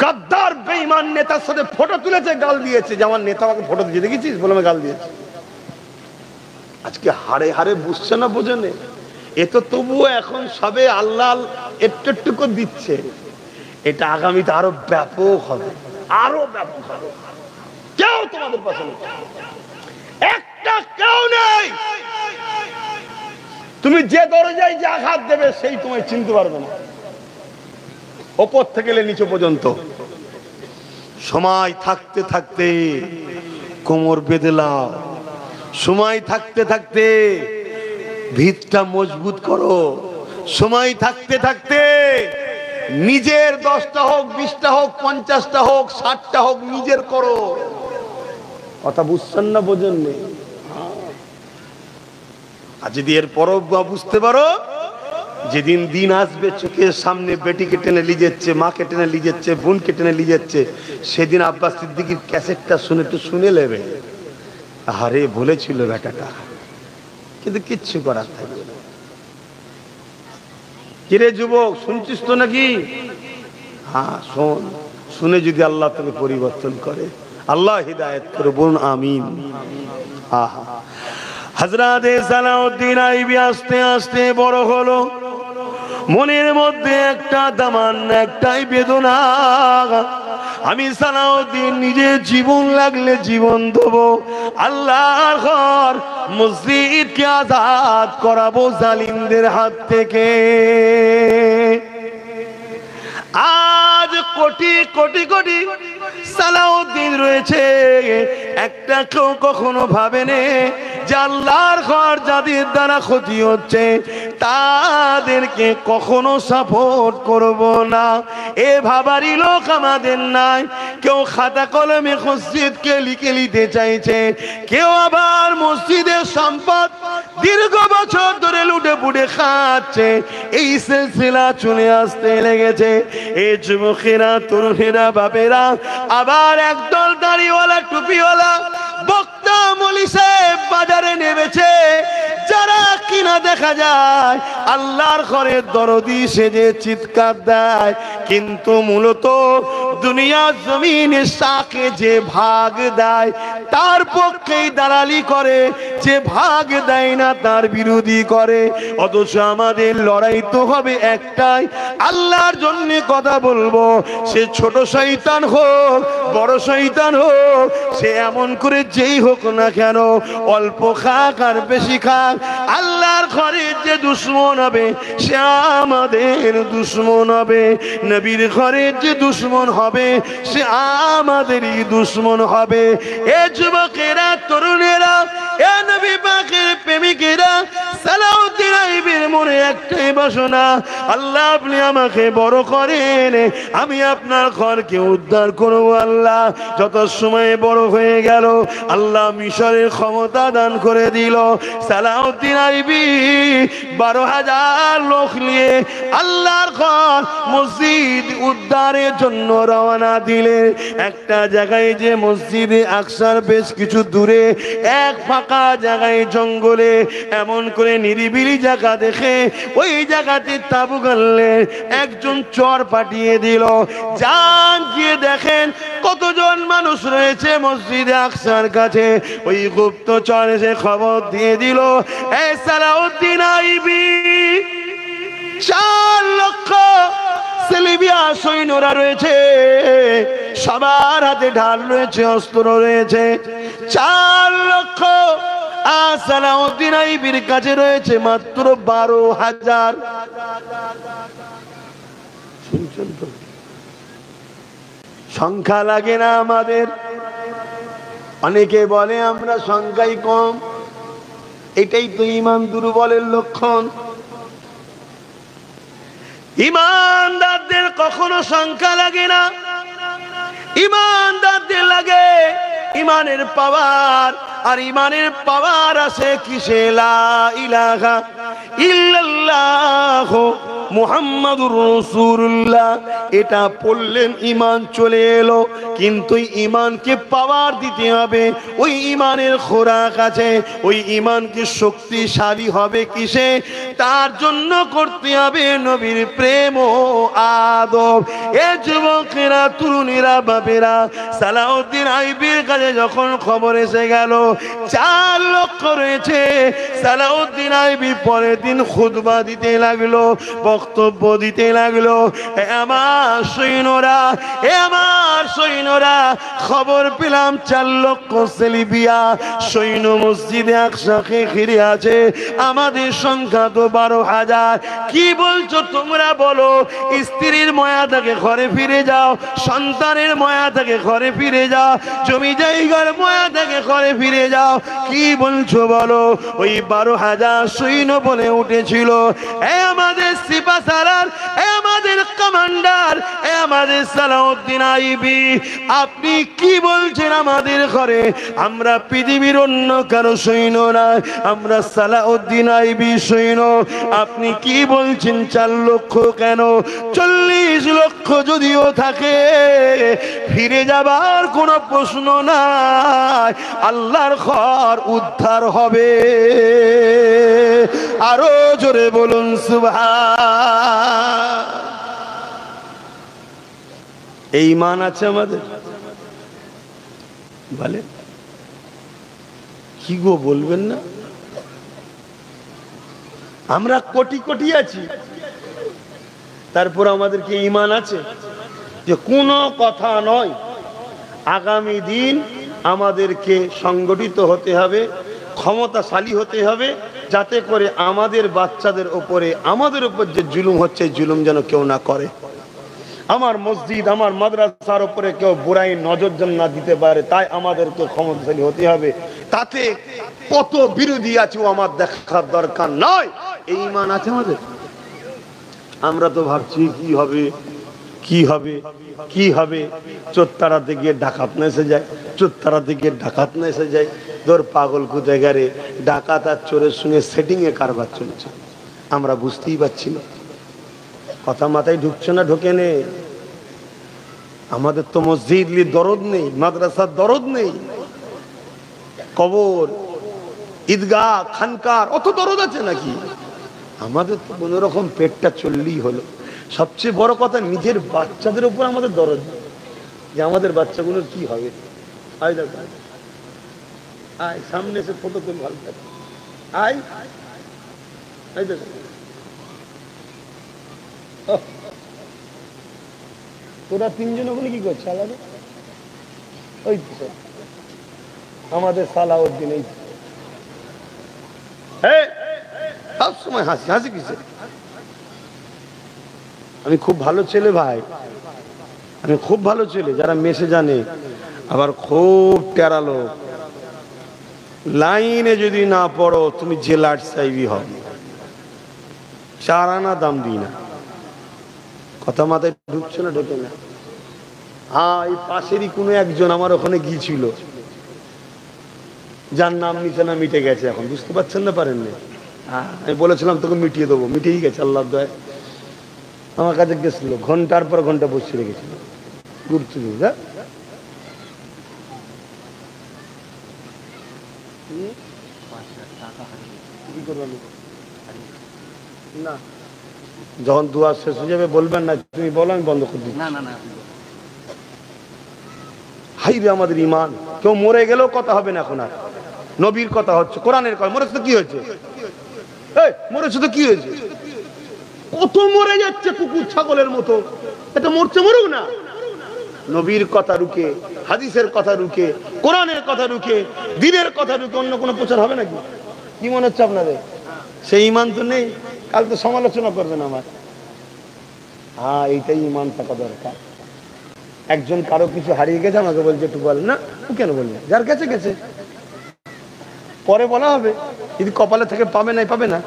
গাদ্দার বেঈমান নেতার সাথে ফটো তুলেছে, গাল দিয়েছে। যে আমার নেতা আমাকে ফটো দিয়ে দেখেছিস বলে আমি গাল দিয়েছি। আজকে হাড়ে হাড়ে বুঝছে না? বোঝেনে? এ তো তবুও এখন সবে আল্লাহ একটু একটু করে দিচ্ছে। এটা আগামীতে আরো ব্যাপক হবে, আরো ব্যাপক হবে। কেউ তোমাদের পাশে নেই, একটা কেউ নেই। তুমি যে দরজায় যে আঘাত দেবে সেই তোমায় চিনতে পারবে না, ওপর থেকে নিচে পর্যন্ত। সময় থাকতে থাকতে কোমর বেঁধে লাও, সময় থাকতে থাকতে ভিতটা মজবুত করো, সময় থাকতে থাকতে নিজের 10টা হোক, 20টা হোক, 50টা হোক, 60টা হোক, নিজের করো। কথা বুঝছেন না? বোঝেন নি? আজ যদি এর পরও বুঝতে পারো, যেদিন দিন আসবে চোখের সামনে বেটিকে টেনে নিয়ে যাচ্ছে, মাকে টেনে নিয়ে যাচ্ছে, বোনকে টেনে নিয়ে যাচ্ছে, সেদিন আব্বাস সিদ্দিকীর ক্যাসেটটা শুনে একটু শুনে নেবে। আরে বলেছিল বেটাটা, কিন্তু কিচ্ছু করার থাকবে না। কিরে যুবক, শুনছিস তো নাকি? হ্যাঁ শোন, শুনে যদি আল্লাহ তাকে পরিবর্তন করে, আল্লাহ হিদায়াত করে, বলুন আমিন। আহা, হযরত সালাউদ্দিন আইবি আস্তে আস্তে বড় হলো। মনের মধ্যে একটা দামান, একটাই বেদনা, আমি সালাউদ্দিন নিজে জীবন লাগলে জীবন দেব, আল্লাহর ঘর মসজিদকে আজাদ করাবো জালিমদের হাত থেকে। আজ কোটি কোটি কোটি সালাউদ্দিন রয়েছে, একটা কেউ কখনো ভাবেনি যে আল্লাহর ঘর যাদের দ্বারা ক্ষতি হচ্ছে তাদেরকে কখনো সাপোর্ট করব না, এ ভাবারই লোক আমাদের নাই। কেউ খাতা কলমে মসজিদকে লিখে নিতে চাইছে, কেউ আবার মসজিদের সম্পদ দীর্ঘ বছর ধরে লুটে পুটে খাচ্ছে। এই সিলসিলা চলে আসতে লেগেছে। এই যুবকেরা, তরুণেরা, বাপেরা, আবার একদল দাড়িওয়ালা টুপিওয়ালা বক্তা মৌলী সাহেব বাজারে নেমেছে, যারা কিনা দেখা যায় আল্লাহর ঘরের দরদি সেজে চিৎকার দেয়, কিন্তু মূলত দুনিয়া জমিনের সাকে যে ভাগ দেয় তার পক্ষেই দালালি করে, যে ভাগ দেয় না তার বিরোধী করে। অথচ আমাদের লড়াই তো হবে একটাই, আল্লাহর জন্য কথা বলবো। সে ছোট শয়তান হোক, বড় শয়তান হোক, সে এমন করে যেই হোক না কেন, অল্প খাক আর বেশি খাক, আল্লাহর ঘরের যে দুশ্মন হবে সে আমাদের দুশ্মন হবে। নবীর ঘরের যে দুশ্মন হবে সে আমাদেরই দুশ্মন হবে। এ যুবকেরা, তরুণেরা, এ নবী পাকের প্রেমিকেরা, সালাউদ্দিন আইবির মনে একটাই বাসনা, আল্লাহ আপনি আমাকে বড় করেন, আমি আপনার ঘরকে উদ্ধার করব। আল্লাহ যত সময় বড় হয়ে গেল, আল্লাহ মিশরের ক্ষমতা দান করে দিল। সালাউদ্দিন আইবি 12,000 লোক নিয়ে আল্লাহর ঘর মসজিদ উদ্ধারের জন্য রওনা দিলে। একটা জায়গায় যে মসজিদে আকসার বেশ কিছু দূরে এক ফাঁকা জায়গায় জঙ্গলে এমন করে নিরিবিলি জায়গা দেখে ওই জায়গাতে তাবু গাড়লেন। একজন চর পাঠিয়ে দিল, যান গিয়ে দেখেন কতজন মানুষ রয়েছে মসজিদে আকসার কাছে। ওই গুপ্তচর এসে খবর দিয়ে দিল, এই সালাউদ্দিন আইবি 4 লক্ষ সেলিবিয়া সৈন্যরা রয়েছে, সবার হাতে ঢাল রয়েছে, অস্ত্র রয়েছে। 4 লক্ষ আর সালাউদ্দিন আইবির কাছে রয়েছে মাত্র 12,000। শুনছেন তো? সংখ্যা লাগে না আমাদের। অনেকে বলে আমরা সংখ্যাই কম, এটাই তো ঈমান দুর্বলের লক্ষণ। ঈমানদারদের কখনো সংখ্যা লাগে না, ঈমানদারদের লাগে ঈমানের পাওয়ার। আর ঈমানের পাওয়ার আছে কিসে? লা ইলাহা ইল্লাল্লাহ মুহাম্মাদুর রাসূলুল্লাহ, এটা পড়লেন ঈমান চলে এলো। কিন্তু ঈমানকে পাওয়ার দিতে হবে, ওই ঈমানের খোরাক আছে। ওই ঈমানকে শক্তিশালী হবে কিসে? তার জন্য করতে হবে নবীর প্রেম ও আদব। এ যুবকেরা, তরুণীরা, বাপেরা, সালাউদ্দিন আইবির কাছে যখন খবর এসে গেল 4 লক্ষ রয়েছে, সালাউদ্দিন আইবি পরের দিন খুতবা দিতে লাগলো, বক্তব্য দিতে লাগলো। আমার সৈন্যরা, আমার সৈন্যরা, খবর পেলাম 4 লক্ষ সেলিবিয়া সৈন্য মসজিদে আকসাকে ঘিরে আছে, আমাদের সংখ্যা তো 12,000। কি বলছো তোমরা? বলো। স্ত্রীর ময়া থেকে ঘরে ফিরে যাও, সন্তানের ময়া থেকে ঘরে ফিরে যাও, জমি জায়গার ময়া থেকে ঘরে ফিরে যাও। কি বলছো বলো? ওই 12,000 সৈন্য বলে উঠেছিল, এ আমাদের সিপাহসালার, এ আমাদের কমান্ডার, এ আমাদের সালাউদ্দিন আইবি, আপনি কি বলছেন আমাদের ঘরে? আমরা পৃথিবীর অন্য কারো সৈন্য না, আমরা সালাউদ্দিন আইবি সৈন্য। আপনি কি বলছেন 4 লক্ষ কেন? 40 লক্ষ যদিও থাকে, ফিরে যাবার কোনো প্রশ্ন নাই, আল্লাহর ঘর উদ্ধার হবে। আরো জোরে বলুন সুবহান। এই ঈমান আছে আমাদের? বলে কি গো, বলবেন না? আমরা কোটি কোটি আছি, তারপর আমাদের কি ঈমান আছে যে কোনো কথা নয়, আগামী দিন আমাদেরকে সংগঠিত হতে হবে, ক্ষমতাশালী হতে হবে, যাতে করে আমাদের বাচ্চাদের উপরে, আমাদের উপর যে জুলুম হচ্ছে জুলুম যেন কেউ না করে। আমার মসজিদ, আমার মাদ্রাসার উপরে কেউ বুরাই নজর যেন না দিতে পারে, তাই আমাদেরকে ক্ষমতাশালী হতে হবে। তাতে কত বিরোধী আছে ও আমার দেখার দরকার নয়। এই ঈমান আছে আমাদের? আমরা তো ভাবছি কি হবে, কি হবে, কি হবে। চোরতারাতে গিয়ে ডাকাত না এসে যায়, চোরতারাতে গিয়ে ডাকাত না এসে যায়। তোর পাগল কোথায় গেলে, ডাকাত আর চোরের সঙ্গে সেটিং এ কারবার চলছে, আমরা বুঝতেই পারছি না। কথা মাথায় ঢুকছে না, ঢোকে নে। আমাদের তো মসজিদ দরদ নেই, মাদ্রাসার দরদ নেই, কবর, ঈদগাহ, খানকার অত দরদ আছে নাকি? আমাদের তো কোন রকম পেটটা চললেই হলো। সবচেয়ে বড় কথা, নিজের বাচ্চাদের উপর আমাদের দরদ, যে আমাদের বাচ্চাগুলোর কি হবে। আয় দেখ, আয় সামনে এসে ফটো তুল, ভালো থাকে। আয় আয় দেখ, তোরা তিনজন ওখানে কি করছে আলাদা? ওই তো আমাদের সালাউদ্দিন, এই সব সময় হাসি হাসি কিসে? আমি খুব ভালো ছেলে ভাই, আমি খুব ভালো ছেলে, যারা মেশে জানে। আবার খুব টেরা লোক, লাইনে যদি না পড়ো তুমি জেলার সাহেবই হবে, 4 আনা দাম দিই না। কথা মাথায় ঢুকছে না, ঢোকে না? হ্যাঁ, এই পাশেরই কোনো একজন আমার ওখানে গিয়েছিল, যার নাম নিচে না মিটে গেছে এখন, বুঝতে পারছেন না, পারেন না? আমি বলেছিলাম তোকে মিটিয়ে দেবো, মিটিয়েই গেছে আল্লাহ দয়ায়। আমার কাছে গেছিল, ঘন্টার পর ঘন্টা বসে রেখেছিল, গুরুত্বপূর্ণ। না, যখন দুয়া শেষ হয়ে যাবে বলবেন না, তুমি বলো, আমি বন্ধ করে দিই। না না না, হাইবে আমাদের ঈমান। কেউ মরে গেলেও কথা হবে না এখন আর, নবীর কথা হচ্ছে, কোরআনের কথা। মরেছে তো কি হয়েছে? মরেছে তো কি হয়েছে? কত মরে যাচ্ছে কুকুর ছাগলের মতো, এটা মরছে, মরুক না। নবীর কথা রুখে, হাদিসের কথা রুখে, কোরআনের কথা রুখে, দ্বীনের কথা রুখে অন্য কোনো প্রচার হবে নাকি? কি মনে হচ্ছে আপনাদের? সেই ঈমান তো নেই। কাল তো সমালোচনা করবেন আমার। হ্যাঁ, এইটাই ঈমান থাকা দরকার। একজন কারো কিছু হারিয়ে গেছে, আমাকে বলছে একটু বলেন না। ও কেন বললেন? যার কাছে গেছে, পরে বলা হবে, যদি কপালে থেকে পাবে নাই পাবে না।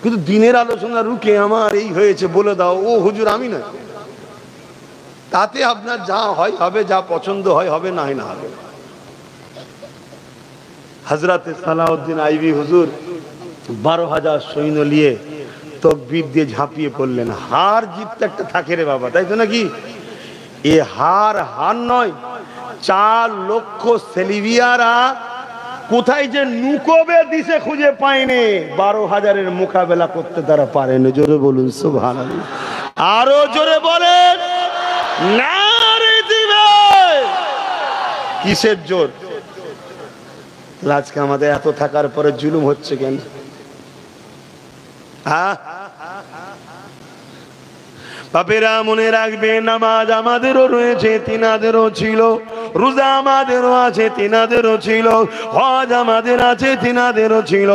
কিন্তু দিনের আলোচনা রুখে আমার এই হয়েছে বলে দাও, ও হুজুর আমি না, তাতে আপনার যা হয় হবে, যা পছন্দ হয় হবে, না হয় না হবে। হযরতে সালাউদ্দিন আইবি হুজুর 12,000 সৈন্য নিয়ে তকবীর দিয়ে ঝাঁপিয়ে পড়লেন। হার জিত তো একটা থাকে রে বাবা, তাই তো নাকি? এ হার হার নয়। 4 লক্ষ সেলিবিয়ারা কোথায় যে নুকোবে দিশে খুঁজে পায়নি, 12,000-এর মোকাবেলা করতে তারা পারেনি। জোরে বলুন সুবহানাল্লাহ, আরো জোরে বলেন নারে দিবে। কিসের জোর? আজকে আমাদের এত থাকার পরে জুলুম হচ্ছে কেন? বাপেরা মনে রাখবে, নামাজ আমাদেরও রয়েছে, তিনাদেরও ছিল। রোজা আমাদেরও আছে, তিনাদেরও ছিল। হজ আমাদের আছে, তিনাদেরও ছিল।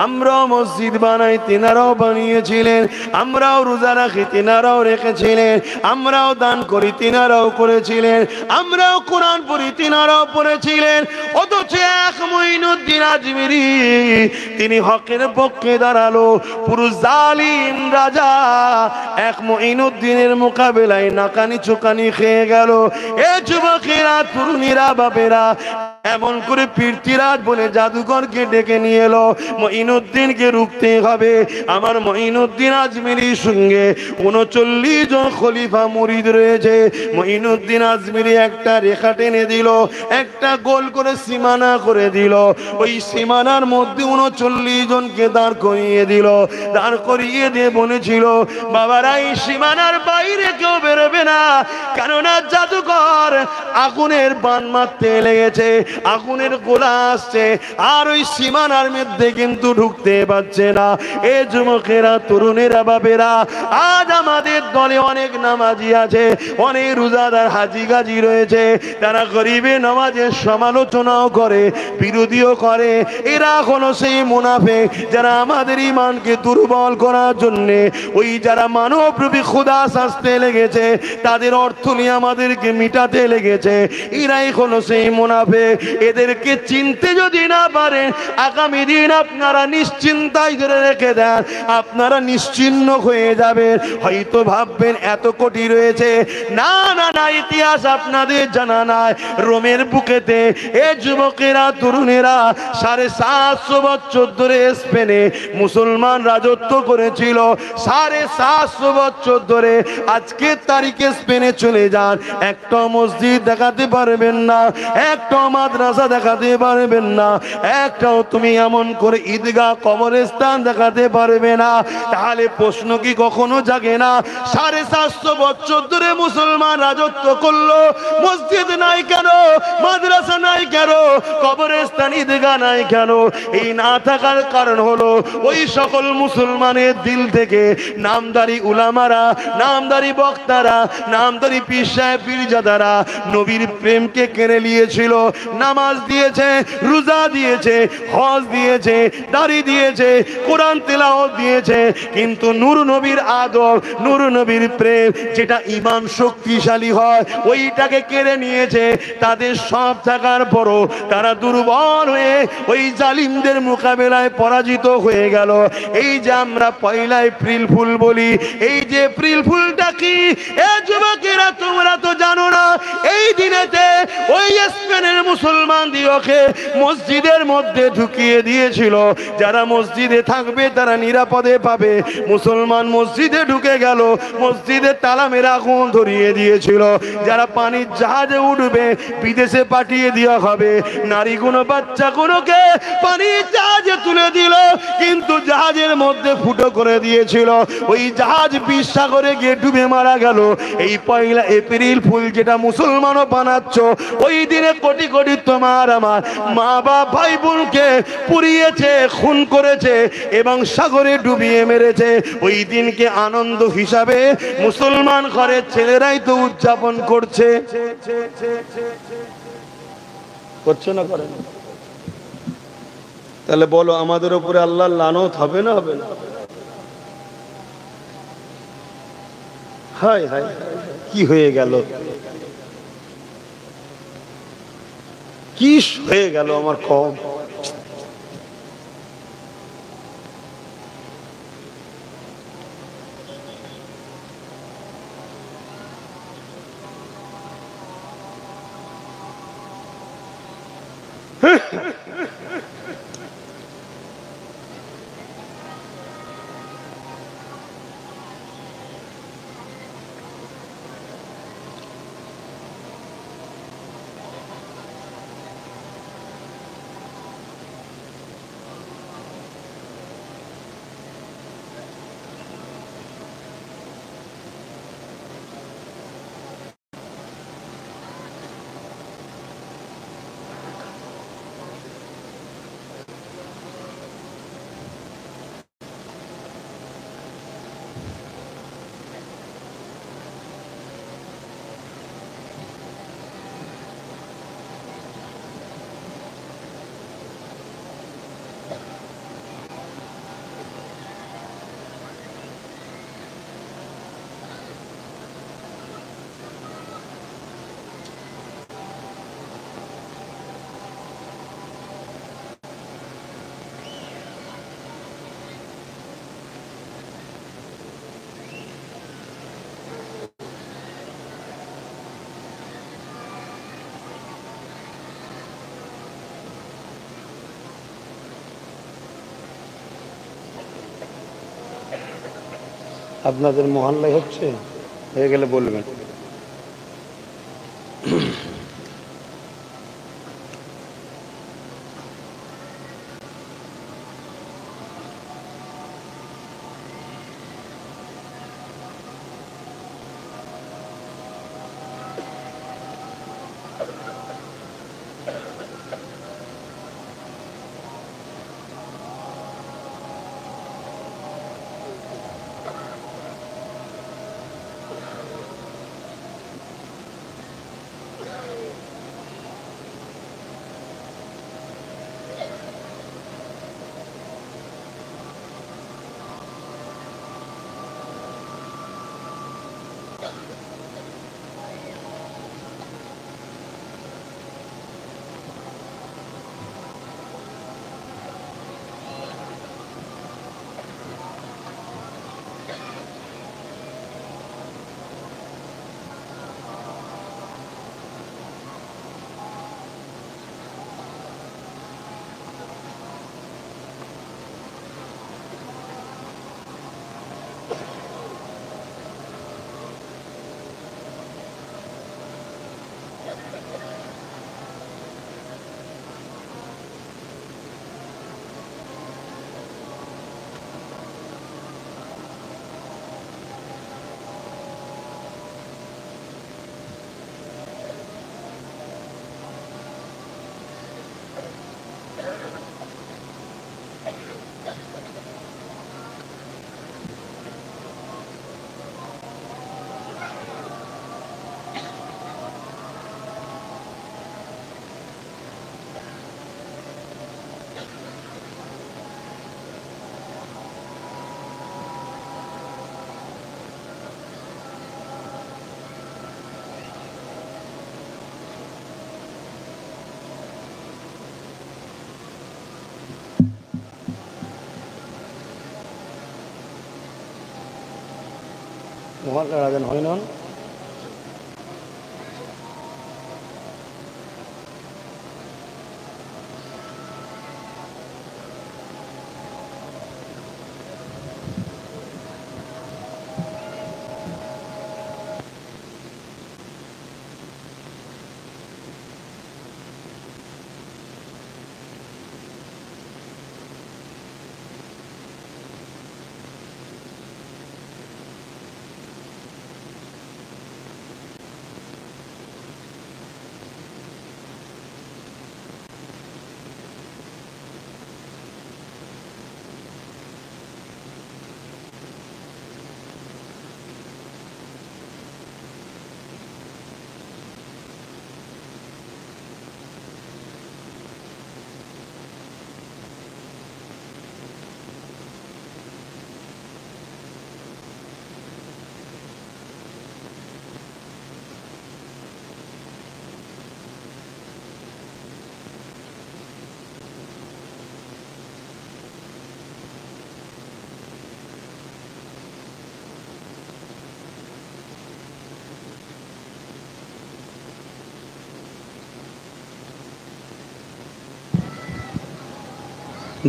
আমরাও মসজিদ বানাই, তিনারাও বানিয়েছিলেন। আমরাও রোজা রাখি, তিনারাও রেখেছিলেন। আমরাও দান করি, তিনারাও করেছিলেন। আমরাও কোরআন পড়ি, তিনারাও পড়েছিলেন। অথচ এক মঈনুদ্দিন আজমিরি, তিনি হকের পক্ষে দাঁড়ালো। পুরো জালিম রাজা এক মঈনুদ্দিনের মোকাবেলায় নাকানি চোকানি খেয়ে গেল। এ যুবকেরা, তরুণীরা, বাপেরা, এমন করে পীরতিরাজ বলে জাদুকরকে ডেকে নিয়ে এলো। মঈনুদ্দিনকে রুখতে হবে। আমার মঈনুদ্দিন আজমিরির সঙ্গে 39 জন খলিফা মুরিদ রয়েছে। মঈনুদ্দিন আজমিরি একটা রেখা টেনে দিল, একটা গোল করে সীমানা করে দিল। ওই সীমানার মধ্যে 39 জনকে দাঁড় করিয়ে দিল। দাঁড় করিয়ে দিয়ে বলেছিল, বাবারা এই সীমানার বাইরে কেউ বেরোবে না, কেননা জাদুকর আগুনের বান মারতে লেগেছে, আগুনের গোলা আসছে, আর ওই সীমানার মধ্যে কিন্তু ঢুকতে পারছে না। এ যুবকেরা, তরুণেরা, বাবেরা, আজ আমাদের দলে অনেক নামাজি আছে, অনেক রোজাদার হাজি গাজি রয়েছে, তারা গরিবে নামাজের সমালোচনাও করে, বিরোধীও করে। এরা হলো সেই মুনাফিক যারা আমাদের ঈমানকে দুর্বল করার জন্যে, ওই যারা মানবরূপী খোদা সাজতে লেগেছে, তাদের অর্থ নিয়ে আমাদেরকে মিটাতে লেগেছে, এরাই হলো সেই মুনাফিক। এদেরকে চিনতে যদি না পারেন, আগামী দিন আপনারা নিশ্চিন্তায় ধরে রেখে দেন, আপনারা নিশ্চিন্ন হয়ে যাবেন। হয়তো ভাববেন এত কোটি রয়েছে, না না না, ইতিহাস আপনাদের জানা নাই। রোমের বুকেতে এ যুবকেরা, তরুণেরা 750 বছর ধরে স্পেনে মুসলমান রাজত্ব করেছিল। 750 বছর ধরে। আজকের তারিখে স্পেনে চলে যান, একটা মসজিদ দেখাতে পারবেন না, একটা মাদ্রাসা দেখাতে পারবেন না, একটাও তুমি এমন করে ঈদগাহ, কবরস্থান দেখাতে পারবে না। তাহলে প্রশ্ন কি কখনো জাগে না, 750 বছর ধরে মুসলমান রাজত্ব করলো, মসজিদ নাই কেন, মাদ্রাসা নাই কেন, কবরস্থান, ঈদগাহ নাই কেন? এই না থাকার কারণ হলো ওই সকল মুসলমানের দিল থেকে নামদারি উলামারা, নামদারি বক্তারা, নামদারি পীর সাহেব পীরজাদারা নবীর প্রেমকে কেড়ে নিয়েছিল। নামাজ দিয়েছে, রোজা দিয়েছে, হজ দিয়েছে, দাড়ি দিয়েছে, কোরআন তেলাওয়াত দিয়েছে, কিন্তু নূর নবীর আদব, নূর নবীর প্রেম, যেটা ঈমান শক্তিশালী হয়, ওইটাকে কেড়ে নিয়েছে। তাদের সব থাকার পরও তারা দুর্বল হয়ে ওই জালিমদের মোকাবেলায় পরাজিত হয়ে গেল। এই যে আমরা পয়লা এপ্রিল ফুল বলি, এই যে এপ্রিল ফুলটা কি, এ যুবকেরা তোমরা তো জানো না। এই দিনেতে ওই স্পেনের মুসলমান দিওকে মসজিদের মধ্যে ঢুকিয়ে দিয়েছিল। যারা মসজিদে থাকবে তারা নিরাপদে পাবে। মুসলমান মসজিদে ঢুকে গেল, মসজিদের তালা মেরা আগুন ধরিয়ে দিয়েছিল। যারা পানির জাহাজে উঠবে বিদেশে পাঠিয়ে দেওয়া হবে। নারীগুলো, বাচ্চাগুলোকে পানির জাহাজে তুলে দিল, কিন্তু জাহাজের মধ্যে ফুটো করে দিয়েছিল। ওই জাহাজ বিষ সাগরে গিয়ে ডুবে মারা গেল। এই পয়লা এপ্রিল ফুল যেটা মুসলমানও বানাচ্ছ, ওই দিনে কোটি কোটি তোমার আমার মা বাপ ভাই বোনকে পুড়িয়েছে, খুন করেছে এবং সাগরে ডুবিয়ে মেরেছে। ওই দিনকে আনন্দ হিসাবে মুসলমান ঘরের ছেলেরাই তো উদযাপন করছে। করছে না, করে না? তাহলে বলো, আমাদের উপরে আল্লাহর লানত হবে না, হবে না? হায় হায়, কি হয়ে গেল, কি হয়ে গেল আমার কম। আপনাদের মহল্লায় হচ্ছে, হয়ে গেলে বলবেন। মহল্লার আজান হয় না।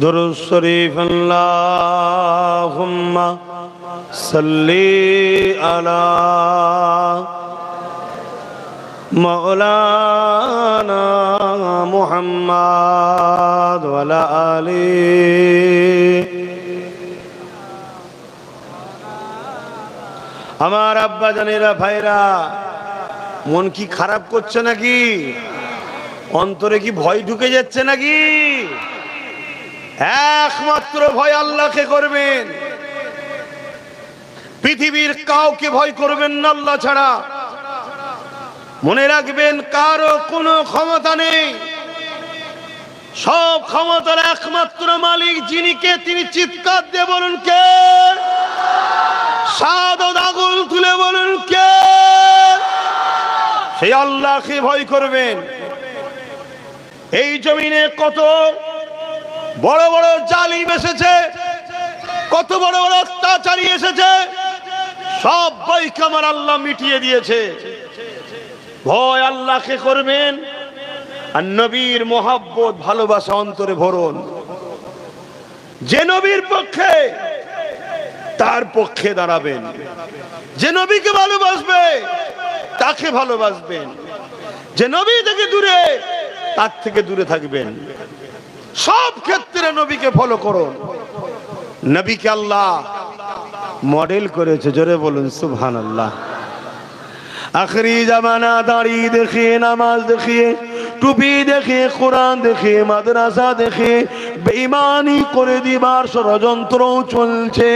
दुरूद शरीफ अल्लाहुम्मा सल्ली अला मौलाना मुहम्मद व अला आली। আমার আব্বা জানেরা ভাইরা, মন কি খারাপ করছে নাকি? অন্তরে কি ভয় ঢুকে যাচ্ছে নাকি? একমাত্র ভয় আল্লাহকে করবেন, পৃথিবীর কাউকে ভয় করবেন না আল্লাহ ছাড়া। মনে রাখবেন কারো কোনো ক্ষমতা নেই, সব ক্ষমতার একমাত্র মালিক যিনি কে, তিনি চিৎকার দিয়ে বলুন কে, শাহাদাত আগুন তুলে বলুন কে, সেই আল্লাহকে ভয় করবেন। এই জমিনে কত বড় বড় জালিম এসেছে, কত বড় বড় অত্যাচারী এসেছে, সব ভয়কে আমার আল্লাহ মিটিয়ে দিয়েছে। ভয় আল্লাহকে করবেন আর নবীর মহব্বত ভালোবাসা অন্তরে ভরুন। যে নবীর পক্ষে তার পক্ষে দাঁড়াবেন, যে নবীকে ভালোবাসবে তাকে ভালোবাসবেন, যে নবী থেকে দূরে তার থেকে দূরে থাকবেন। সব ক্ষেত্রে নবীকে ফলো করুন। নবীকে আল্লাহ মডেল করেছে, জোরে বলুন সুবহানাল্লাহ। আখরি জামানা দাঁড়িয়ে দেখিয়ে, নামাজ দেখিয়ে, টুপি দেখে, কোরআন দেখে, মাদ্রাসা দেখে বেঈমানি করে দিবার ষড়যন্ত্র চলছে।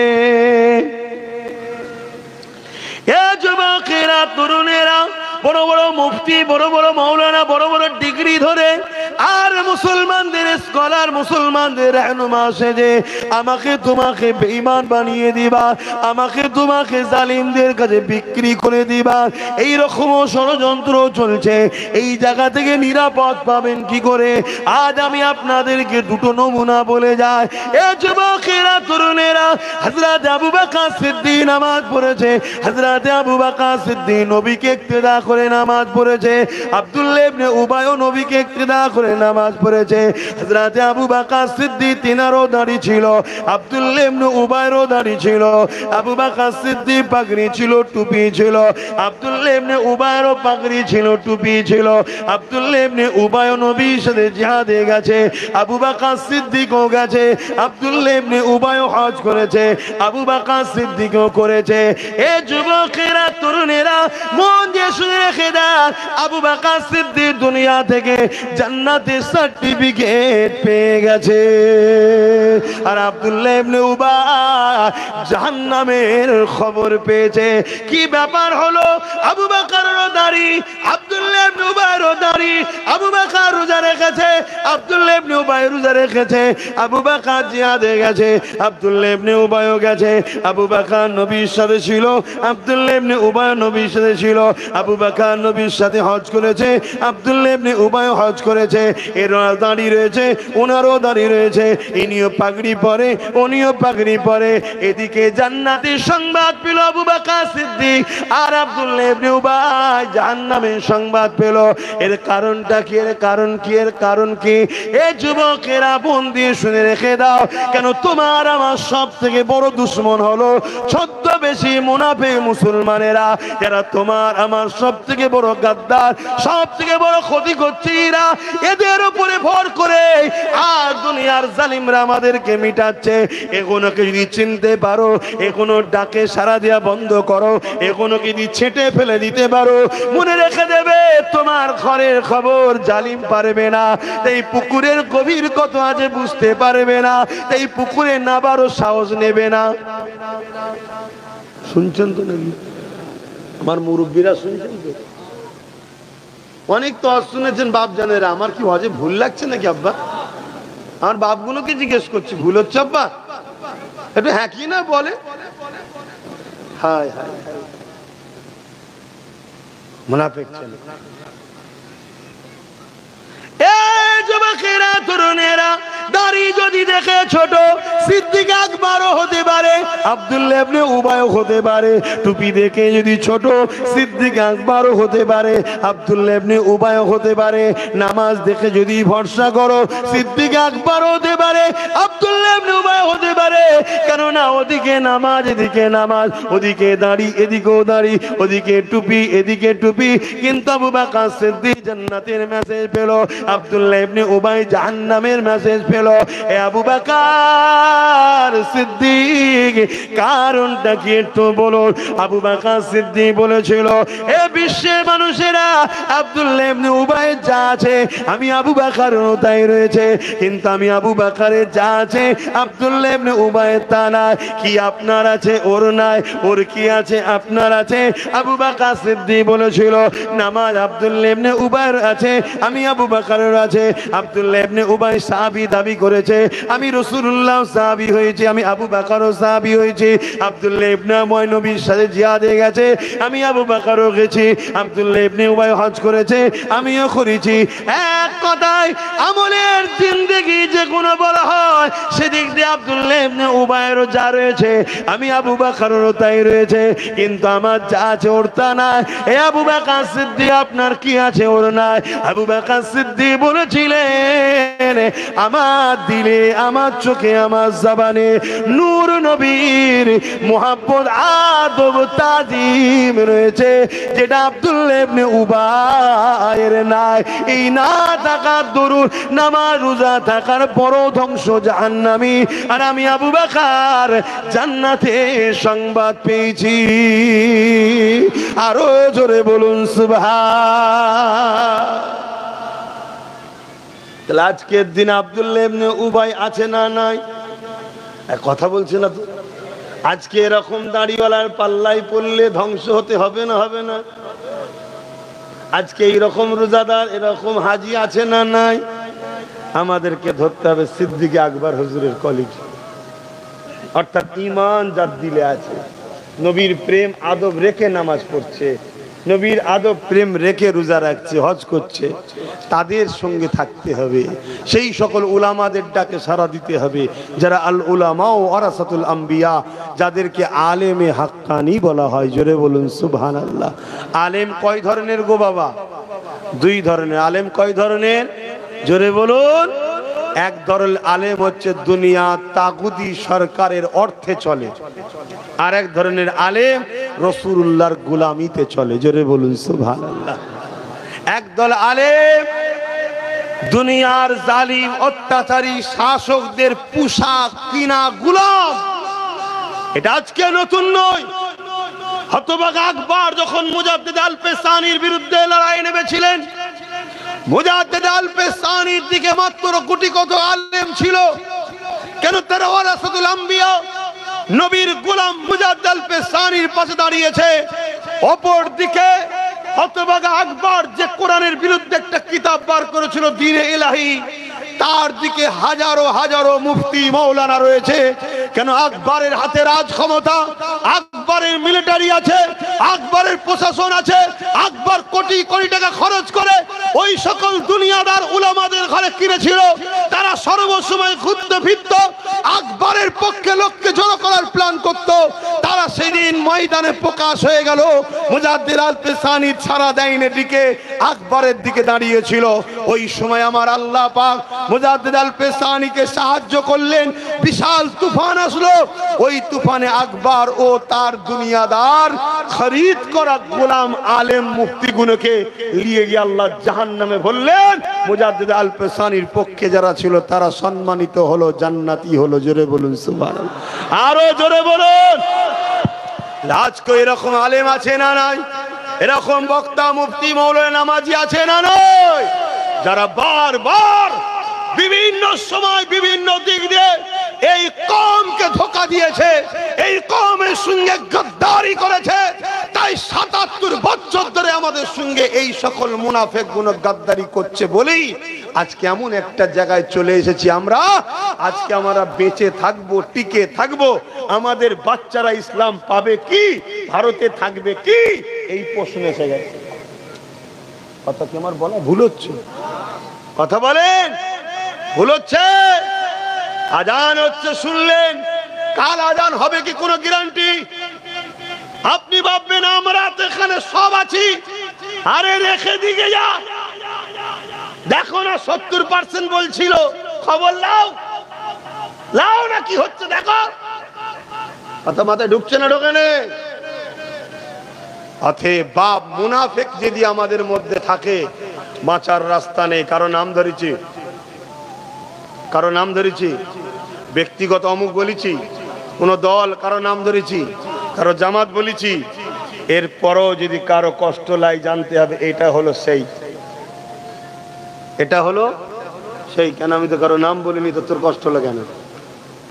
এ যুবকেরা, তরুণেরা, বড় বড় মুফতি, বড় বড় মাওলানা, বড় বড় ডিগ্রি ধরে আর মুসলমানদের স্কলার, মুসলমানদের রাহনুমা সেজে আমাকে তোমাকে বেঈমান বানিয়ে দিবা, আমাকে তোমাকে জালিমদের কাছে বিক্রি করে দিবা, এই রকম ষড়যন্ত্র চলছে। এই জায়গা থেকে নিরাপদ পাবেন কি করে? আজ আমি আপনাদেরকে দুটো নমুনা বলে যাই। এ যুবকেরা, তরুণেরা, হযরত আবু বকর সিদ্দিক নামাজ পড়েছে, হযরত আবু বকর সিদ্দিক নবীকে ইক্তেদা করে নামাজ পড়েছে, আব্দুল্লাহ ইবনে উবাইও নবীকে ইক্তেদা করে নামাজ পড়েছে। হযরত আবু বকর সিদ্দিক তিনারও দাড়ি ছিল, আব্দুল্লাহ ইবনে উবাইরও দাড়ি ছিল। আবু বকর সিদ্দিক পাগড়ি ছিল, টুপি ছিল, আব্দুল্লাহ ইবনে উবাইরও পাগড়ি ছিল, টুপি ছিল। আব্দুল্লাহ ইবনে উবাইও নবীর সাথে জিহাদে গেছে, আবু বকর সিদ্দিকও গেছে। আব্দুল্লাহ ইবনে উবাইও হজ করেছে, আবু বকর সিদ্দিকও করেছে। এ যুবকেরা, তরুণেরা, মন দিয়ে শুনে রেখে দেন, আবু বকর সিদ্দিক দুনিয়া থেকে জান্নাতের সার্টিফিকেট পেয়ে গেছে, আর আব্দুল্লাহ ইবনে উবাই জাহান্নামের খবর পেয়েছে। কি ব্যাপার হলো? আবু বকরের দাড়ি, আব্দুল্লাহ ইবনে উবাইরও দাড়ি, আবু বকর রোজা রেখেছে, আব্দুল্লাহ ইবনে উবাই রোজা রেখেছে, আবু বকর জিহাদে গেছে, আব্দুল্লাহ ইবনে উবাইও গেছে। আবু বকর নবীর সাথে ছিল, আব্দুল্লাহ ইবনে উবাই নবীর সাথে ছিল। আবু বকর নবীর সাথে হজ করেছে, আব্দুল্লাহ ইবনে উবাই হজ করেছে। এরা দাঁড়িয়ে রয়েছে, ওনারও দাঁড়িয়ে রয়েছে, ইনিও পাগড়ি পরে, উনিও পাগড়ি পরে। এদিকে জান্নাতের সংবাদ পেল আবু বকর সিদ্দিক, আর আব্দুল্লাহ ইবনে উবাই জাহান্নামের সংবাদ পেল। এর কারণটা কি? এর কারণ কি? এর কারণ কি? এই যুবকেরা মন দিয়ে শুনে রেখে দাও, কেন তোমার আমার সব থেকে বড় দুশ্মন হলো ছদ্মবেশী মুনাফিক মুসলমানেরা, যারা তোমার আমার সব থেকে বড় গাদ্দার, সব থেকে বড় ক্ষতি করছে এরা। এদের উপরে ভর করে আর দুনিয়ার জালিমরা আমাদেরকে মিটাচ্ছে। এগুলোকে যদি চিনতে পারো, এগুলো ডাকে সারা দেওয়া বন্ধ করো, এগুলোকে যদি ছেটে ফেলে দিতে পারো, মনে রেখে দেবে তোমার ঘরের খবর জালিম পারবে না। এই পুকুরের গভীর কত আছে বুঝতে পারবে না, এই পুকুরে নাবারও সাহস নেবে না। শুনছেন তো নাকি? আমার মুরব্বীরা শুনছেন তো? অনেক তো শুনেছেন বাপ জানেরা। আমার কি হজে ভুল লাগছে নাকি আব্বা? আমার বাপগুলোকে জিজ্ঞেস করছি, ভুল হচ্ছে আব্বা? একটু হ্যাঁ কি না বলে। হায় হায় মুনাফিক ছেলে। এই যুবকেরা, তরুণেরা, দাড়ি যদি দেখে ছোট, সিদ্দিক আকবরও হতে পারে, আব্দুল্লাহ ইবনে উবাইও হতে পারে। টুপি দেখে যদি ছোট, সিদ্দিক আকবরও হতে পারে, আব্দুল্লাহ ইবনে উবাইও হতে পারে। নামাজ দেখে যদি ভরসা করো, সিদ্দিক আকবরও হতে পারে, আব্দুল্লাহ ইবনে উবাইও হতে পারে। কেননা ওদিকে নামাজ, এদিকে নামাজ, ওদিকে দাড়ি, এদিকেও দাড়ি, ওদিকে টুপি, এদিকে টুপি। কিন্তু আবু বকর সিদ্দিক জান্নাতের মেসেজ পেল, আব্দুল্লাহ ইবনে উবাই জাহান্নামের মেসেজ পেল। এ আবু বকর সিদ্দিক, কারণটা কি একটু বলুন? আবু বকর সিদ্দিক বলেছিল, এ বিশ্বের মানুষেরা, আব্দুল্লাহ ইবনে উবাই যা আছে আমি আবু বকরেরও তাই রয়েছে, কিন্তু আমি আবু বকরের যা আছে আব্দুল্লাহ ইবনে উবাই তা নাই। কি আপনার আছে ওর নাই, ওর কি আছে আপনার আছে? আবু বকর সিদ্দিক বলেছিল, নামাজ আব্দুল্লাহ ইবনে উবাইর আছে, আমি আবু বকরের আছে। আব্দুল্লাহ ইবনে উবাই সাহাবী দাবি করেছে, আমি রাসূলুল্লাহ সাহাবী হয়েছি, আমি আবু বকরও সাহাবী হয়েছি। আব্দুল্লাহ ইবনে উবাই নবীর সাথে জিহাদে গেছে, আমি আবু বকরও গেছি। আব্দুল্লাহ ইবনে উবাই হজ করেছে, আমিও করেছি। এক কথায় আমলের জিন্দেগি যে কোনো বলা হয়, সেদিক দিয়ে আব্দুল্লাহ ইবনে উবাইয়েরও যা রয়েছে আমি আবু বকরেরও তাই রয়েছে, কিন্তু আমার যা আছে ওর তা নাই। এ আবু বকর সিদ্দিক, আপনার কি আছে ওর নাই? আবু বকর সিদ্দিক বলেছিলেন, আমার দিলে, আমার চোখে, আমার জবানে নূর নবীর মুহাব্বত, আদব, তাজিম রয়েছে, যেটা আব্দুল্লাহ ইবনে উবাইয়ের নাই। এই না থাকার দরুন নামাজ রোজা থাকার বড় ধ্বংস জাহান্নামী, আর আমি আবু বকর জান্নাতে সংবাদ পেয়েছি। আরো জোরে বলুন সুবহান। তাহলে আজকের দিন আব্দুল্লাহ ইবনে উবাই আছে না নাই? কথা বলছে না তো? আজকে এরকম দাড়িওয়ালার পাল্লাই পড়লে ধ্বংস হতে হবে না, হবে না? আজকে এইরকম রোজাদার, এরকম হাজি আছে না নাই? আমাদেরকে ধরতে হবে সিদ্দিক আকবর হুজুরের কলিগ, অর্থাৎ ঈমান যার দিলে আছে, নবীর প্রেম আদব রেখে নামাজ পড়ছে, নবীর আদব প্রেম রেখে রোজা রাখছে, হজ করছে, তাদের সঙ্গে থাকতে হবে। সেই সকল উলামাদের ডাকে সাড়া দিতে হবে, যারা আল উলামা ও ওয়ারাসাতুল আম্বিয়া, যাদেরকে আলেমে হাক্কানি বলা হয়। জোরে বলুন সুবহানাল্লাহ। আলেম কয় ধরনের গো বাবা? দুই ধরনের। আলেম কয় ধরনের? জোরে বলুন। এক ধরনের আলেম হচ্ছে দুনিয়া তাগুতি সরকারের অর্থে চলে, আর এক ধরনের আলেম রাসূলুল্লাহর গোলামিতে চলে। জোরে বলুন সুবহানাল্লাহ। একদল আলেম দুনিয়ার জালিম অত্যাচারী শাসকদের পোশাক কিনা গোলাম। এটা আজকে নতুন নয়। হতভাগা আকবর যখন মুজাদ্দিদ আল-পেসানির বিরুদ্ধে লড়াই নেমেছিলেন, মুজাদ্দিদ আল-পেসানির দিকে মাত্র কোটি কত আলেম ছিল, কেন তারা ওয়ারাসাতুল আম্বিয়া, নবীর গোলাম মুজাদ্দিদ আল-পেসানির পাশে দাঁড়িয়েছে। অপর দিকে হতভাগা আকবর যে কোরআনের বিরুদ্ধে একটা কিতাব বার করেছিল দ্বীন-এ ইলাহি, তার দিকে হাজারো হাজারো মুফতি মৌলানা রয়েছে। কেন? আকবরের হাতে রাজ ক্ষমতা, আকবরের মিলিটারি আছে, আকবরের প্রশাসন আছে। আকবর কোটি কোটি টাকা খরচ করে ওই সকল দুনিয়াদার উলামাদের ঘরে কিনেছিল। তারা সর্বসময় ঘুরতে ফিরত, আকবরের পক্ষে লোককে জড়ো করার প্ল্যান করত। তারা সেদিন ময়দানে প্রকাশ হয়ে গেল। মুজাদ্দিদ আল-পেশানি ছাড়া দেয়নি দিকে আকবরের দিকে দাঁড়িয়েছিল। ওই সময় আমার আল্লাহ পাক মুজাদ্দিদ আল-পেশানিকে সাহায্য করলেন। বিশাল তুফান আসলো। ওই তুফানে আকবর ও তার দুনিয়াদার খরিদ করা গোলাম আলেম মুফতিগুলোকে নিয়ে গিয়ে আল্লাহ জাহান্নামে বললেন। মুজাদ্দিদ আল-পেশানির পক্ষে যারা ছিল তারা সম্মানিত হলো, জান্নাতি হলো। জোরে বলুন সুবহানাল্লাহ, আরো জোরে বলুন। আজকে এরকম আলেম আছে না নাই? এরকম বক্তা মুফতি মৌলানা নামাজি আছে না নাই? যারা বারবার বিভিন্ন সময় বিভিন্ন দিক দিয়ে এই কওমকে ধোঁকা দিয়েছে, এই কওমের সঙ্গে গদ্দারি করেছে। তাই ৭৭ বছর ধরে আমাদের সঙ্গে এই সকল মুনাফিক গুণ গদ্দারি করছে বলেই আজকে এমন একটা জায়গায় চলে এসেছি আমরা। আজকে আমরা বেঁচে থাকবো, টিকে থাকবো, আমাদের বাচ্চারা ইসলাম পাবে কি, ভারতে থাকবে কি, এই প্রশ্ন এসে গেছে। কথা কি আমার বলা ভুল হচ্ছে? কথা বলেন, ভুল হচ্ছে? আজান হচ্ছে শুনলেন, কাল আজান হবে কি কোনো গ্যারান্টি? আপনি ভাববেন আমরা তো এখানে সব আছি। আরে রেখে দিকে যা, দেখো না ৭০% বলছিল, খবর লাও লাও না কি হচ্ছে দেখো। কথা মাথায় ঢুকছে না? ঢোকে না। অতএব বাপ মুনাফিক যদি আমাদের মধ্যে থাকে, বাঁচার রাস্তা নেই। কারো নাম ধরেছি, কারো নাম ধরেছি, ব্যক্তিগত অমুক বলেছি, কোন দল কারো নাম ধরেছি, কারো জামাত বলেছি, এরপরও যদি কারো কষ্ট লাগে জানতে হবে এটা হলো সেই, এটা হলো সেই। কেন? আমি তো কারো নাম বলিনি, তো তোর কষ্ট লাগে না?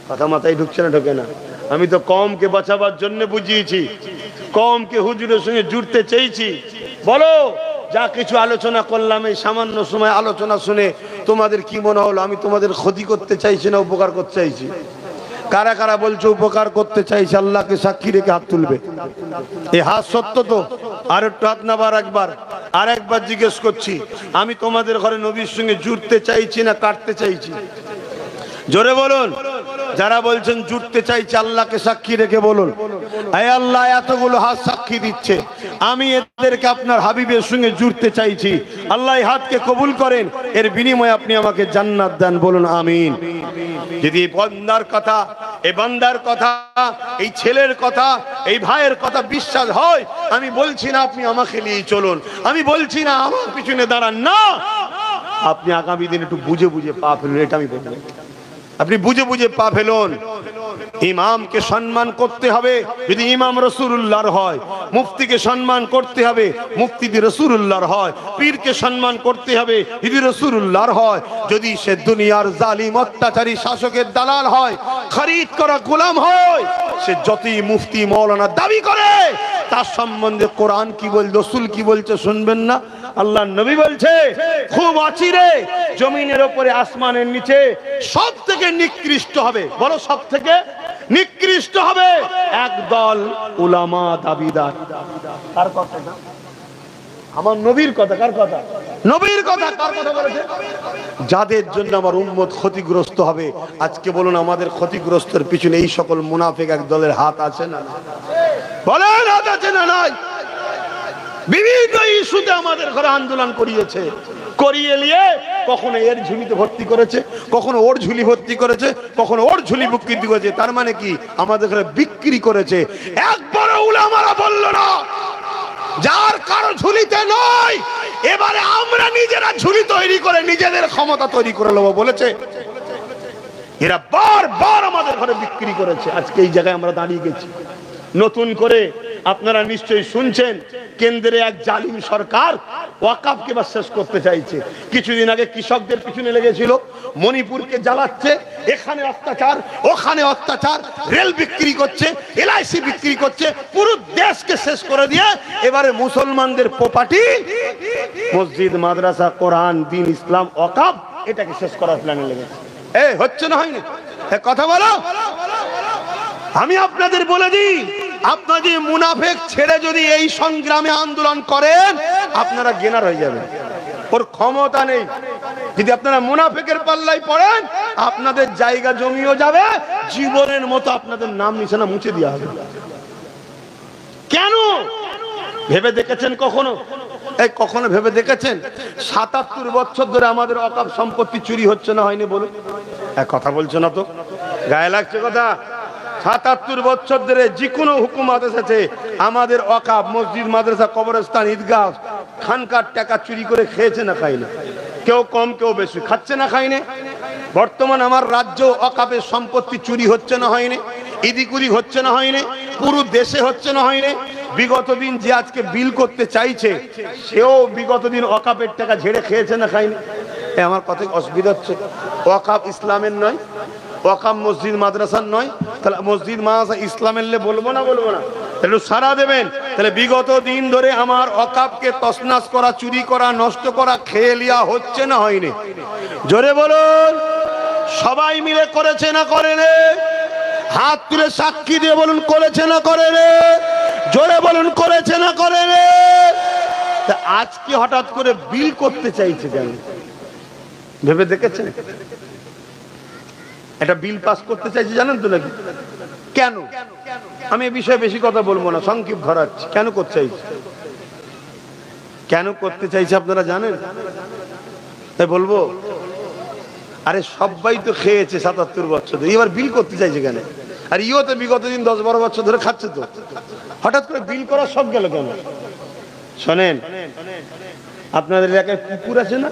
কথা মাথায় ঢুকছে না? ঢোকে না? আমি তো কওমকে বাঁচাবার জন্য বুঝিয়েছি, কওমকে হুজুরের সঙ্গে জুড়তে চেয়েছি। বলো, যা কিছু আলোচনা করলাম এই সামান্য সময় আলোচনা শুনে তোমাদের কি মনে হলো? আমি তোমাদের ক্ষতি করতে চাইছি না উপকার করতে চাইছি? কারা কারা বলছো উপকার করতে চাইছে? আল্লাহকে সাক্ষী রেখে হাত তুলবে। এই হাত সত্য তো? আর একটু হাত নাবার একবার, আর একবার জিজ্ঞেস করছি, আমি তোমাদের ঘরে নবীর সঙ্গে জুড়তে চাইছি না কাটতে চাইছি? জোরে বলুন। যারা বলছেন জুড়তে চাইছে আল্লাহকে সাক্ষী রেখে বলুন, আয় আল্লাহ এতগুলো হাত সাক্ষী দিচ্ছে, আমি এদেরকে আপনার হাবিবের সঙ্গে জুড়তে চাইছি। আল্লাহ এই হাতকে কবুল করেন, এর বিনিময়ে আপনি আমাকে জান্নাত দেন। বলুন আমিন। যদি বান্দার কথা, এই বান্দার কথা, এই ছেলের কথা, এই ভাইয়ের কথা বিশ্বাস হয়, আমি বলছি না আপনি আমাকে নিয়ে চলুন, আমি বলছি না আমার পিছনে দাঁড়ান, না, আপনি আগামী দিন একটু বুঝে বুঝে পা ফেলুন। এটা আমি বলবো, আপনি বুঝে বুঝে পা ফেলুন। ইমামকে সম্মান করতে হবে যদি ইমাম রাসূলুল্লাহর হয়, মুফতিকে সম্মান করতে হবে মুফতি রাসূলুল্লাহর হয়, পীরকে সম্মান করতে হবে যদি রাসূলুল্লাহর হয়। যদি সে দুনিয়ার জালিম অত্যাচারী শাসকের দালাল হয়, খরিদ করা গোলাম হয়, সে যতই মুফতি মাওলানা দাবি করে, তার সম্বন্ধে কোরআন কি বল, রাসূল কি বলছে শুনবেন না? আল্লাহ নবী বলছে, খুব অচিরে জমিনের উপরে আসমানের নিচে সব থেকে নিকৃষ্ট হবে, বলো সব থেকে নিকৃষ্ট হবে একদল উলামা দাবিদার। কার কথা? আমার নবীর কথা। কার কথা? নবীর কথা। কার কথা বলেছে? যাদের জন্য আমার উম্মত ক্ষতিগ্রস্ত হবে। আজকে বলুন আমাদের ক্ষতিগ্রস্তের পিছনে এই সকল মুনাফিক এক দলের হাত আছে না? বলেন হাত আছে না নাই? বিভিন্ন ইস্যুতে আমাদের ঘরে আন্দোলন করিয়েছে, করিয়ে নিয়ে কখনো এর ঝুলিতে ভর্তি করেছে, কখনো ওর ঝুলি ভর্তি করেছে, কখনো ওর ঝুলি বিক্রি করেছে। তার মানে কি? আমাদের ঘরে বিক্রি করেছে। একবার উলামারা বলল না যার কারো ঝুলিতে নয়, এবারে আমরা নিজেরা ঝুলি তৈরি করে নিজেদের ক্ষমতা তৈরি করে নেবো বলেছে। এরা বারবার আমাদের ঘরে বিক্রি করেছে। আজকে এই জায়গায় আমরা দাঁড়িয়ে গেছি। নতুন করে আপনারা নিশ্চয়ই শুনছেন কেন্দ্রে এক জালিম সরকার ওয়াকাফকে বা শেষ করতে চাইছে। কিছুদিন আগে কৃষকদের পিছনে লেগেছিল, মণিপুরকে জ্বালাচ্ছে, এখানে অত্যাচার ওখানে অত্যাচার, রেল বিক্রি করছে, এলআইসি বিক্রি করছে, পুরো দেশকে শেষ করে দিয়ে এবারে মুসলমানদের প্রপার্টি মসজিদ, মাদ্রাসা, কোরআন, দ্বীন, ইসলাম, ওয়াকাফ এটাকে শেষ করার প্ল্যানে লেগেছে। হচ্ছে না, হয়নি? কথা বলো। আমি আপনাদের বলে দিই, আপনাদের মুনাফেক ছেড়ে যদি এই সংগ্রামে আন্দোলন করেন আপনারা গেনার হয়ে যাবেন। ওর ক্ষমতা নেই। যদি আপনারা মুনাফেকের পাল্লায় পড়েন আপনাদের জায়গা জমিও যাবে, জীবনের মতো আপনাদের নাম নিশানা মুছে দেওয়া হবে। কেন ভেবে দেখেছেন কখনো? কখনো ভেবে দেখেছেন ৭৭ বছর ধরে আমাদের ওয়াকফ সম্পত্তি চুরি হচ্ছে না, হয়নি? বলুন। কথা বলছো না তো, গায়ে লাগছে কথা। ৭৭ বছর ধরে যে কোনো হুকুমত এসেছে আমাদের ওয়াকফ, মসজিদ, মাদ্রাসা, কবরস্থান, ঈদগাহ, খানকার টাকা চুরি করে খেয়েছে না খায়নি? কেউ কম কেউ বেশি, খাচ্ছে না খায়নি? বর্তমান আমার রাজ্য ওয়াকফের সম্পত্তি চুরি হচ্ছে না, হয়নি? ইদিকুদি হচ্ছে না, হয়নি? পুরো দেশে হচ্ছে না, হয়নি? বিগত দিন যে আজকে বিল করতে চাইছে সেও বিগত দিন ওয়াকফের টাকা ঝেড়ে খেয়েছে না খায়নি? আমার কথা অসুবিধা হচ্ছে? ওয়াকফ ইসলামের নয়, ওয়াকফ মসজিদ মাদ্রাসার নয়, তাহলে মসজিদ মাদ্রাসা ইসলামের বলবো না? বলবো না? একটু সারা দেবেন। তাহলে বিগত দিন ধরে আমার ওয়াকফকে তছনছ করা, চুরি করা, নষ্ট করা, খেয়ে লিয়া হচ্ছে না, হয়নি? জোরে বলুন। সবাই মিলে করেছে না করেনি? হাত তুলে সাক্ষী দিয়ে বলুন, করেছে না করেনি? জোরে বলুন, করেছে না করেনি? আজকে হঠাৎ করে বিল করতে চাইছে কেন? ভেবে দেখেছেন? একটা বিল পাস করতে চাইছে, জানেন তো নাকি? কেন? আমি এ বিষয়ে বেশি কথা বলবো না, সংক্ষিপ্ত ধরাচ্ছি। কেন করতে চাইছে? কেন করতে চাইছে আপনারা জানেন? তাই বলবো, আরে সবাই তো খেয়েছে ৭৭ বছর ধরে, এবার বিল করতে চাইছে কেন? আর ইও তো বিগত দিন ১০-১২ বছর ধরে খাচ্ছে, তো হঠাৎ করে বিল করার সব গেল কেন? শোনেন, আপনাদের এলাকায় পুকুর আছে না?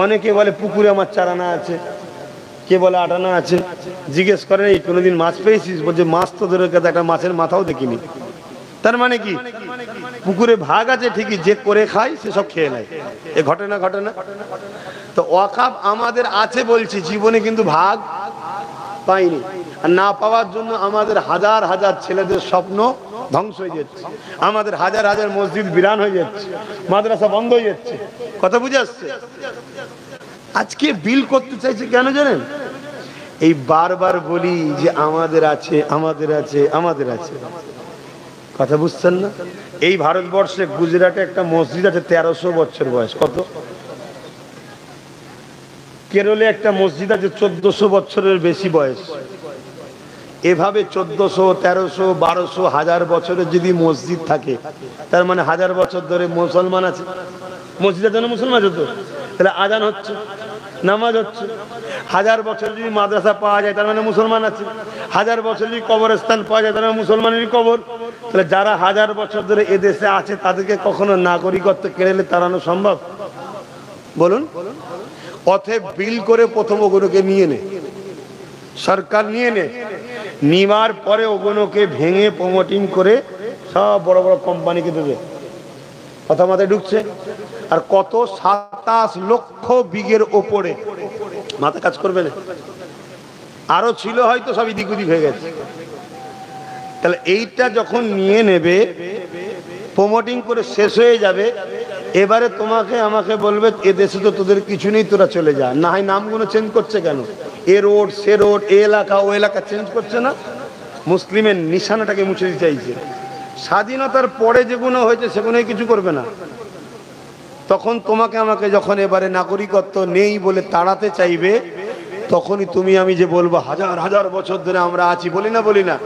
অনেকে বলে পুকুরে আমার 4 আনা আছে, কে বলে 8 আনা আছে। জিজ্ঞেস করেন, এই কোনোদিন মাছ পেয়েছিস? বলছে মাছ তো ধরে একটা মাছের মাথাও দেখিনি। তার মানে কি? পুকুরে ভাগ আছে ঠিকই, যে করে খায় সে সব খেয়ে নেয়। এ ঘটে না? ঘটে না? তো ওয়াকফ আমাদের আছে বলছি, জীবনে কিন্তু ভাগ পাইনি। আর না পাওয়ার জন্য আমাদের হাজার হাজার ছেলেদের স্বপ্ন ধ্বংস হয়ে যাচ্ছে, আমাদের হাজার হাজার মসজিদ বিরান হয়ে যাচ্ছে, মাদ্রাসা বন্ধ হয়ে যাচ্ছে। কথা বুঝে আসছে? আজকে বিল করতে চাইছে কেন জানেন? এই বারবার বলি যে আমাদের আছে, আমাদের আছে, আমাদের আছে। কথা বুঝছেন না? এই ভারতবর্ষে গুজরাটে একটা মসজিদ আছে 1300 বছর বয়স। কত? কেরলে একটা মসজিদ আছে 1400 বছরের বেশি বয়স। এভাবে 1400, 1300, 1200, 1000 বছরের যদি মসজিদ থাকে, তার মানে 1000 বছর ধরে মুসলমান আছে। মসজিদের জন্য মুসলমান আছে তো, তাহলে আজান হচ্ছে, নামাজ হচ্ছে। 1000 বছর যদি মাদ্রাসা পাওয়া যায় তার মানে মুসলমান আছে। 1000 বছর যদি কবরস্থান পাওয়া যায় তার মানে মুসলমানেরই কবর। তাহলে যারা 1000 বছর ধরে এদেশে আছে তাদেরকে কখনো নাগরিকত্ব কেড়ে তাড়ানো সম্ভব? বলুন। অতএব বিল করে প্রথম ওগুলোকে নিয়ে নে, সরকার নিয়ে নে, নিবার পরে ওগুলোকে ভেঙে প্রমোটিং করে সব বড় বড় কোম্পানিকে দেবে। কথা মাথায় ঢুকছে? আর কত 27 লক্ষ বিঘের ওপরে, মাথা কাজ করবে না? আরো ছিল হয়তো, সব ইদিক উদিক হয়ে গেছে। তাহলে এইটা যখন নিয়ে নেবে, প্রমোটিং করে শেষ হয়ে যাবে, এবারে তোমাকে আমাকে বলবে এদেশে তো তোদের কিছু নেই, তোরা চলে যা। না হয় নামগুলো চেঞ্জ করছে কেন? এ রোড, সে রোড, এ এলাকা, ও এলাকা চেঞ্জ করছে না? মুসলিমের নিশানাটাকে মুছে দিতে চাইছে। স্বাধীনতার পরে যেগুলো হয়েছে সেগুলোই কিছু করবে না। তখন তোমাকে আমাকে যখন এবারে নাগরিকত্ব নেই বলে তাড়াতে চাইবে, তখনই তুমি আমি যে বলবো হাজার হাজার বছর ধরে আমরা আছি, বলি না? বলি না?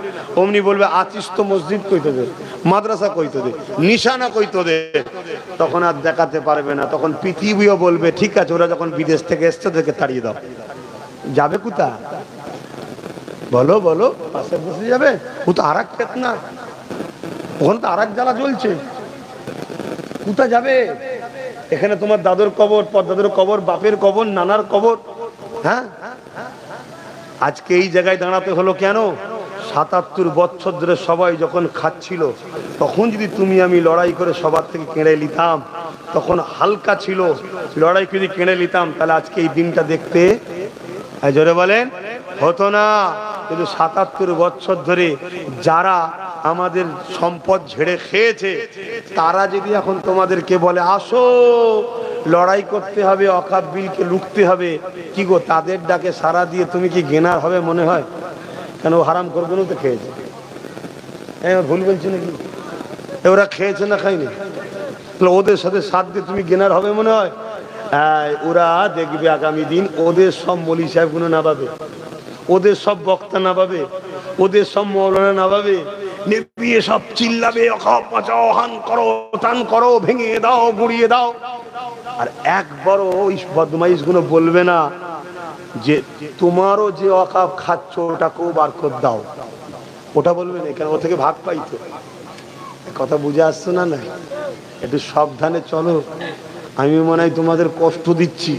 অমনি বলবে আছিস তো, মসজিদ কই তোদের, মাদ্রাসা কই তোদের, নিশানা কই তোদের? তখন আর দেখাতে পারবে না। তখন পৃথিবীও বলবে ঠিক আছে, ওরা যখন বিদেশ থেকে এসছে ওদেরকে তাড়িয়ে দাও। যাবে কোথা? বলো বলো, পাশে বসে যাবে? ও তো আর এক ক্ষেত না, ওখানে তো আর এক জ্বালা চলছে। কোথা যাবে? এখানে তোমার দাদুর কবর, পরদাদুর কবর, বাপের কবর, নানার কবর। হ্যাঁ, আজকে এই জায়গায় দাঁড়াতে হলো কেন? ৭৭ বছর ধরে সবাই যখন খাচ্ছিল, তখন যদি তুমি আমি লড়াই করে সবার থেকে কেড়ে নিতাম, তখন হালকা ছিল, লড়াই করে কেড়ে নিতাম, তাহলে আজকে এই দিনটা দেখতে জোরে বলেন হতো না। কিন্তু ৭৭ বছর ধরে যারা আমাদের সম্পদ ঝেড়ে খেয়েছে, তারা যদি এখন তোমাদেরকে বলে আসো লড়াই করতে হবে, অকাপ বিলকে লুটতে হবে, কি গো তাদের ডাকে সারা দিয়ে তুমি কি গেনার হবে মনে হয়? কেন হারাম করবেন তো খেয়েছে, ভুল বলছি নাকি? ওরা খেয়েছে না খায়নি, ওদের সাথে সাথ দিয়ে তুমি গেনার হবে মনে হয়? ওরা দেখবে আগামী দিন ওদের সব মৌলী সাহেবগুলো না পাবে, ওদের সব বক্তা না পাবে, ওদের সব মৌলানা না পাবে, নেপিয়ে সব চিল্লাবে অকাপ বাঁচাও, হান করো টান করো, ভেঙে দাও গুড়িয়ে দাও। আর একবারও ওই বদমাইশ গুলো বলবে না যে তোমারও যে অকাপ খাচ্ছ ওটাকেও বার করে দাও, ওটা বলবে না, কেন ও থেকে ভাগ পাইতো। কথা বুঝে আসছো না? না, একটু সাবধানে চলো। আমি মনে হয় তোমাদের কষ্ট দিচ্ছি,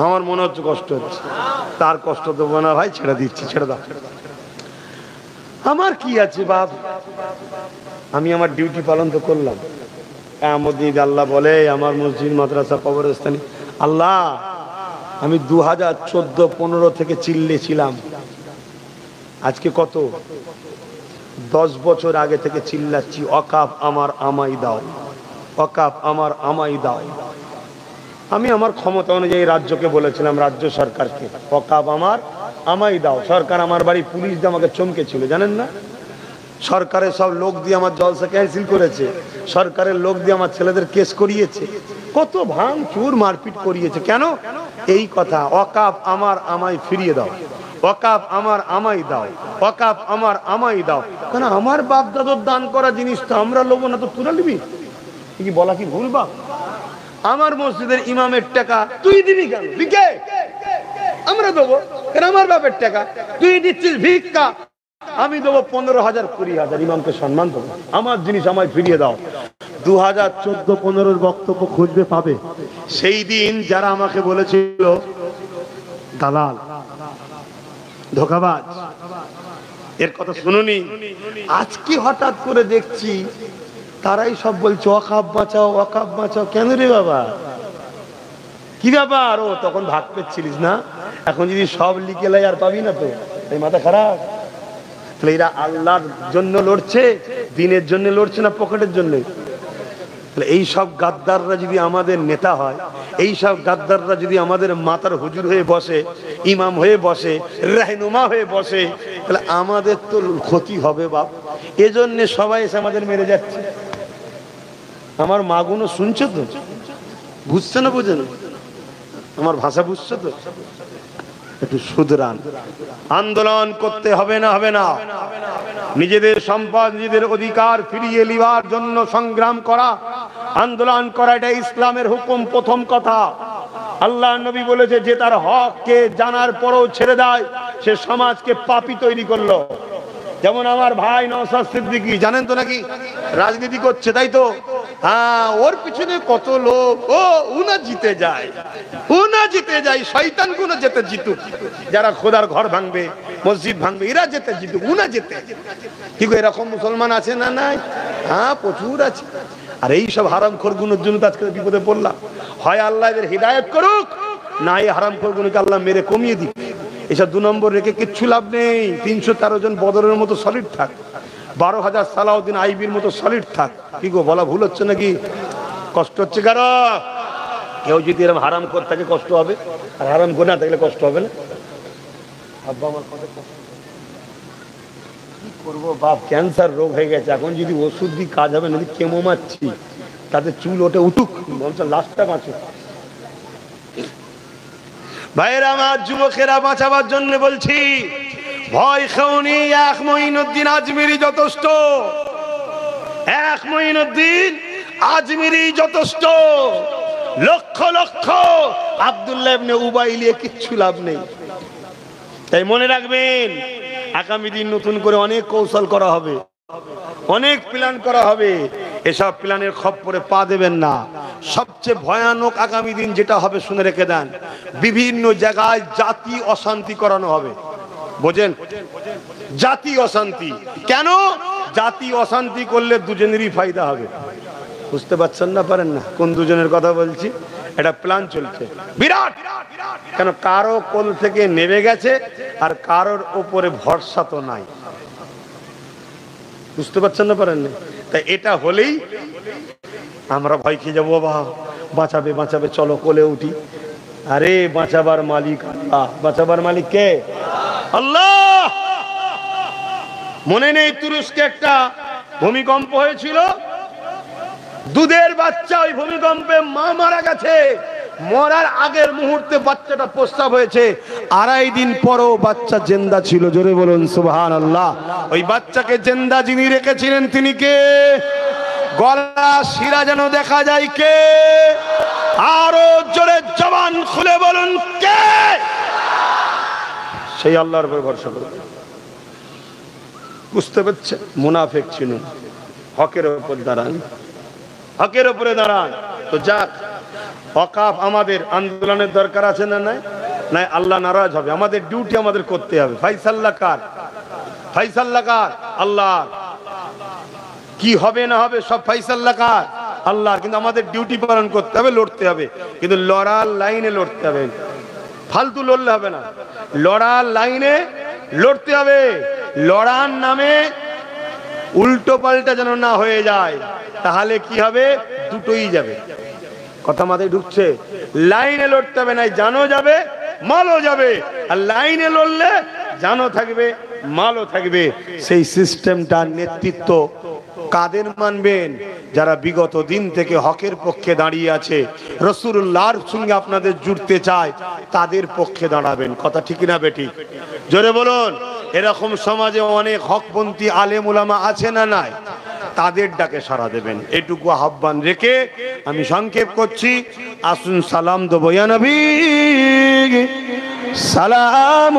আমার মনে হচ্ছে কষ্ট হচ্ছে, তার কষ্ট দেবো না ভাই, ছেড়ে দিচ্ছি, ছেড়ে দাও। আমার কি আছে বাপ, আমি আমার ডিউটি পালন তো করলাম। আল্লাহ বলে আমার মসজিদ মাদ্রাসা কবরস্থানে, আল্লাহ আমি 2014-15 থেকে চিল্লেছিলাম, আজকে কত 10 বছর আগে থেকে চিল্লাচ্ছি অকাপ আমার আমাই দাও, অকাপ আমার আমাই দাও। আমি আমার ক্ষমতা অনুযায়ী রাজ্যকে বলেছিলাম, রাজ্য সরকারকে অকাপ আমার আমাই দাও। সরকার আমার বাড়ি পুলিশ দিয়ে আমাকে চমকেছিল, জানেন না? সরকারের সব লোক দিয়ে আমার জলসা ক্যান্সেল করেছে, সরকারের লোক দিয়ে আমার ছেলেদের কেস করিয়েছে, কত ভাঙচুর মারপিট করিয়েছে। কেন? এই কথা, অকাপ আমার আমায় ফিরিয়ে দাও, ওয়াকাফ আমার আমাই দাও, ওয়াকাফ আমার আমাই দাও। কেন? আমার বাপ দাদুর দান করা জিনিস তো আমরা লোব না, তো তোরা নিবি কি? বলা কি ভুল বাপ? আমার মসজিদের ইমামের টাকা তুই দিবি কেন? ভিক্ষে আমরা দেবো কেন? আমার বাপের টাকা তুই দিচ্ছিস ভিক্ষা, আমি দেবো 15,000 20,000, ইমামকে সম্মান দেবো, আমার জিনিস আমায় ফিরিয়ে দাও। 2014-15 বক্তব্য খুঁজবে পাবে। সেই দিন যারা আমাকে বলেছিল দালাল ধোঁকাবাজ, এর কথা শুনুনি, আজকে হঠাৎ করে দেখছি তারাই সব বলছে ওয়াকাফ বাঁচাও, ওয়াকাফ বাঁচাও। কেন রে বাবা, কি ব্যাপার? ও তখন ভাগ পেচ্ছিলিস না, এখন যদি সব লিখে লাই আর পাবি না তো, এই মাথা খারাপ। তাহলে এরা আল্লাহর জন্য লড়ছে, দিনের জন্য লড়ছে না পকেটের জন্য? তাহলে এই সব গাদ্দাররা যদি আমাদের নেতা হয়, এই সব গাদ্দাররা যদি আমাদের মাতার হুজুর হয়ে বসে, ইমাম হয়ে বসে, রাহনুমা হয়ে বসে, তাহলে আমাদের তো ক্ষতি হবে বাপ। এজন্য সবাই এসে আমাদের মেরে যাচ্ছে। আমার মাগুনো শুনছো তো? বুঝছে না? বুঝে না? আমার ভাষা বুঝছো তো? একটু শুধরান। আন্দোলন করতে হবে না? হবে না? নিজেদের সম্পদ, নিজেদের অধিকার ফিরিয়ে নেওয়ার জন্য সংগ্রাম করা, আন্দোলন করা, এটা ইসলামের হুকুম। প্রথম কথা, আল্লাহ নবী বলেছে যে তার হককে জানার পরেও ছেড়ে দেয়, সে সমাজকে পাপী তৈরি করলো। যেমন আমার ভাই নওশাদ সিদ্দিকী, জানেন তো নাকি রাজনীতি করছে, তাই তো? হ্যাঁ, ওর পিছনে কত লোক, ও উনা জিতে যায়, উনা জিতে যায়, শয়তান গুলো যেতে জিতুক, যারা খোদার ঘর ভাঙবে, মসজিদ ভাঙবে, এরা যেতে জিতুক, উনা যেতে। কি গো, এরকম মুসলমান আছে না? নাই? হ্যাঁ, প্রচুর আছে। আর এই সব হারামখোর গুলোর জন্য আজকে বিপদে পড়লাম। হয় আল্লাহ এদের হিদায়াত করুক, না এই হারামখোর গুলোকে আল্লাহ মেরে কমিয়ে দিক। এসব 2 নম্বর রেখে কিচ্ছু লাভ নেই। 313 জন বদরের মতো সলিড থাক, 12,000 সালাউদ্দিন আইবির মতো সলিড থাক। কি গো, বলা ভুল হচ্ছে নাকি? কষ্ট হচ্ছে কারো? কেউ যদি এরকম হারাম করে থাকে কষ্ট হবে, আর হারাম করে না থাকলে কষ্ট হবে না? আব্বা আমার কথা কি করবো বাপ, ক্যান্সার রোগ হয়ে গেছে, এখন যদি ওষুধ দিয়ে কাজ হবে না, কেমো মারছি, তাতে চুল ওঠে উঠুক, বলছে লাস্টটা বাঁচুক। ভাইয়েরা আমার, যুবকেরা, বাঁচাবার জন্য বলছি, ভয় খাওনি। এক মঈনুদ্দিন আজমিরি যথেষ্ট, এক মঈনুদ্দিন আজমিরি যথেষ্ট। লক্ষ লক্ষ আব্দুল্লাহ ইবনে উবাই নিয়ে কিচ্ছু লাভ নেই। তাই মনে রাখবেন, আগামী দিন নতুন করে অনেক কৌশল করা হবে, অনেক প্ল্যান করা হবে। এসব প্ল্যানের খপ্পরে পা দেবেন না। সবচেয়ে ভয়ানক আগামী দিন যেটা হবে শুনে রেখে দেন, বিভিন্ন জায়গায় জাতি অশান্তি করানো হবে। বোঝেন? জাতি অশান্তি কেন? জাতি অশান্তি করলে দুজনেরই ফায়দা হবে। বুঝতে পারছেন না? পারেন না? কোন দুজনের কথা বলছি? এটা প্ল্যান চলছে বিরাট। কেন? কারো কোল থেকে নেমে গেছে আর কারোর উপরে ভরসা তো নাই। বুঝতে পারছেন না? পারেন না? তাই এটা হলেই আমরা ভয় খেয়ে যাবো, বাবা বাঁচাবে বাঁচাবে, চলো কোলে উঠি। আরে বাঁচাবার মালিক আল্লাহ। বাঁচাবার মালিক কে? আল্লাহ। মনে নেই তুরস্কে একটা ভূমিকম্প হয়েছিল, দুধের বাচ্চা ওই ভূমিকম্পে মা মারা গেছে, মরার আগের মুহূর্তে বাচ্চাটা প্রস্রাব হয়েছে, 2.5 দিন পরও বাচ্চা জিন্দা ছিল। জোরে বলুন সুবহানাল্লাহ। ওই বাচ্চাকে জিন্দা যিনি রেখেছিলেন তিনি কে? গলা শিরা যেন দেখা যায় কে? আরো জোরে জবান খুলে বলুন কে? সেই আল্লাহর উপর ভরসা করুন। বুঝতে পারছেন? মুনাফিক চিনুন, হকের উপর দাঁড়ান, হকের উপরে দাঁড়ান। তো যাক, ওয়াকাফ আমাদের আন্দোলনের দরকার আছে না? নাই নাই, আল্লাহ নারাজ হবে। আমাদের ডিউটি আমাদের করতে হবে। ফাইসাল্লাহ কার? ফাইসাল্লাহ কার? আল্লাহ। কি হবে না হবে সব ফাইসাল্লাহ কার? আল্লাহ। কিন্তু আমাদের ডিউটি পালন করতে হবে, লড়তে হবে, কিন্তু লড়ার লাইনে লড়তে হবে। ফালতু লড়লে হবে না, লড়ার লাইনে লড়তে হবে। লড়ার নামে উল্টো পাল্টা যেন না হয়ে যায়, তাহলে কি হবে? দুটোই যাবে। কথা মাথায় ঢুকছে? লাইনে লড়তে হবে, নাই জানো যাবে মালও যাবে। আর লাইনে লড়লে জানো থাকবে মালও থাকবে। সেই সিস্টেমটার নেতৃত্ব কাদের মানবেন? যারা বিগত দিন থেকে হকের পক্ষে দাঁড়িয়ে আছে, রাসূলুল্লাহর সঙ্গে আপনাদের জুড়তে চায়, তাদের পক্ষে দাঁড়াবেন। কথা ঠিক না বেঠিক? জোরে বলুন। এরকম সমাজে অনেক হকপন্থী আলেম উলামা আছে না নাই? তাদের ডাকে সাড়া দেবেন, এটুকু আহ্বান রেখে আমি সংক্ষেপ করছি। আসুন সালাম দেবো। ইয়া নবী সালাম